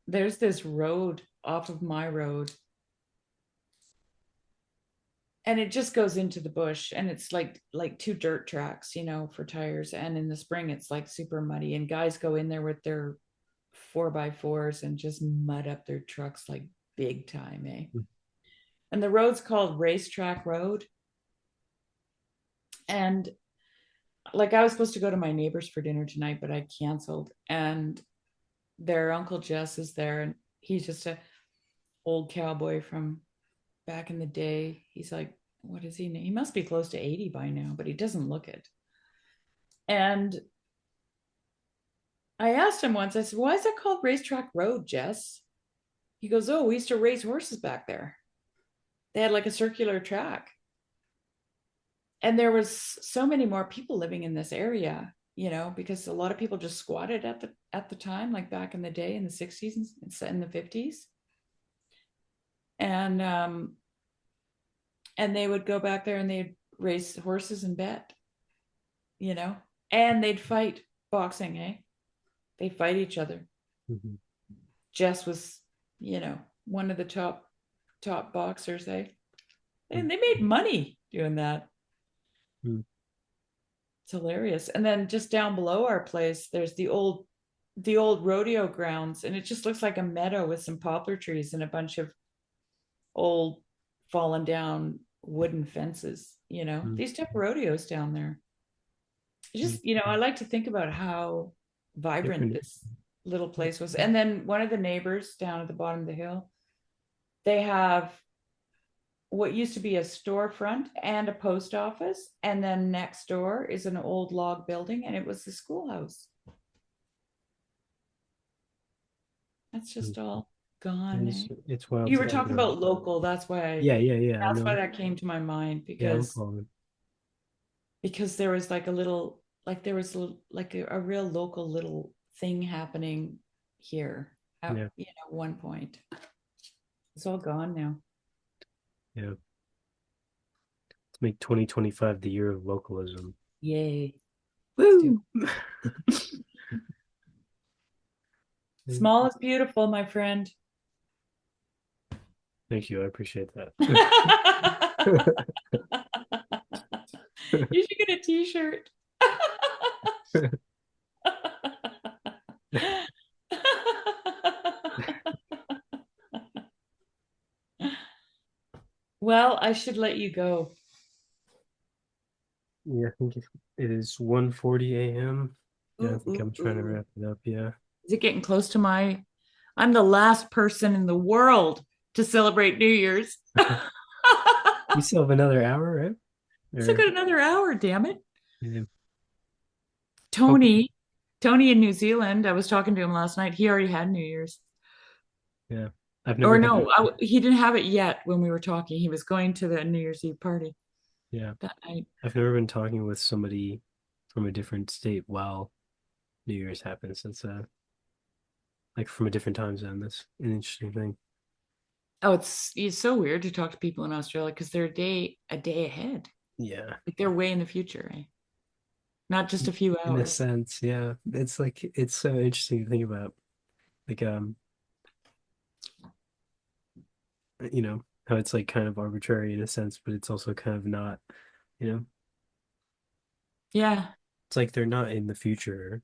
There's this road off of my road, and it just goes into the bush, and it's like two dirt tracks, for tires. And in the spring, it's like super muddy, and guys go in there with their 4x4s and just mud up their trucks like big time, eh? And the road's called Racetrack Road. And like I was supposed to go to my neighbors for dinner tonight, but I canceled. And their Uncle Jess is there, and he's just a old cowboy from back in the day. He's like, what is he? He must be close to 80 by now, but he doesn't look it. And I asked him once, I said, why is it called Racetrack Road, Jess? He goes, oh, we used to race horses back there. They had like a circular track. And there was so many more people living in this area, because a lot of people just squatted at the time, like back in the day in the 60s and in the 50s. And they would go back there and they'd race horses and bet, and they'd fight boxing, eh? They fight each other. Mm-hmm. Jess was, one of the top boxers, eh? And they made money doing that. Mm. It's hilarious. And then just down below our place, there's the old rodeo grounds, and it just looks like a meadow with some poplar trees and a bunch of old fallen down wooden fences, these type of rodeos down there. Just, I like to think about how vibrant this little place was. And then one of the neighbors down at the bottom of the hill, they have what used to be a storefront and a post office. And then next door is an old log building, and it was the schoolhouse. That's just all gone. It's wild. You were talking about local. That's why Yeah. That's why that came to my mind, because there was like a little, like there was like a real local little thing happening here at one point. It's all gone now. Yeah. Let's make 2025 the year of localism. Yay. Woo! Small is beautiful, my friend. Thank you. I appreciate that. You should get a t-shirt. Well, I should let you go. Yeah, I think it is 1:40 a.m. Yeah, I think I'm trying to wrap it up. Yeah. Is it getting close to I'm the last person in the world to celebrate New Year's. We still have another hour, right? Still got another hour, damn it. Yeah. Tony in New Zealand, I was talking to him last night. He already had New Year's. Yeah. I've never he didn't have it yet when we were talking. He was going to the New Year's Eve party. Yeah. That night. I've never been talking with somebody from a different state while New Year's happens. It's like from a different time zone. That's an interesting thing. Oh, it's so weird to talk to people in Australia because they're a day ahead. Yeah. Like they're way in the future, right? Not just a few hours. In a sense, yeah. It's like it's so interesting to think about. Like how it's like kind of arbitrary in a sense, but it's also kind of not, Yeah. It's like they're not in the future,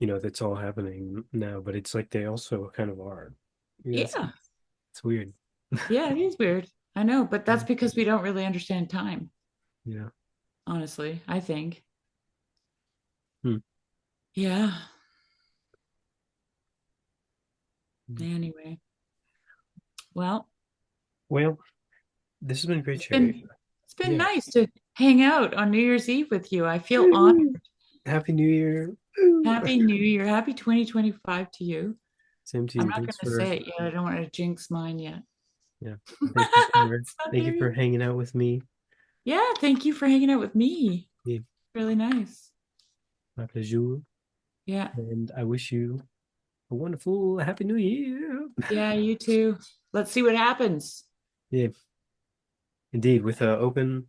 that's all happening now, but it's like they also kind of are. Yeah. It's weird. Yeah, it is weird. I know, but that's because we don't really understand time. Yeah. Honestly, I think. Hmm. Yeah. Anyway. Well, this has been great, Sherry. It's been nice to hang out on New Year's Eve with you. I feel honored. Happy New Year. Happy New Year. Happy 2025 to you. Same to you. I'm not going to say it yet. I don't want to jinx mine yet. Yeah. Thank you for hanging out with me. Yeah, thank you for hanging out with me. Yeah. Really nice. My pleasure. Yeah. And I wish you a wonderful Happy New Year. Yeah, you too. Let's see what happens. Yeah. Indeed, with open.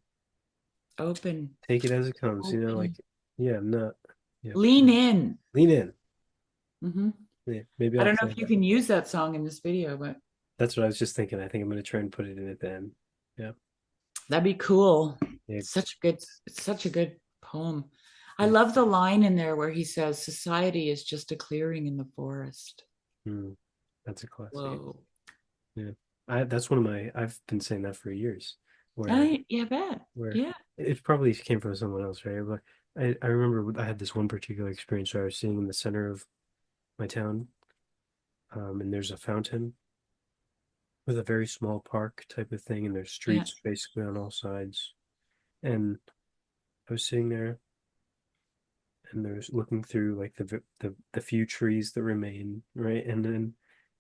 Take it as it comes. Open. Yeah. Lean in. Lean in. Mm-hmm. Yeah, maybe I don't know if you can use that song in this video, but that's what I was just thinking. I think I'm going to try and put it in at the end. Yeah. That'd be cool. Yeah. It's such a good poem. I love the line in there where he says, "Society is just a clearing in the forest." That's a classic. Whoa. Yeah. That's one of my, I've been saying that for years. I bet. Yeah. It probably came from someone else, right? But I remember I had this one particular experience where I was sitting in the center of my town, and there's a fountain with a very small park type of thing, and there's streets basically on all sides. And I was sitting there, and there's looking through like the few trees that remain, right?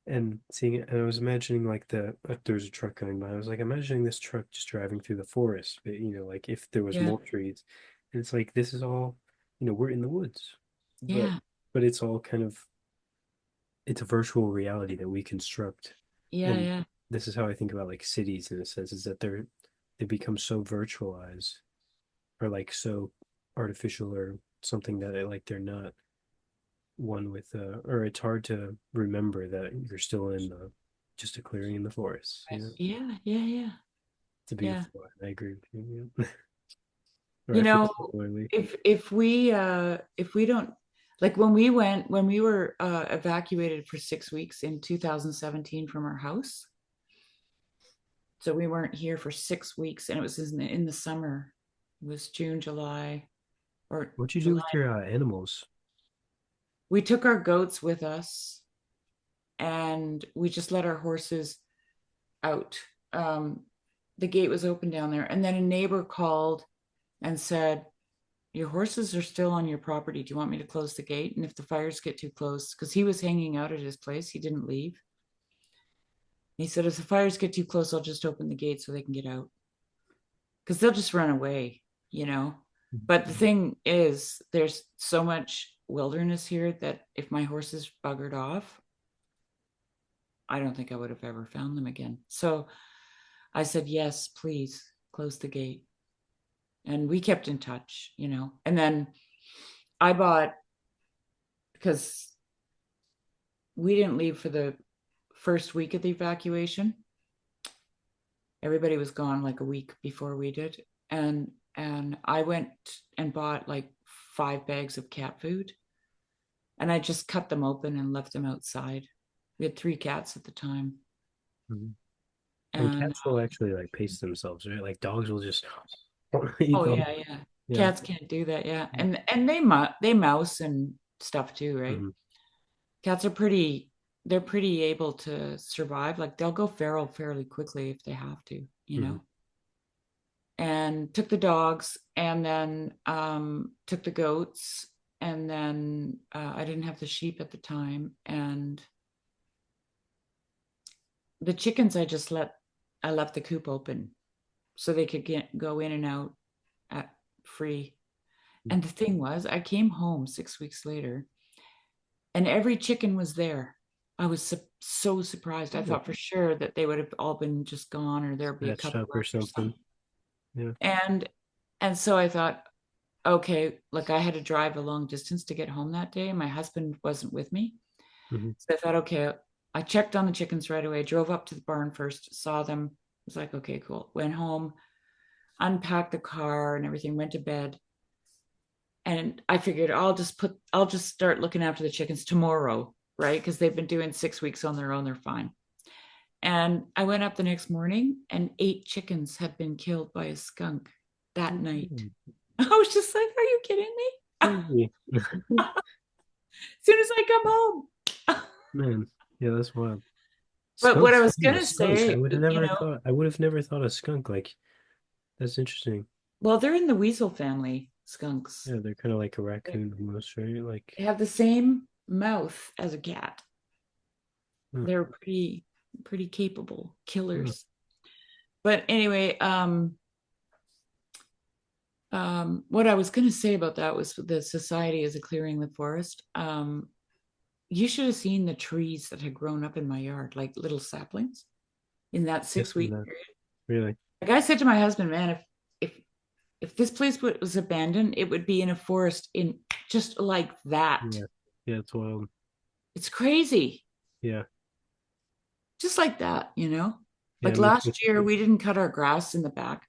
And seeing it, and I was imagining like there was a truck going by. I was like imagining this truck just driving through the forest, but like if there was more trees. And it's like this is all, we're in the woods. Yeah. But it's all kind of, it's a virtual reality that we construct. Yeah, and yeah. This is how I think about like cities in a sense, is that they become so virtualized or like so artificial or something that they're not one with or it's hard to remember that you're still in just a clearing in the forest. Yeah. It's a beautiful one. I agree with you. If we don't, like when we were evacuated for 6 weeks in 2017 from our house, So we weren't here for 6 weeks, and it was in the summer. It was June, July, or What'd you do July. with your animals? We took our goats with us, and we just let our horses out. The gate was open down there, and then a neighbor called and said, your horses are still on your property. Do you want me to close the gate? And if the fires get too close, because he was hanging out at his place, he didn't leave. He said, if the fires get too close, I'll just open the gate so they can get out. Because they'll just run away, you know. But the thing is, there's so much wilderness here that if my horses buggered off, I don't think I would have ever found them again. So I said, yes, please close the gate. And we kept in touch, you know. And then I bought, because we didn't leave for the first week of the evacuation. Everybody was gone like a week before we did. And I went and bought like 5 bags of cat food. And I just cut them open and left them outside. We had 3 cats at the time. Mm-hmm. And cats will actually like pace themselves, right? Like dogs will just eat oh them. yeah. Cats can't do that, yeah. And they mouse and stuff too, right? Mm-hmm. Cats are pretty able to survive. Like they'll go feral fairly quickly if they have to, you know. And took the dogs, and then took the goats, and then I didn't have the sheep at the time, and the chickens I left the coop open so they could go in and out at free. And the thing was, I came home 6 weeks later, and every chicken was there. I was so surprised. I thought for sure that they would have all been just gone, or there'd be a couple or something. Yeah. And so I thought, okay, like I had to drive a long distance to get home that day, and my husband wasn't with me. Mm-hmm. So I thought, okay, I checked on the chickens right away, drove up to the barn first, saw them, was like, okay, cool. Went home, unpacked the car and everything, went to bed. And I figured I'll just start looking after the chickens tomorrow, right? Because they've been doing 6 weeks on their own, they're fine. And I went up the next morning, and 8 chickens had been killed by a skunk that night. I was just like, are you kidding me? As soon as I come home. Man, yeah, that's wild. But what I was gonna say, I would have never thought a skunk. Like, that's interesting. Well, they're in the weasel family, skunks. Yeah, they're kind of like a raccoon almost, right? Like they have the same mouth as a cat. Hmm. They're pretty capable killers. But anyway, what I was going to say about that was the society is a clearing the forest. You should have seen the trees that had grown up in my yard, like little saplings, in that 6-week period. Really? Like I said to my husband, man, if this place was abandoned, it would be in a forest in just like that. Yeah, it's wild. It's crazy. Yeah. Just like that, you know? Yeah, like last year, we didn't cut our grass in the back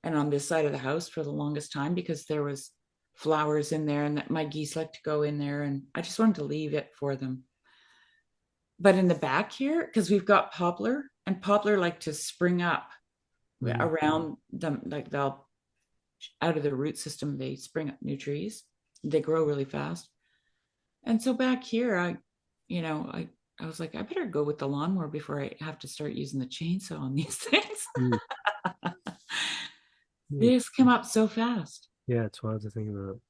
and on this side of the house for the longest time because there was flowers in there and that my geese like to go in there, and I just wanted to leave it for them. But in the back here, because we've got poplar, and poplar like to spring up around them, like they'll out of the root system, they spring up new trees. They grow really fast. And so back here, I was like, I better go with the lawnmower before I have to start using the chainsaw on these things. They just come up so fast. Yeah, it's wild to think about.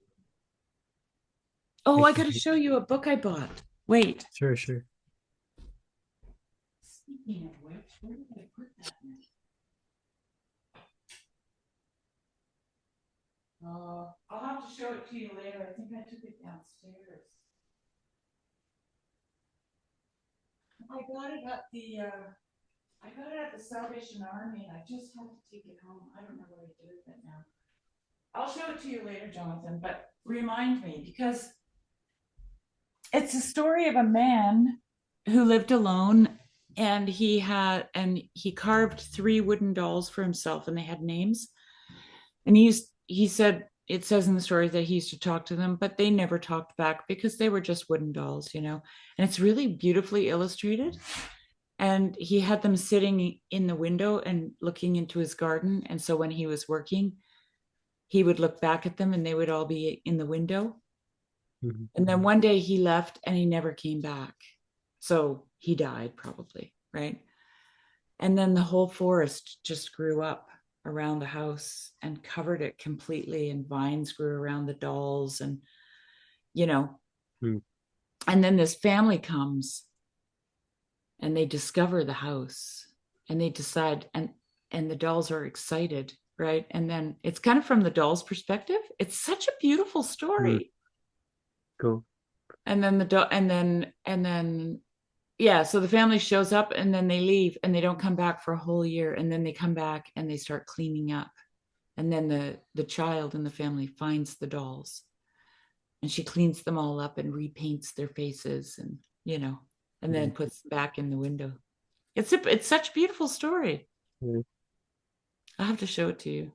Oh, I got to show you a book I bought. Wait. Sure. Speaking of which, where did I put that in? I'll have to show it to you later. I think I took it downstairs. I got it at the Salvation Army, and I just had to take it home. I don't know what I did with it now. I'll show it to you later, Jonathan, but remind me, because it's a story of a man who lived alone, and he carved 3 wooden dolls for himself, and they had names. And he said, it says in the story that he used to talk to them, but they never talked back because they were just wooden dolls, you know. And it's really beautifully illustrated. And he had them sitting in the window and looking into his garden. And so when he was working, he would look back at them and they would all be in the window. Mhm. And then one day he left and he never came back. So he died probably, right? And then the whole forest just grew up around the house and covered it completely, and vines grew around the dolls, and and then this family comes and they discover the house and they decide, and the dolls are excited, right? And then it's kind of from the dolls' perspective. It's such a beautiful story. Cool. And then so the family shows up and then they leave and they don't come back for a whole year, and then they come back and they start cleaning up, and then the child in the family finds the dolls and she cleans them all up and repaints their faces, and and then puts them back in the window. It's such a beautiful story. I'll have to show it to you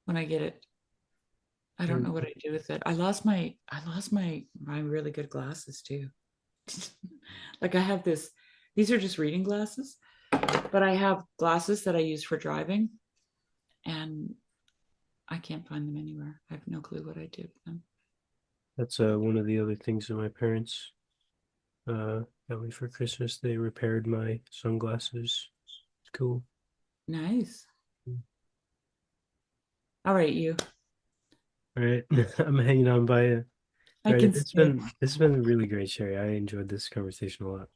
when I get it. I don't know what I do with it. I lost my really good glasses too. Like I have these are just reading glasses, but I have glasses that I use for driving, and I can't find them anywhere. I have no clue what I did with them. That's one of the other things that my parents got me for Christmas. They repaired my sunglasses. It's cool. Nice. All right, you. All right. I'm hanging on by you. I Right, can this see it. has been really great, Sherry. I enjoyed this conversation a lot.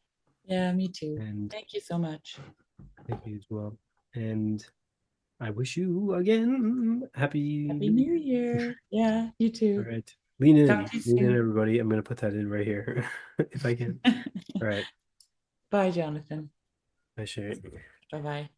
Yeah, me too. And thank you so much. Thank you as well. And I wish you again happy New Year. Yeah, you too. All right. Lean in. Talk to you Lean in, soon. everybody. I'm going to put that in right here if I can. All right. Bye, Jonathan. Bye, Sherry. Bye-bye.